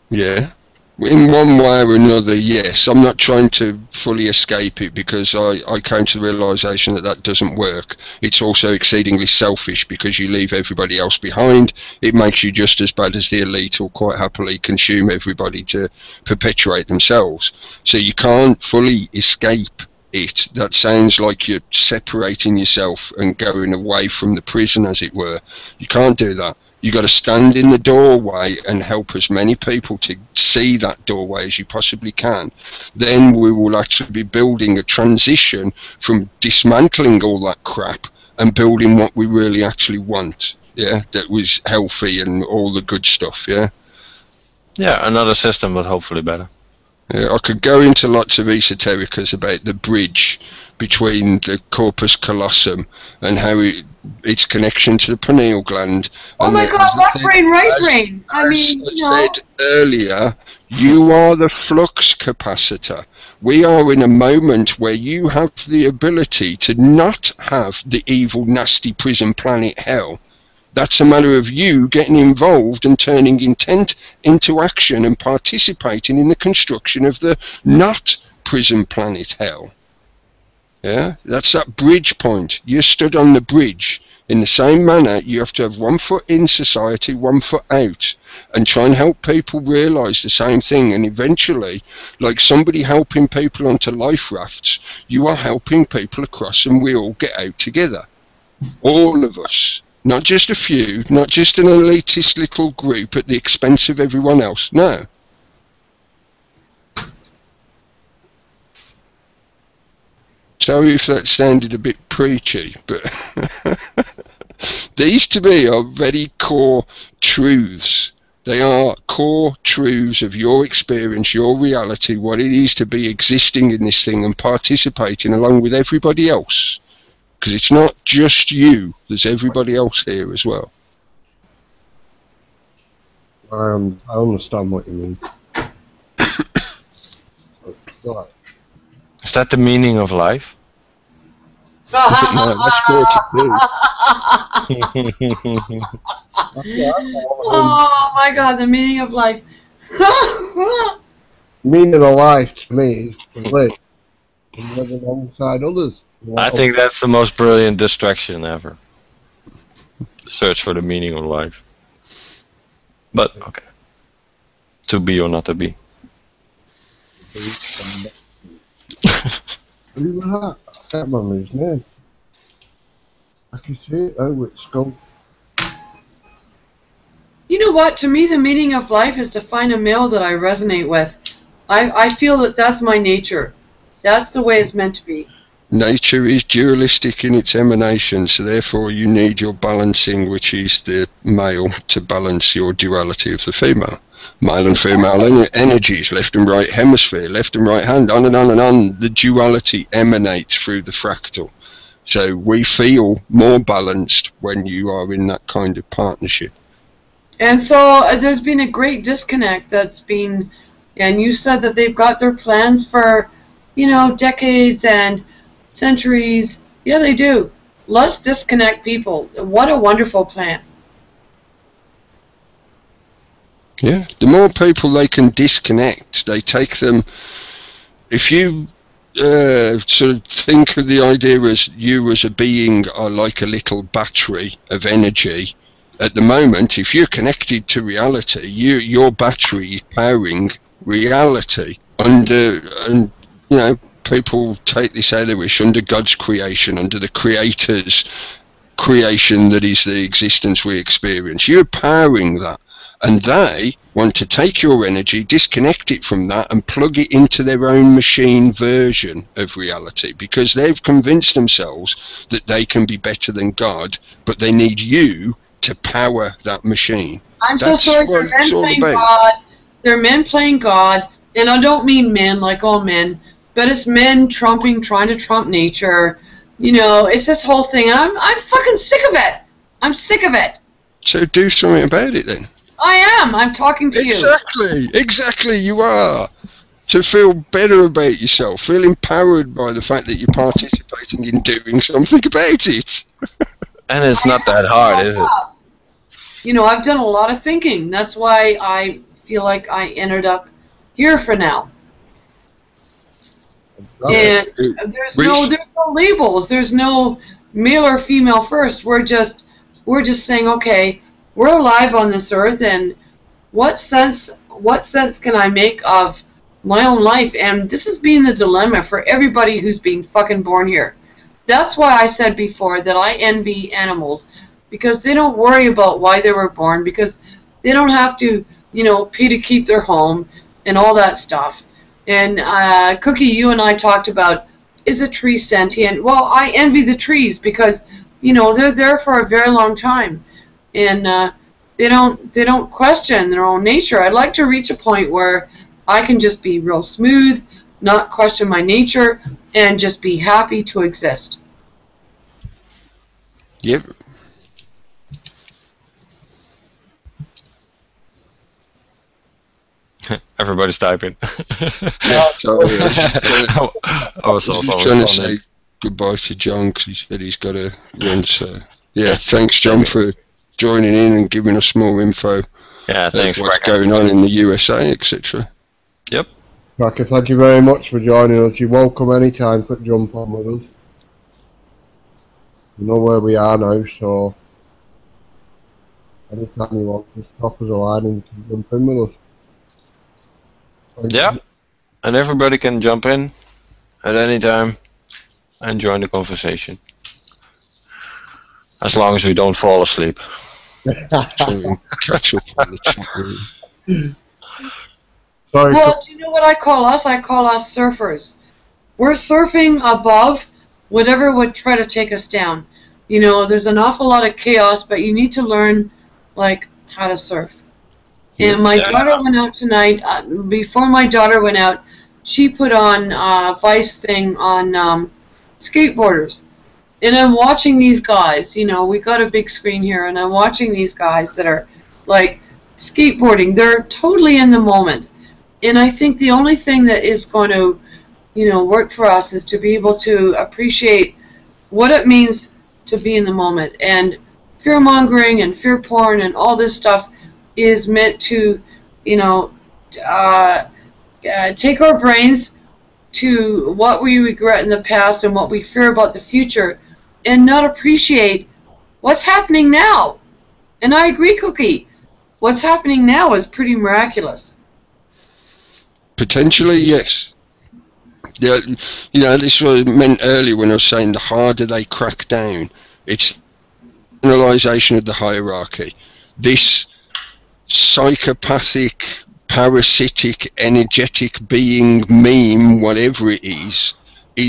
Yeah. In one way or another, yes. I'm not trying to fully escape it because I came to the realisation that that doesn't work. It's also exceedingly selfish because you leave everybody else behind. It makes you just as bad as the elite who'll quite happily consume everybody to perpetuate themselves. So you can't fully escape it. That sounds like you're separating yourself and going away from the prison, as it were. You can't do that. You've got to stand in the doorway and help as many people to see that doorway as you possibly can. Then we will actually be building a transition from dismantling all that crap and building what we really actually want. Yeah, that was healthy and all the good stuff. Yeah. Yeah, another system, but hopefully better. I could go into lots of esotericas about the bridge between the corpus callosum and how its connection to the pineal gland. Oh and my God, left brain, right brain. I mean, as I said earlier, you are the flux capacitor. We are in a moment where you have the ability to not have the evil, nasty prison planet hell. That's a matter of you getting involved and turning intent into action and participating in the construction of the not prison planet hell. Yeah, that's that bridge point. You're stood on the bridge. In the same manner, you have to have 1 foot in society, 1 foot out, and try and help people realise the same thing. And eventually, like somebody helping people onto life rafts, you are helping people across, and we all get out together. All of us. Not just a few, not just an elitist little group at the expense of everyone else. No. Sorry if that sounded a bit preachy, but these to me are very core truths. They are core truths of your experience, your reality, what it is to be existing in this thing and participating along with everybody else. Because it's not just you, there's everybody else here as well. I understand what you mean. Is that the meaning of life? No, that's 42. Oh my God, the meaning of life. Meaning of life to me is to live and live alongside others. I think that's the most brilliant distraction ever. Search for the meaning of life. But, okay. To be or not to be. Who was that? I can't remember his name. I can see it over at Skull. You know what? To me, the meaning of life is to find a male that I resonate with. I feel that that's my nature. That's the way it's meant to be. Nature is dualistic in its emanation, so therefore you need your balancing, which is the male, to balance your duality of the female. Male and female energies, left and right hemisphere, left and right hand, on and on and on. The duality emanates through the fractal. So we feel more balanced when you are in that kind of partnership. And so there's been a great disconnect that's been, and you said that they've got their plans for, you know, decades and centuries. Yeah, they do. Let's disconnect people. What a wonderful plan. Yeah, the more people they can disconnect, they take them. If you sort of think of the idea as you as a being are like a little battery of energy, at the moment, if you're connected to reality, your battery is powering reality under, and you know, people take this how they wish, under God's creation, under the Creator's creation that is the existence we experience. You're powering that. And they want to take your energy, disconnect it from that, and plug it into their own machine version of reality, because they've convinced themselves that they can be better than God, but they need you to power that machine. I'm so That's sorry. what They're it's men all playing about. God. They're men playing God, and I don't mean men like all men, but it's men trying to trump nature. You know, it's this whole thing, and I'm fucking sick of it. I'm sick of it. So do something about it then. I am. I'm talking to you. Exactly, you are. To feel better about yourself, feel empowered by the fact that you're participating in doing something about it. And it's not that hard, is it? You know, I've done a lot of thinking. That's why I feel like I ended up here for now. And there's no labels. There's no male or female first. We're just saying, okay, we're alive on this earth, and what sense can I make of my own life? And this has been the dilemma for everybody who's being fucking born here. That's why I said before that I envy animals, because they don't worry about why they were born, because they don't have to, you know, pay to keep their home and all that stuff. And Cookie, you and I talked about, is a tree sentient? Well, I envy the trees because, you know, they're there for a very long time, and they don't question their own nature. I'd like to reach a point where I can just be real smooth, not question my nature, and just be happy to exist. Yep. Everybody's typing. Sorry, I was also trying to say goodbye to John because he said he's got to run. So yeah, thanks John for joining in and giving us more info. Yeah, thanks. What's going on in the USA, etc. Yep. Cracker, thank you very much for joining us. You're welcome anytime to jump on with us. You know where we are now, so anytime you want to stop us a line and you can jump in with us. Yeah, and everybody can jump in at any time and join the conversation. As long as we don't fall asleep. Catch up on the chat room. Sorry, Well, do you know what I call us? I call us surfers. We're surfing above whatever would try to take us down. You know, there's an awful lot of chaos, but you need to learn, like, how to surf. And my daughter went out tonight. Before my daughter went out, she put on a Vice thing on skateboarders. And I'm watching these guys. You know, we got a big screen here, and I'm watching these guys that are, like, skateboarding. They're totally in the moment. And I think the only thing that is going to, you know, work for us is to be able to appreciate what it means to be in the moment. And fear-mongering and fear porn and all this stuff is meant to, you know, take our brains to what we regret in the past and what we fear about the future, and not appreciate what's happening now. And I agree, Cookie. What's happening now is pretty miraculous. Potentially, yes. Yeah, you know, this was what I meant earlier when I was saying the harder they crack down, it's generalization of the hierarchy. This psychopathic, parasitic, energetic being, meme, whatever it is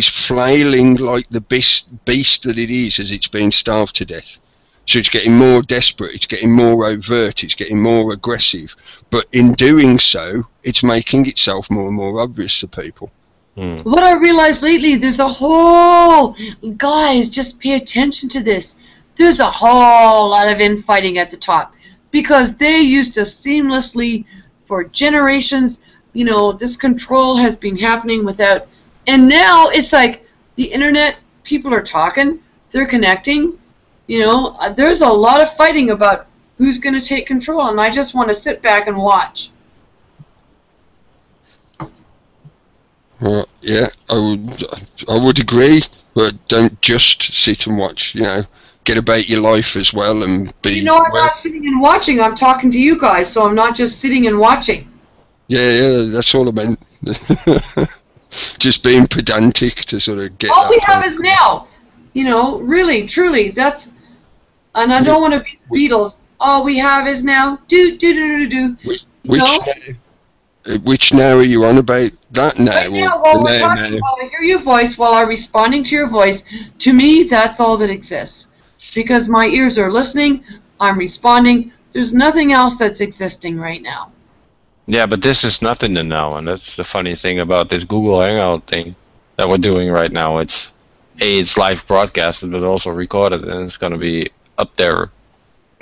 flailing like the beast that it is as it's being starved to death. So it's getting more desperate, it's getting more overt, it's getting more aggressive. But in doing so, it's making itself more and more obvious to people. What I realized lately, there's a whole... Guys, just pay attention to this. There's a whole lot of infighting at the top. Because they used to seamlessly, for generations, you know, this control has been happening without... And now it's like the internet, people are talking, they're connecting. You know, there's a lot of fighting about who's going to take control, and I just want to sit back and watch. Well, yeah, I would agree, but don't just sit and watch. You know, get about your life as well and be. You know, I'm not sitting and watching. I'm talking to you guys, so I'm not just sitting and watching. Yeah, that's all I meant. Just being pedantic to sort of get. All we have is now. You know, really, truly, that's. And I don't want to be the Beatles. All we have is now. Which now are you on about? That now? Right now, while we're talking, while I hear your voice, while I'm responding to your voice, to me, that's all that exists. Because my ears are listening, I'm responding. There's nothing else that's existing right now. Yeah, but this is not in the now, and that's the funny thing about this Google Hangout thing that we're doing right now. It's live broadcasted, but also recorded, and it's going to be up there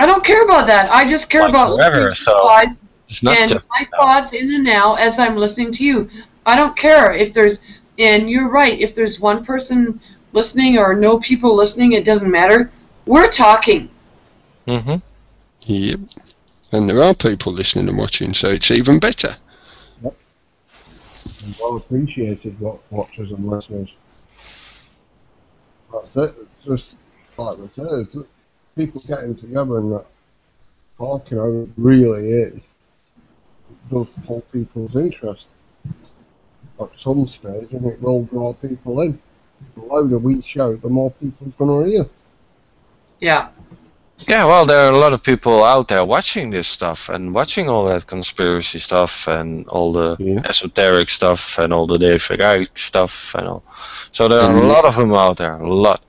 I don't care about that. I just care like about forever. listening to So thoughts it's not and just my thoughts in the now as I'm listening to you. I don't care if there's, and you're right, if there's one person listening or no people listening, it doesn't matter. We're talking. Mm-hmm. Yep. And there are people listening and watching, so it's even better. And well appreciated, watchers and listeners. That's it. It's just like we said, it's people getting together and talking how it really is. It does pull people's interest at some stage, and it will draw people in. The louder we shout, the more people's going to hear. Yeah. Yeah, well, there are a lot of people out there watching this stuff and watching all that conspiracy stuff and all the esoteric stuff and all the Dave Guy stuff and all. So there are a lot of them out there, a lot.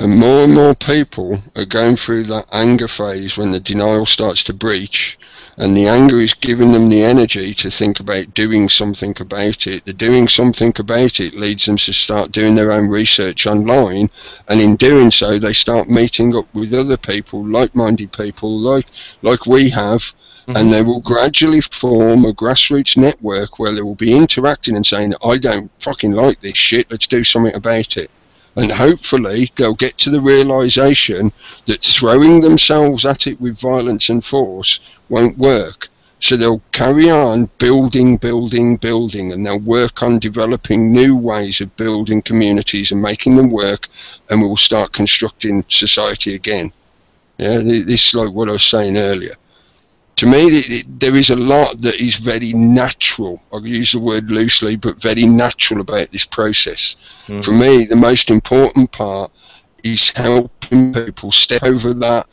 And more people are going through that anger phase when the denial starts to breach, and the anger is giving them the energy to think about doing something about it. The doing something about it leads them to start doing their own research online, and in doing so they start meeting up with other people, like-minded people like we have, and they will gradually form a grassroots network where they will be interacting and saying, I don't fucking like this shit, let's do something about it. And hopefully they'll get to the realisation that throwing themselves at it with violence and force won't work. So they'll carry on building, and they'll work on developing new ways of building communities and making them work, and we'll start constructing society again. Yeah, this is like what I was saying earlier. To me, there is a lot that is very natural. I use the word loosely, but very natural about this process. For me, the most important part is helping people step over that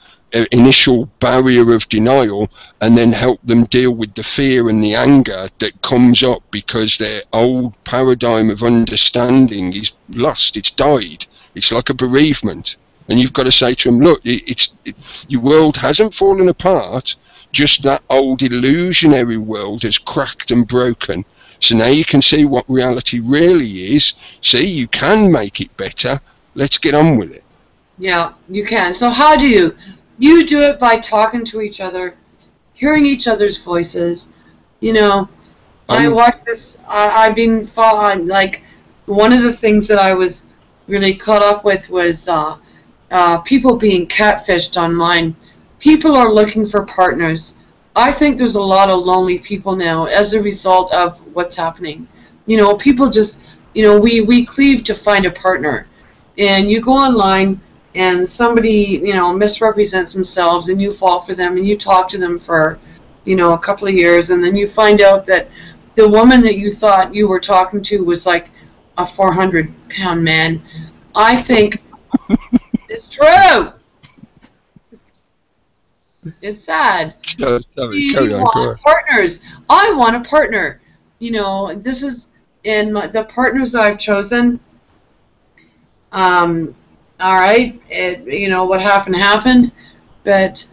initial barrier of denial and then help them deal with the fear and the anger that comes up because their old paradigm of understanding is lost, it's died. It's like a bereavement. And you've got to say to them, look, your world hasn't fallen apart, just that old illusionary world has cracked and broken. So now you can see what reality really is. See, you can make it better. Let's get on with it. Yeah, you can. So how do you? You do it by talking to each other, hearing each other's voices. You know, I watch this. I've been following, like, one of the things that I was really caught up with was people being catfished online. People are looking for partners. I think there's a lot of lonely people now as a result of what's happening. You know, people just, you know, we cleave to find a partner. And you go online and somebody, you know, misrepresents themselves and you fall for them and you talk to them for, you know, a couple of years, and then you find out that the woman that you thought you were talking to was like a 400-pound man. I think it's true. It's sad. Partners. I want a partner. You know, this is in the partners I've chosen. All right, you know, what happened, but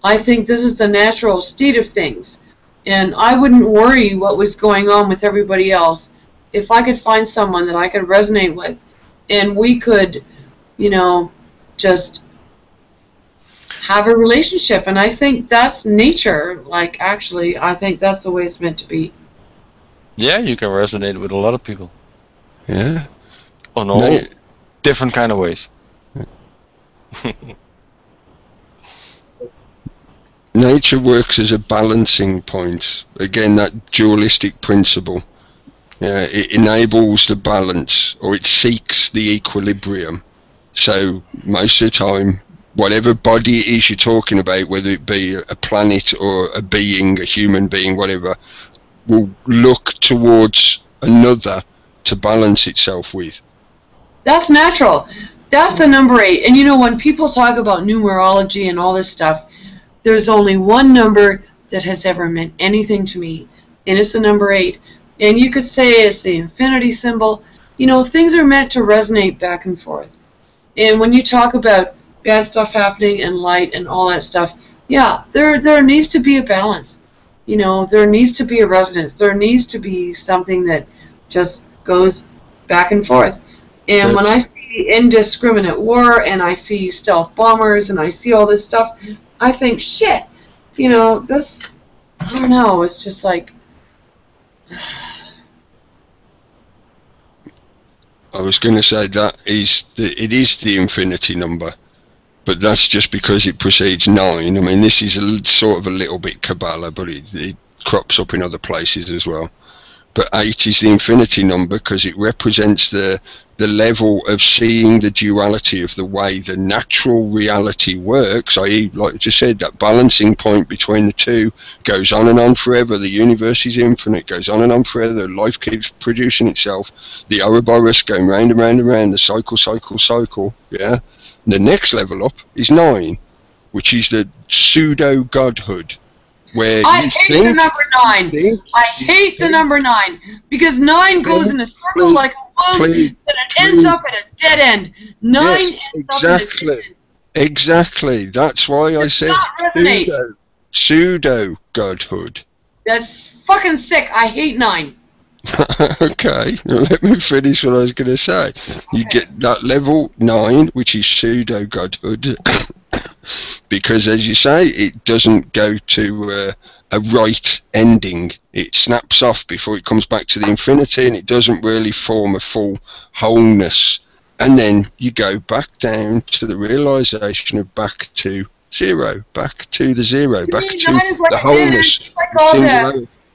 I think this is the natural state of things, and I wouldn't worry what was going on with everybody else if I could find someone that I could resonate with, and we could, you know, just have a relationship. And I think that's nature. Like, actually, I think that's the way it's meant to be. Yeah, you can resonate with a lot of people. Yeah. On all different kind of ways. Nature works as a balancing point. Again, that dualistic principle. It enables the balance, or it seeks the equilibrium. So most of the time, whatever body it is you're talking about, whether it be a planet or a being, a human being, whatever, will look towards another to balance itself with. That's natural. That's the number 8. And you know, when people talk about numerology and all this stuff, there's only one number that has ever meant anything to me, and it's the number 8. And you could say it's the infinity symbol. You know, things are meant to resonate back and forth. And when you talk about bad stuff happening and light and all that stuff, Yeah, there needs to be a balance. You know, there needs to be a resonance. There needs to be something that just goes back and forth. And when I see indiscriminate war and I see stealth bombers and I see all this stuff, I think, shit, you know, this, I don't know, it's just like... I was going to say it is the infinity number, but that's just because it precedes 9. I mean, this is sort of a little bit Kabbalah, but it crops up in other places as well. But 8 is the infinity number because it represents the level of seeing the duality of the way the natural reality works, i.e., like I just said, that balancing point between the two goes on and on forever. The universe is infinite, goes on and on forever. Life keeps producing itself. The Ouroboros going round and round and round, the cycle, yeah? The next level up is 9, which is the pseudo-godhood. Where I hate the number 9. I hate the number 9 because 9 goes in a circle like a wound, and it ends up at a dead end. 9 yes, ends up at a dead end. Exactly. That's why I said pseudo godhood. That's fucking sick. I hate 9. Okay, let me finish what I was going to say. You get that level 9, which is pseudo godhood. Because, as you say, it doesn't go to a right ending. It snaps off before it comes back to the infinity, and it doesn't really form a full wholeness. And then you go back down to the realization of back to 0, back to the 0, back to the wholeness. Like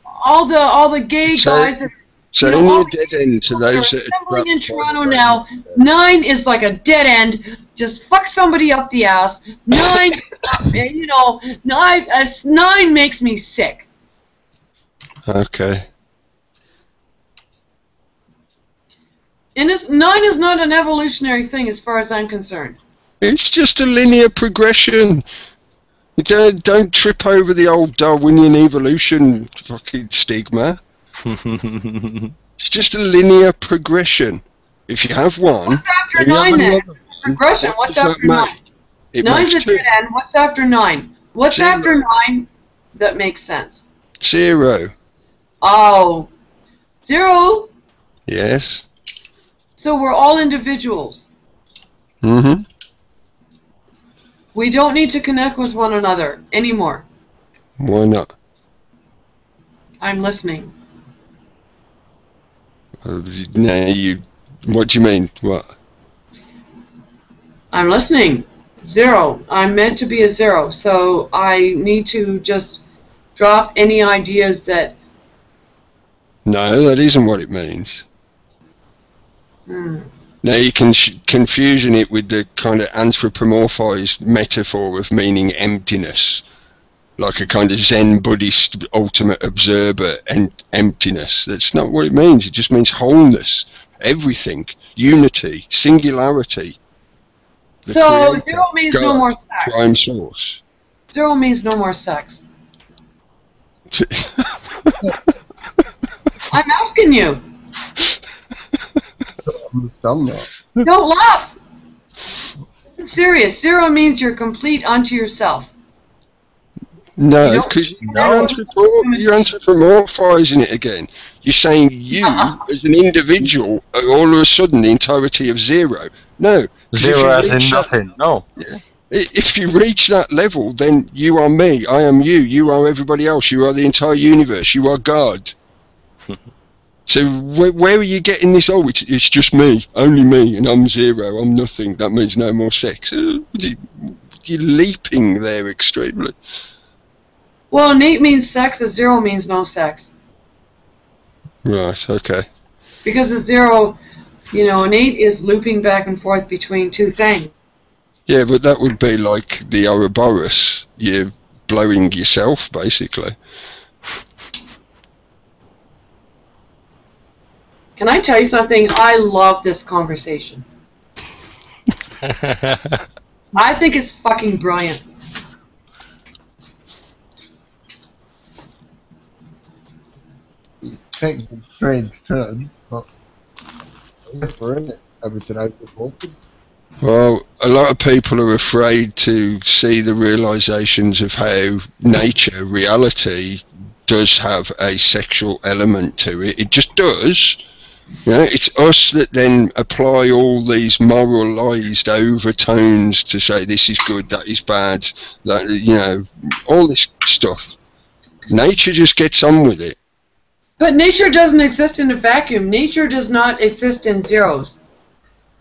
all the gay guys that... So only a dead end to those that are assembling in Toronto now. 9 is like a dead end. Just fuck somebody up the ass. 9, you know, 9 makes me sick. Okay. And 9 is not an evolutionary thing as far as I'm concerned. It's just a linear progression. Don't trip over the old Darwinian evolution fucking stigma. It's just a linear progression. If you have one... What's after 9 then? Progression, what's after 9? 9's a dead end. What's after 9? What's 0. after 9 that makes sense? 0. Oh. 0? Yes. So we're all individuals. Mm-hmm. We don't need to connect with one another anymore. Why not? I'm listening. No, what do you mean? What? I'm listening. 0. I'm meant to be a 0, so I need to just drop any ideas that... No, that isn't what it means. Hmm. Now you can confusing it with the kind of anthropomorphized metaphor of meaning emptiness, like a kind of Zen Buddhist ultimate observer and emptiness. That's not what it means. It just means wholeness, everything, unity, singularity. So 0 means God, no more sex. Prime source. 0 means no more sex. I'm asking you. Don't laugh. This is serious. 0 means you're complete unto yourself. No, because you're anthropomorphizing it again. You're saying you, as an individual, are all of a sudden the entirety of 0. No. 0 as in nothing. No. If you reach that level, then you are me, I am you, you are everybody else, you are the entire universe, you are God. So where are you getting this? Oh, it's just me, only me, and I'm 0, I'm nothing. That means no more sex. You're leaping there extremely. Well, innate means sex, a 0 means no sex. Right, okay. Because a 0, you know, innate is looping back and forth between two things. Yeah, but that would be like the Ouroboros. You're blowing yourself, basically. Can I tell you something? I love this conversation. I think it's fucking brilliant. Takes some strange turns, but we're in it. Everything out is open. Well, a lot of people are afraid to see the realizations of how nature, reality, does have a sexual element to it. It just does. You know, it's us that then apply all these moralized overtones to say this is good, that is bad, that, you know, all this stuff. Nature just gets on with it. But nature doesn't exist in a vacuum. Nature does not exist in zeros.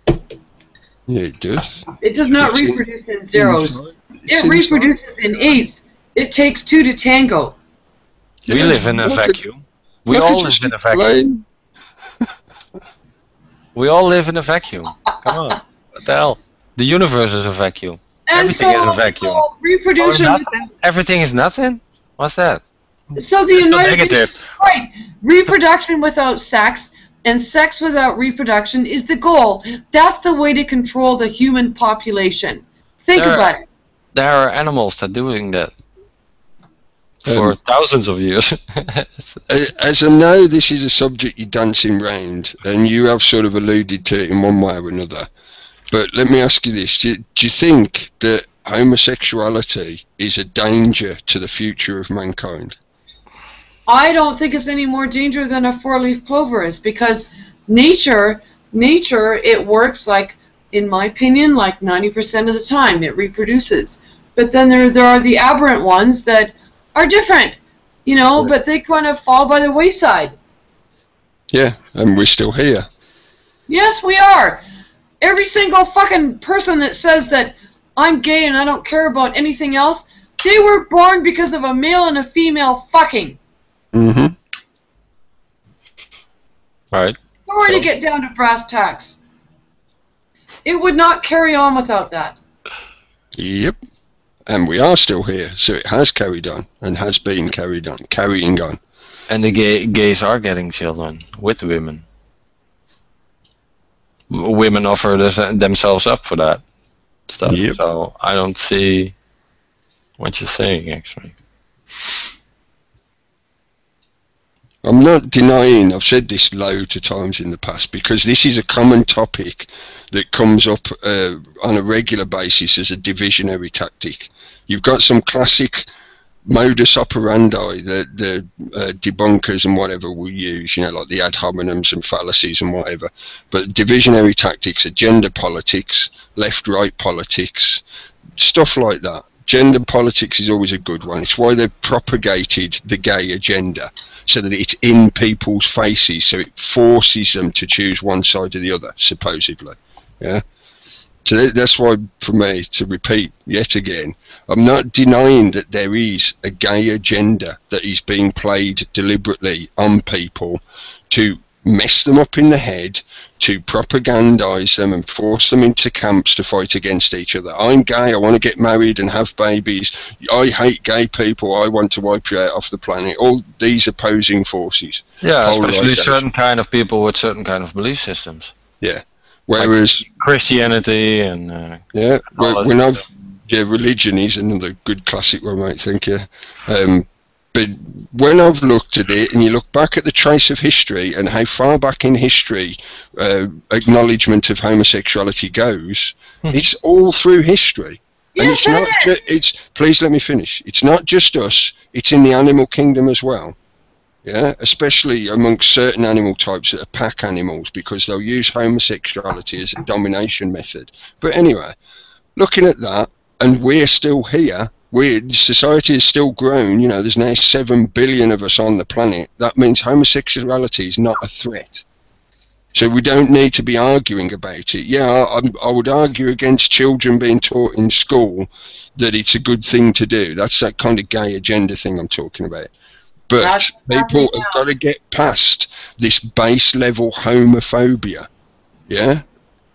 Yeah, it does. It does not It's reproduce in zeros. It's It reproduces in eighths. It takes two to tango. We live in a vacuum. We all live in a vacuum. We all live in a vacuum. Come on. What the hell? The universe is a vacuum. And Everything is a vacuum. So reproduction. Nothing? Everything is nothing? What's that? So the United negative. States, right? Reproduction without sex and sex without reproduction is the goal. That's the way to control the human population. Think about it. There are animals that are doing that for thousands of years. As I know this is a subject you're dancing round, and you have sort of alluded to it in one way or another, but let me ask you this. Do you think that homosexuality is a danger to the future of mankind? I don't think it's any more danger than a four-leaf clover is, because nature, it works like, in my opinion, like 90% of the time. It reproduces. But then there are the aberrant ones that are different, you know, but they kind of fall by the wayside. Yeah, and we're still here. Yes, we are. Every single fucking person that says that I'm gay and I don't care about anything else, they were born because of a male and a female fucking. Mm-hmm. Right. Sorry to get down to brass tacks. It would not carry on without that. Yep. And we are still here, so it has carried on and has been carrying on. And the gays are getting children with women. Women offer themselves up for that stuff. Yep. So I don't see what you're saying, actually. I'm not denying, I've said this loads of times in the past, because this is a common topic that comes up on a regular basis as a divisionary tactic. You've got some classic modus operandi that the debunkers and whatever will use, you know, like the ad hominems and fallacies and whatever. But divisionary tactics are gender politics, left-right politics, stuff like that. Gender politics is always a good one. It's why they've propagated the gay agenda, so that it's in people's faces, so it forces them to choose one side or the other, supposedly. Yeah. So that's why, for me, to repeat yet again, I'm not denying that there is a gay agenda that is being played deliberately on people to mess them up in the head, to propagandize them and force them into camps to fight against each other. I'm gay, I want to get married and have babies. I hate gay people, I want to wipe you out off the planet. All these opposing forces. Yeah, especially certain kind of people with certain kind of belief systems. Yeah. Whereas like Christianity and yeah, when I've religion is another good classic one, mate. Thank you. But when I've looked at it, and you look back at the trace of history and how far back in history acknowledgement of homosexuality goes, it's all through history. And it's not. It's please let me finish. It's not just us. It's in the animal kingdom as well. Yeah, especially amongst certain animal types that are pack animals, because they'll use homosexuality as a domination method. But anyway, looking at that, and we're still here. Society has still grown. You know, there's now 7 billion of us on the planet. That means homosexuality is not a threat. So we don't need to be arguing about it. Yeah, I would argue against children being taught in school that it's a good thing to do. That's that kind of gay agenda thing I'm talking about. But people have got to get past this base level homophobia. Yeah?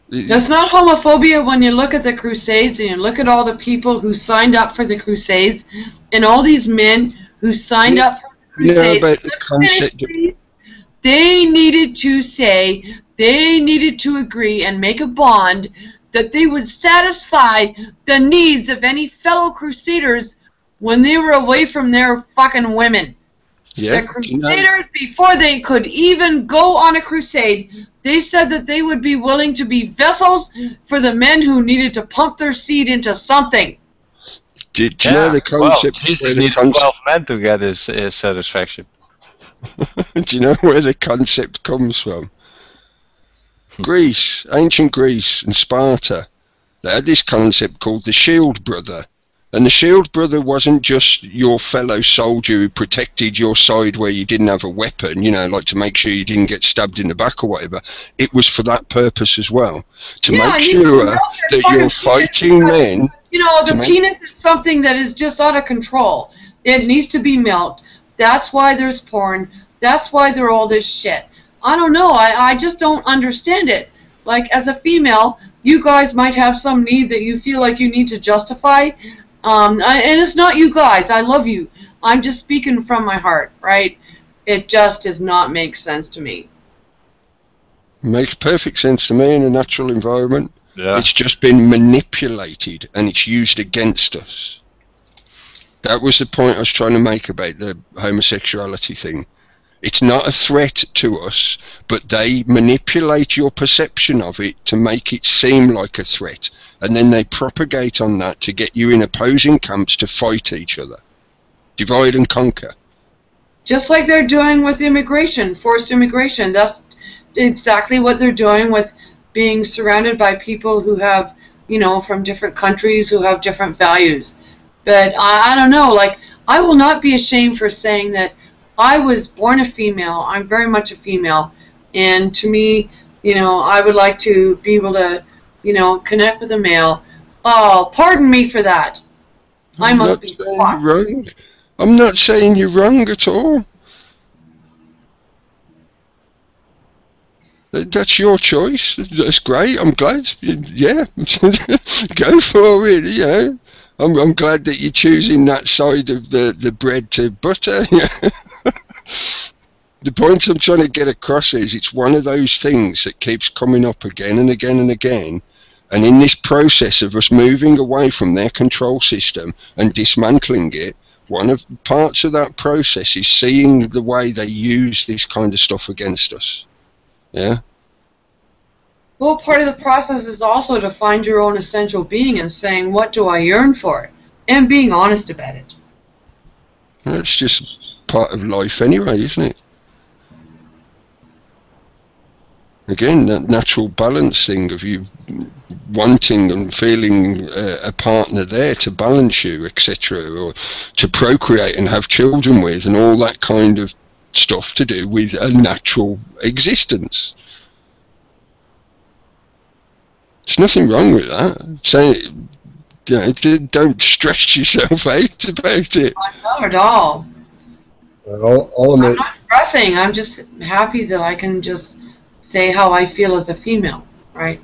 That's not homophobia when you look at the Crusades and you look at all the people who signed up for the Crusades and all these men who signed up for the Crusades. About the concept they needed to say, they needed to agree and make a bond that they would satisfy the needs of any fellow Crusaders when they were away from their fucking women. Yeah. The Do you know? Crusaders, before they could even go on a crusade, they said that they would be willing to be vessels for the men who needed to pump their seed into something. Do you know the Well, concept? Jesus needed 12 men to get his satisfaction. Do you know where the concept comes from? Greece, ancient Greece and Sparta, they had this concept called the shield brother. And the shield brother wasn't just your fellow soldier who protected your side where you didn't have a weapon, you know, like to make sure you didn't get stabbed in the back or whatever. It was for that purpose as well. To make sure that you're fighting men. You know, the penis is something that is just out of control. It needs to be milked. That's why there's porn. That's why they're all this shit. I don't know. I just don't understand it. Like, as a female, you guys might have some need that you feel like you need to justify. And it's not you guys. I love you. I'm just speaking from my heart, right? It just does not make sense to me. Makes perfect sense to me in a natural environment. Yeah. It's just been manipulated and it's used against us. That was the point I was trying to make about the homosexuality thing. It's not a threat to us, but they manipulate your perception of it to make it seem like a threat. And then they propagate on that to get you in opposing camps to fight each other. Divide and conquer. Just like they're doing with immigration, forced immigration. That's exactly what they're doing with being surrounded by people who have, you know, from different countries who have different values. But I don't know, like, I will not be ashamed for saying that I was born a female. I'm very much a female. And to me, you know, I would like to be able to, you know, connect with a male. Oh, pardon me for that. I must be wrong. I'm not saying you're wrong at all. That's your choice. That's great. I'm glad. Yeah, go for it. You know, I'm glad that you're choosing that side of the bread to butter. The point I'm trying to get across is it's one of those things that keeps coming up again and again and again. And in this process of us moving away from their control system and dismantling it, one of the parts of that process is seeing the way they use this kind of stuff against us. Yeah. Well, part of the process is also to find your own essential being and saying, what do I yearn for? And being honest about it. That's just part of life anyway, isn't it? Again, that natural balance thing of you wanting and feeling a partner there to balance you, etc., or to procreate and have children with, and all that kind of stuff to do with a natural existence. There's nothing wrong with that. Saying, you know, don't stress yourself out about it. Not at all. I'm not stressing. I'm just happy that I can just say how I feel as a female, right?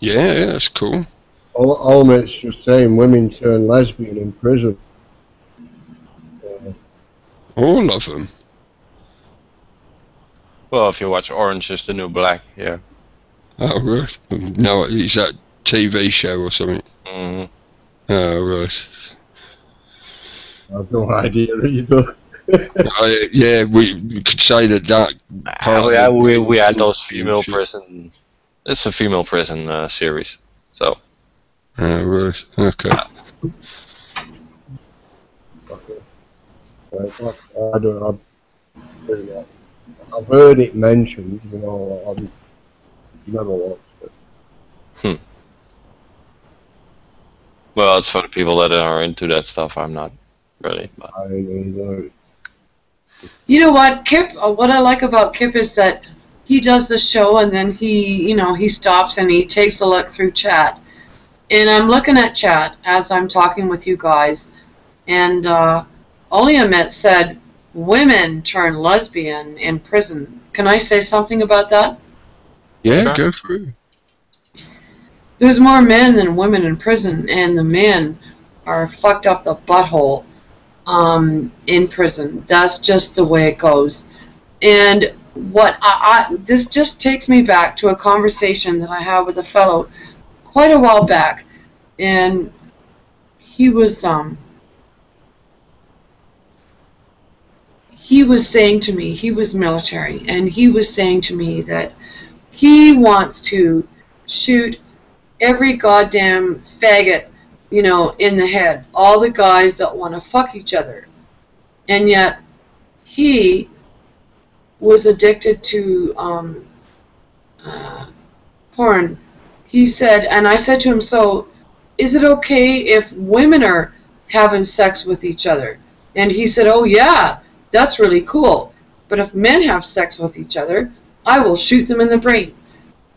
Yeah, that's cool. Ultimate's just saying women turn lesbian in prison. All of them. Well, if you watch Orange is the New Black, yeah. Oh, right. No, is that TV show or something? Mm-hmm. Oh, right. I have no idea either. Yeah, we could say that. Yeah, we had those female prison. It's a female prison series, so. Oh, right. Okay. I don't know. I've heard it mentioned, you know. I've never watched it. Well, it's for the people that are into that stuff. I'm not really. But. You know what, Kip? What I like about Kip is that he does the show and then he stops and he takes a look through chat. And I'm looking at chat as I'm talking with you guys, and Oliamet said, "Women turn lesbian in prison." Can I say something about that? Yeah, sure. Go through. There's more men than women in prison, and the men are fucked up the butthole in prison. That's just the way it goes. And what this just takes me back to a conversation that I had with a fellow quite a while back, and he was he was saying to me, he was military, and he was saying to me that he wants to shoot every goddamn faggot, you know, in the head. All the guys that want to fuck each other. And yet, he was addicted to porn. He said, and I said to him, so is it okay if women are having sex with each other? And he said, oh yeah, that's really cool. But if men have sex with each other, I will shoot them in the brain.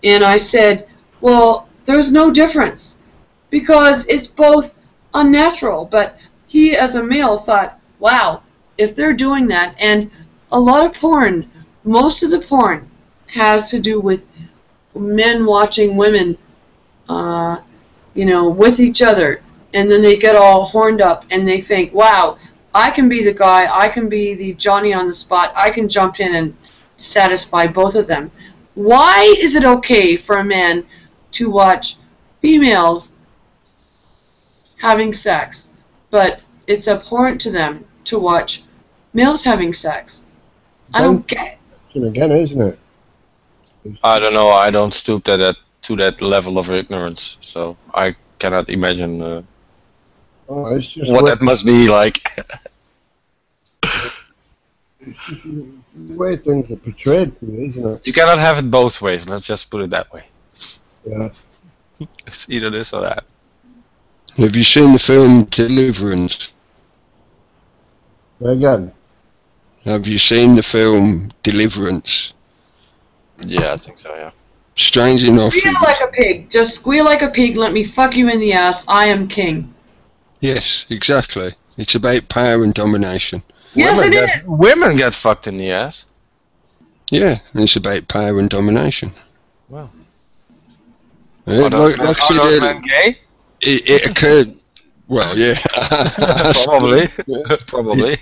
And I said, well, there's no difference because it's both unnatural. But he, as a male, thought, wow, if they're doing that, and a lot of porn, most of the porn has to do with men watching women, you know, with each other, and then they get all horned up and they think, wow, I can be the guy, I can be the Johnny on the spot, I can jump in and satisfy both of them. Why is it okay for a man to watch females having sex, but it's abhorrent to them to watch males having sex? I don't get it. Again, isn't it? I don't know. I don't stoop to that level of ignorance, so I cannot imagine It's just what that must be like. It's just the way things are portrayed to me, isn't it? You cannot have it both ways. Let's just put it that way. Yeah. It's either this or that. Have you seen the film Deliverance? Again. Have you seen the film Deliverance? Yeah, I think so. Yeah. Strange enough. Squeal like a pig. Just squeal like a pig. Let me fuck you in the ass. I am king. Yes, exactly. It's about power and domination. Yes, it is. Women get fucked in the ass. Yeah, and it's about power and domination. Well. Yeah, Are those like men gay? it occurred. Well, yeah. Probably. Yeah. Probably.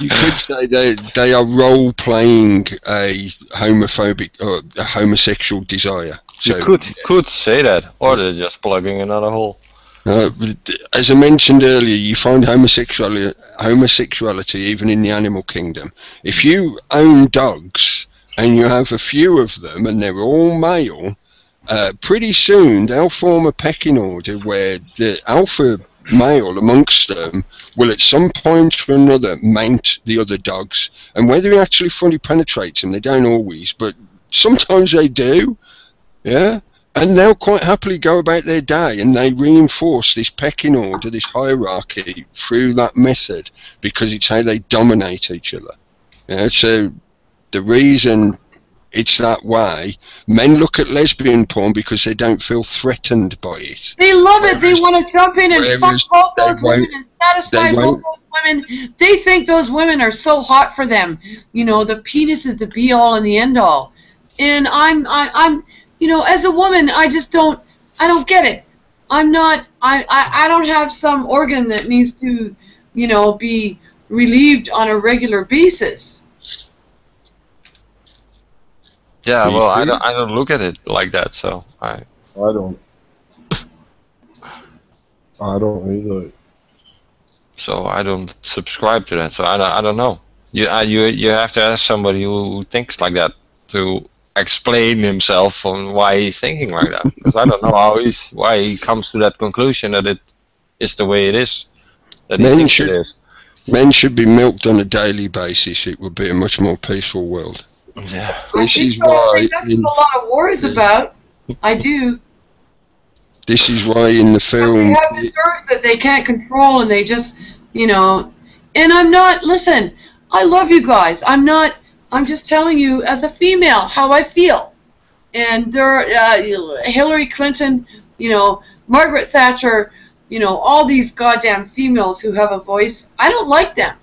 You could say they are role playing a homophobic or a homosexual desire. You could say that, or they're just plugging another hole. As I mentioned earlier, you find homosexuality even in the animal kingdom. If you own dogs and you have a few of them and they're all male, pretty soon they'll form a pecking order where the alpha male amongst them will at some point or another mount the other dogs, and whether he actually fully penetrates them, they don't always, but sometimes they do. Yeah. And they'll quite happily go about their day, and they reinforce this pecking order, this hierarchy, through that method, because it's how they dominate each other. Yeah, so the reason it's that way, men look at lesbian porn because they don't feel threatened by it. They love it. They want to jump in and fuck both those women and satisfy both those women. They think those women are so hot for them. You know, the penis is the be-all and the end-all. And I'm you know, as a woman, I don't get it. I don't have some organ that needs to, you know, be relieved on a regular basis. Yeah, well, I don't look at it like that, so I don't. I don't either. So I don't subscribe to that. So I don't know. You have to ask somebody who thinks like that to explain himself on why he's thinking like that, because I don't know why he comes to that conclusion that it is the way it is, that he thinks it is. Men should be milked on a daily basis. It would be a much more peaceful world. Yeah. This is I why think that's what a lot of war is about. I do. This is why in the film They have this urge that they can't control, and they just, you know. And I'm not. Listen, I love you guys. I'm just telling you, as a female, how I feel. And there, Hillary Clinton, you know, Margaret Thatcher, you know, all these goddamn females who have a voice, I don't like them.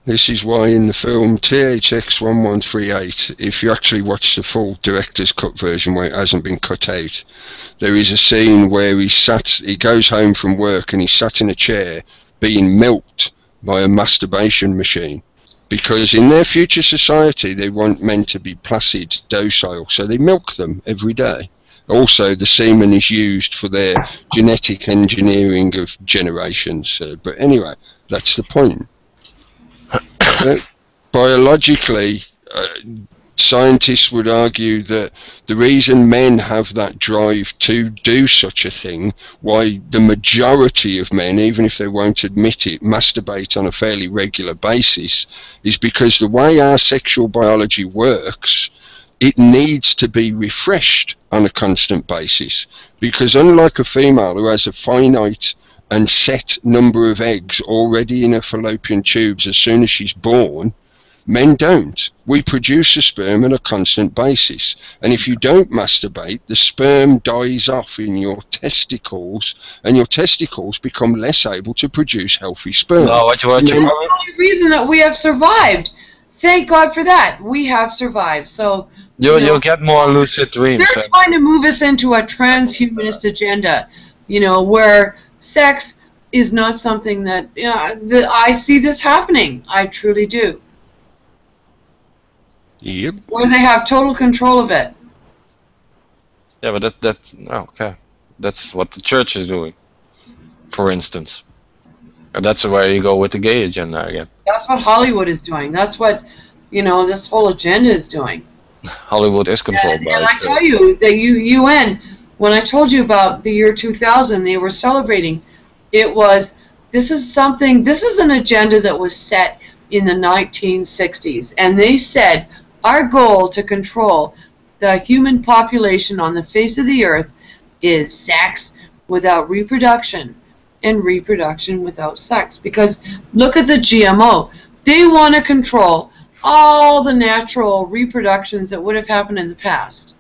This is why in the film THX 1138, if you actually watch the full director's cut version where it hasn't been cut out, there is a scene where he goes home from work and he's sat in a chair being milked by a masturbation machine. Because in their future society, they want men to be placid, docile, so they milk them every day. Also, the semen is used for their genetic engineering of generations. But anyway, that's the point. Biologically, scientists would argue that the reason men have that drive to do such a thing, why the majority of men, even if they won't admit it, masturbate on a fairly regular basis, is because the way our sexual biology works, it needs to be refreshed on a constant basis. Because unlike a female who has a finite and set number of eggs already in her fallopian tubes as soon as she's born, men don't. We produce a sperm on a constant basis. And if you don't masturbate, the sperm dies off in your testicles, and your testicles become less able to produce healthy sperm. No, what you That's the only reason that we have survived. Thank God for that. We have survived. So you'll get more lucid dreams. They're trying to move us into a transhumanist agenda, where sex is not something that, I see this happening. I truly do. Yep. Where they have total control of it. Yeah, but that's okay. That's what the church is doing, for instance. And that's where you go with the gay agenda again. That's what Hollywood is doing. That's what, this whole agenda is doing. Hollywood is controlled by it. And I tell you, the UN, when I told you about the year 2000, they were celebrating. This is an agenda that was set in the 1960s. And they said, our goal to control the human population on the face of the earth is sex without reproduction and reproduction without sex. Because look at the GMO. They want to control all the natural reproductions that would have happened in the past.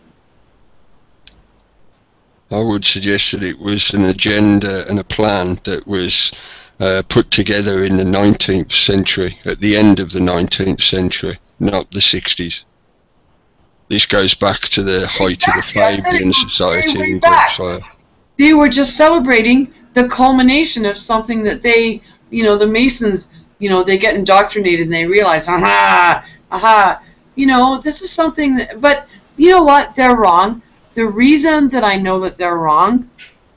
I would suggest that it was an agenda and a plan that was put together in the 19th century, at the end of the 19th century, not the 60s. This goes back to the height of the Fabian Society and groups like that. They were just celebrating the culmination of something that they, the Masons, they get indoctrinated and they realize, aha, this is something that, but you know what, they're wrong. The reason that I know that they're wrong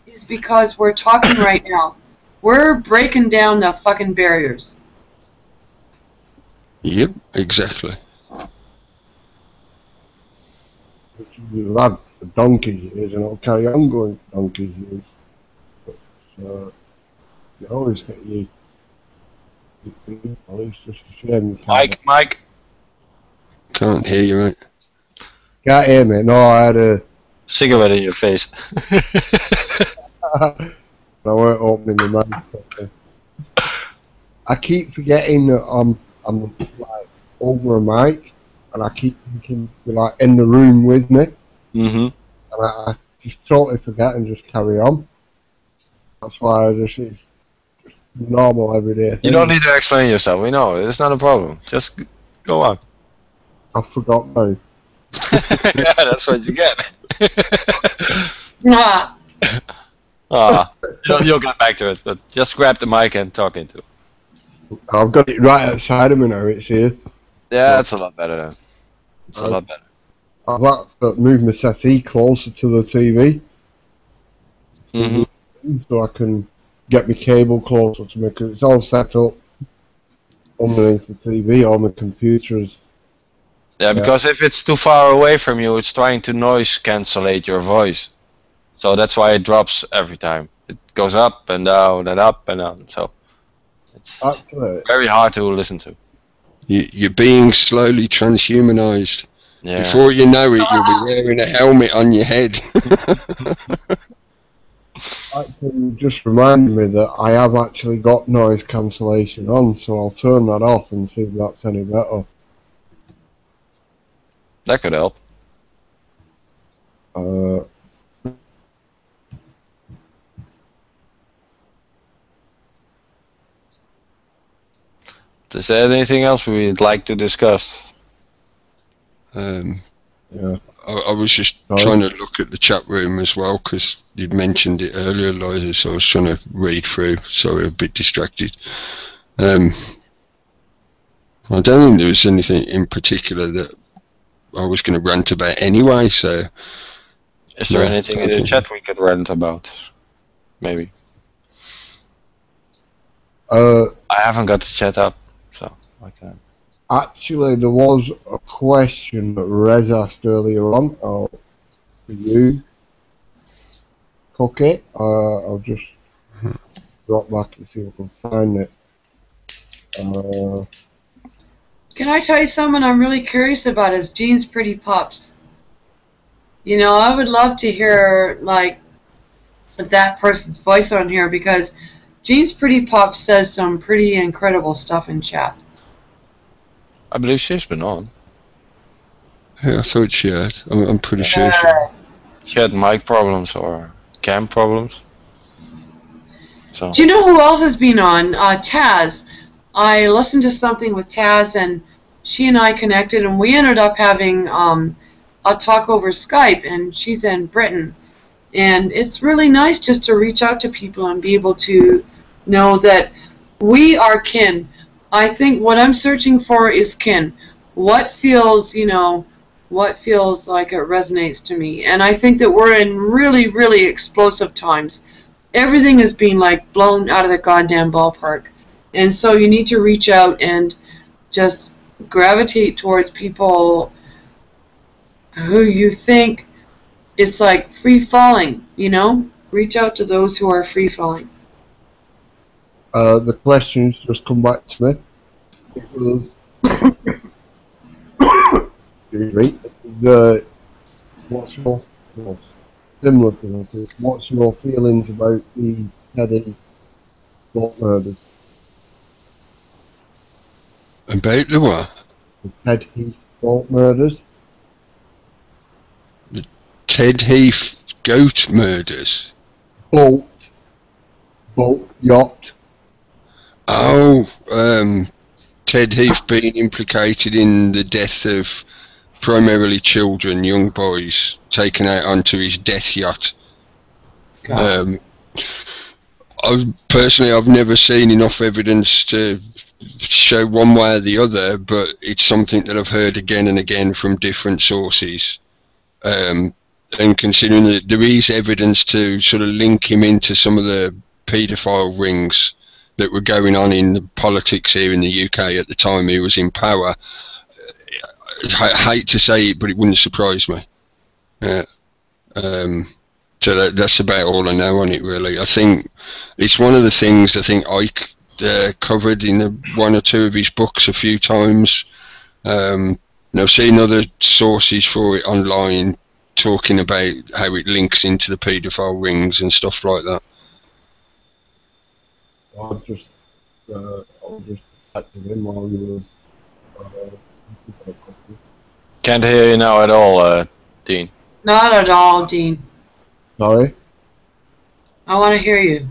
is because we're talking right now. We're breaking down the fucking barriers. Yep, exactly. You've had for donkey's years, and it'll carry on going for donkey's years. But you always get your people. It's just a shame. Mike. Can't hear you, mate. Can't hear me. No, I had a cigarette in your face. I weren't opening the mouth. I keep forgetting that I'm like over a mic, and I keep thinking you're like in the room with me. Mm-hmm. And I just totally forget and just carry on. That's why it's just normal everyday thing. You don't need to explain yourself. We know it's not a problem. Just go on. I forgot now. Yeah, that's what you get. Nah. You'll get back to it, but just grab the mic and talk into it. I've got it right outside of me now. It's here. Yeah, it's a lot better then. It's a lot better. I've had to move my settee closer to the TV, so I can get my cable closer to me, because it's all set up underneath the TV. All my computers. Yeah, because if it's too far away from you, it's trying to noise cancellate your voice. So that's why it drops every time. It goes up and down and up and down. So it's very hard to listen to. You're being slowly transhumanized. Yeah. Before you know it, you'll be wearing a helmet on your head. Actually, just reminded me that I have actually got noise cancellation on, so I'll turn that off and see if that's any better. That could help. Is there anything else we'd like to discuss? Yeah. I was just trying to look at the chat room as well, because you'd mentioned it earlier, Liza, so I was trying to read through. Sorry, a bit distracted. I don't think there was anything in particular that I was going to rant about anyway, so... Is there anything in the chat we could rant about? Maybe. I haven't got the chat up, so I can't. Actually, there was a question that Rez asked earlier on for you, Cookie. I'll just drop back and see if I can find it. Can I tell you someone I'm really curious about is Jean's Pretty Pups. You know, I would love to hear, like, that person's voice on here because Jean's Pretty Pups says some pretty incredible stuff in chat. I believe she's been on. Yeah, I thought she had. I'm pretty sure She had mic problems or cam problems. So. Do you know who else has been on? Taz. I listened to something with Taz, and she and I connected, and we ended up having a talk over Skype, and she's in Britain. And it's really nice just to reach out to people and be able to know that we are kin. I think what I'm searching for is kin. What feels, you know, what feels like it resonates to me. And I think that we're in really, really explosive times. Everything is being, like, blown out of the goddamn ballpark. And so you need to reach out and just gravitate towards people who you think it's like free falling, you know? Reach out to those who are free falling. The questions just come back to me. It was, what's your, well, similar to this, is what's your feelings about the Teddy Bolt murders? about the what? The Ted Heath Bolt murders? Ted Heath goat murders. Bolt yacht. Oh, Ted Heath being implicated in the death of primarily children, young boys, taken out onto his death yacht. I've never seen enough evidence to show one way or the other, but it's something that I've heard again and again from different sources. And considering that there is evidence to sort of link him into some of the paedophile rings that were going on in the politics here in the UK at the time he was in power, I hate to say it, but it wouldn't surprise me. So that's about all I know on it, really. I think it's one of the things I think Ike covered in one or two of his books a few times. And I've seen other sources for it online talking about how it links into the paedophile rings and stuff like that. I'll just back to him while he was. Can't hear you now at all, Dean. Not at all, Dean. Sorry? I want to hear you.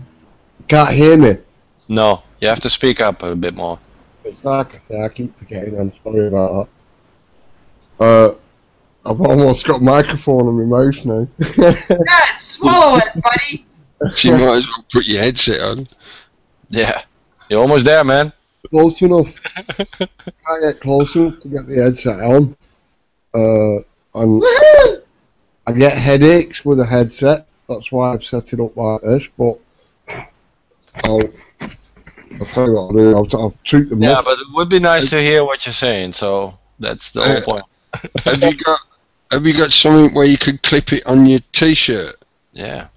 Can't hear me. No, you have to speak up a bit more. It's like I say, I keep forgetting, I'm sorry about that. I've almost got a microphone on my mouth now. Good, swallow it, buddy. So you might as well put your headset on. Yeah, you're almost there, man. Close enough. Can't get close enough to get the headset on. And Woohoo! I get headaches with a headset. That's why I've set it up like this. But I'll tell you what I'll do. I'll treat them. Yeah, but it would be nice to hear what you're saying. So that's the whole point. Have you got something where you could clip it on your T-shirt? Yeah.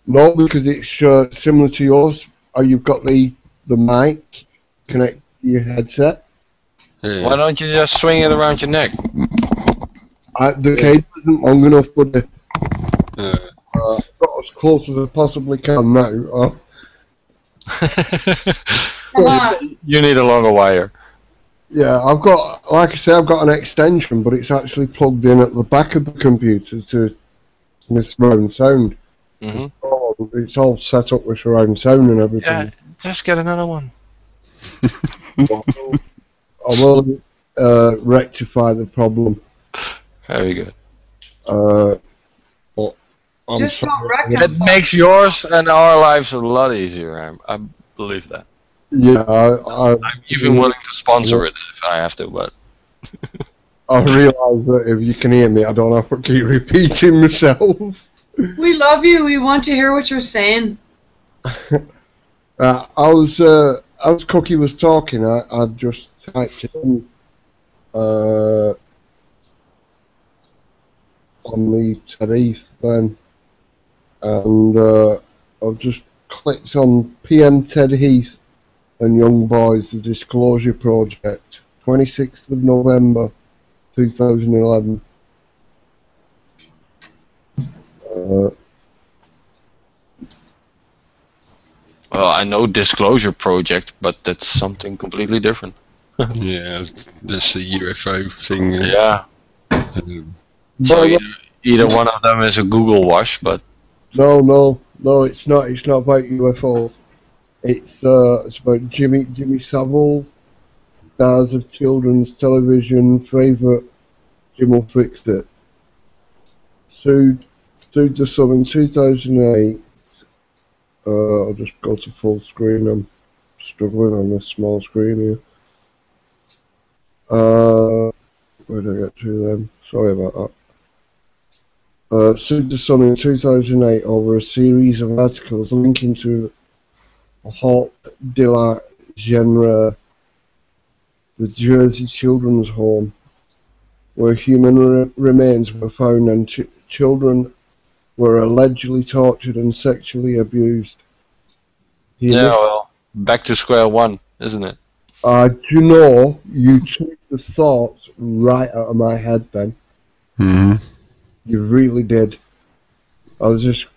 No, because it's similar to yours. You've got the mic connect to your headset. Yeah. Why don't you just swing it around your neck? The cable isn't long enough, but Uh, got as close as I possibly can now. Come on. You need a longer wire. Yeah, I've got, like I say, I've got an extension, but it's actually plugged in at the back of the computer to with surround sound. Mm-hmm. It's all set up with surround sound and everything. Yeah, just get another one. I will rectify the problem. Very good. But I'm Just don't sorry. rectify. It makes yours and our lives a lot easier. I believe that. Yeah, I'm even willing to sponsor it if I have to, but I realise that if you can hear me, I don't have to keep repeating myself. We love you. We want to hear what you're saying. As Cookie was talking, I just typed in on the Tariff then, and I've just clicked on PM Ted Heath and Young Boys, the Disclosure Project, 26th of November 2011. Well, I know Disclosure Project, but that's something completely different. Yeah, that's the UFO thing. Yeah. So Well, either one of them is a Google wash, but no, it's not. It's not about UFOs. It's about Jimmy Savile, stars of children's television favourite. Jim will fix it. Sued the Sun in 2008. I'll just go to full screen. I'm struggling on this small screen here. Where did I get to then? Sorry about that. Sued the Sun in 2008 over a series of articles linking to a Hort de la Genre, the Jersey Children's Home, where human remains were found and children were allegedly tortured and sexually abused. yeah, well, back to square one, isn't it? Do you know, you took the thoughts right out of my head then. Mm-hmm. You really did. I was just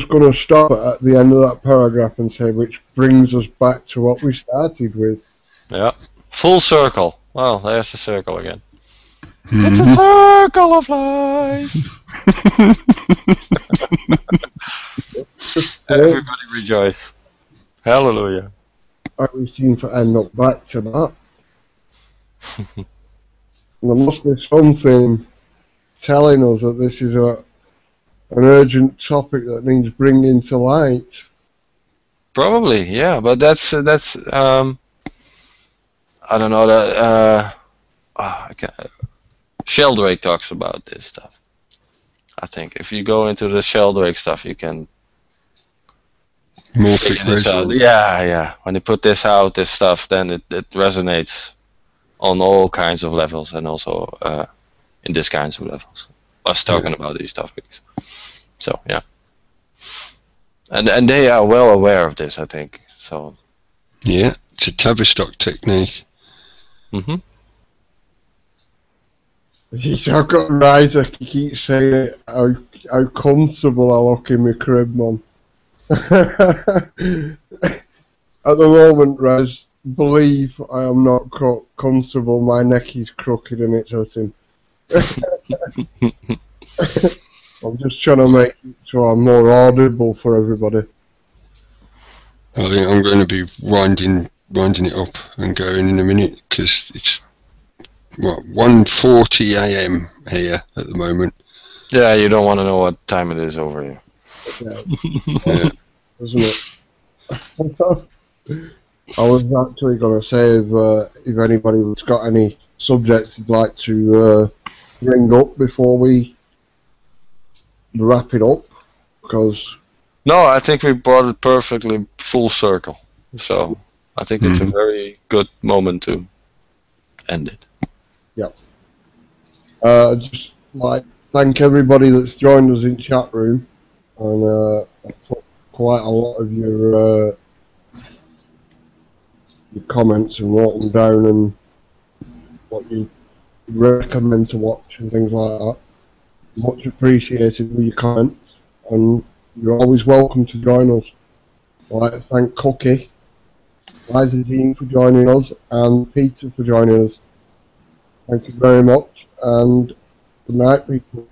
going to stop at the end of that paragraph and say, which brings us back to what we started with. Yeah. Full circle. Well, there's the circle again. Mm-hmm. It's a circle of life. Everybody rejoice. Hallelujah. We seem to end up back to that. There must be something telling us that this is an urgent topic that needs bringing to light. Probably, yeah, but that's I don't know that Sheldrake talks about this stuff. I think if you go into the Sheldrake stuff, you can Morphic this out. resonance. Yeah. When you put this out, this stuff, then it resonates on all kinds of levels, and also in these kinds of levels. Us talking about these topics. So yeah, and they are well aware of this, I think. So Yeah, it's a Tavistock technique. mhm. I've got right, I keep saying it, how comfortable I look in my crib, man. At the moment, Raz, believe I am not comfortable, my neck is crooked and it's hurting. I'm just trying to make it so I'm more audible for everybody. I think I'm going to be winding it up and going in a minute because it's 1:40 a.m. here at the moment. Yeah, you don't want to know what time it is over here. Yeah. Isn't it? I was actually going to say if anybody's got any subjects you'd like to bring up before we wrap it up, because No, I think we brought it perfectly full circle. So I think it's a very good moment to end it. just like thank everybody that's joined us in chat room, and I took quite a lot of your comments and wrote them down and what you recommend to watch and things like that. Much appreciated with your comments, and you're always welcome to join us. I'd like to thank Cookie, Liza Jean for joining us, and Peter for joining us. Thank you very much, and good night, people.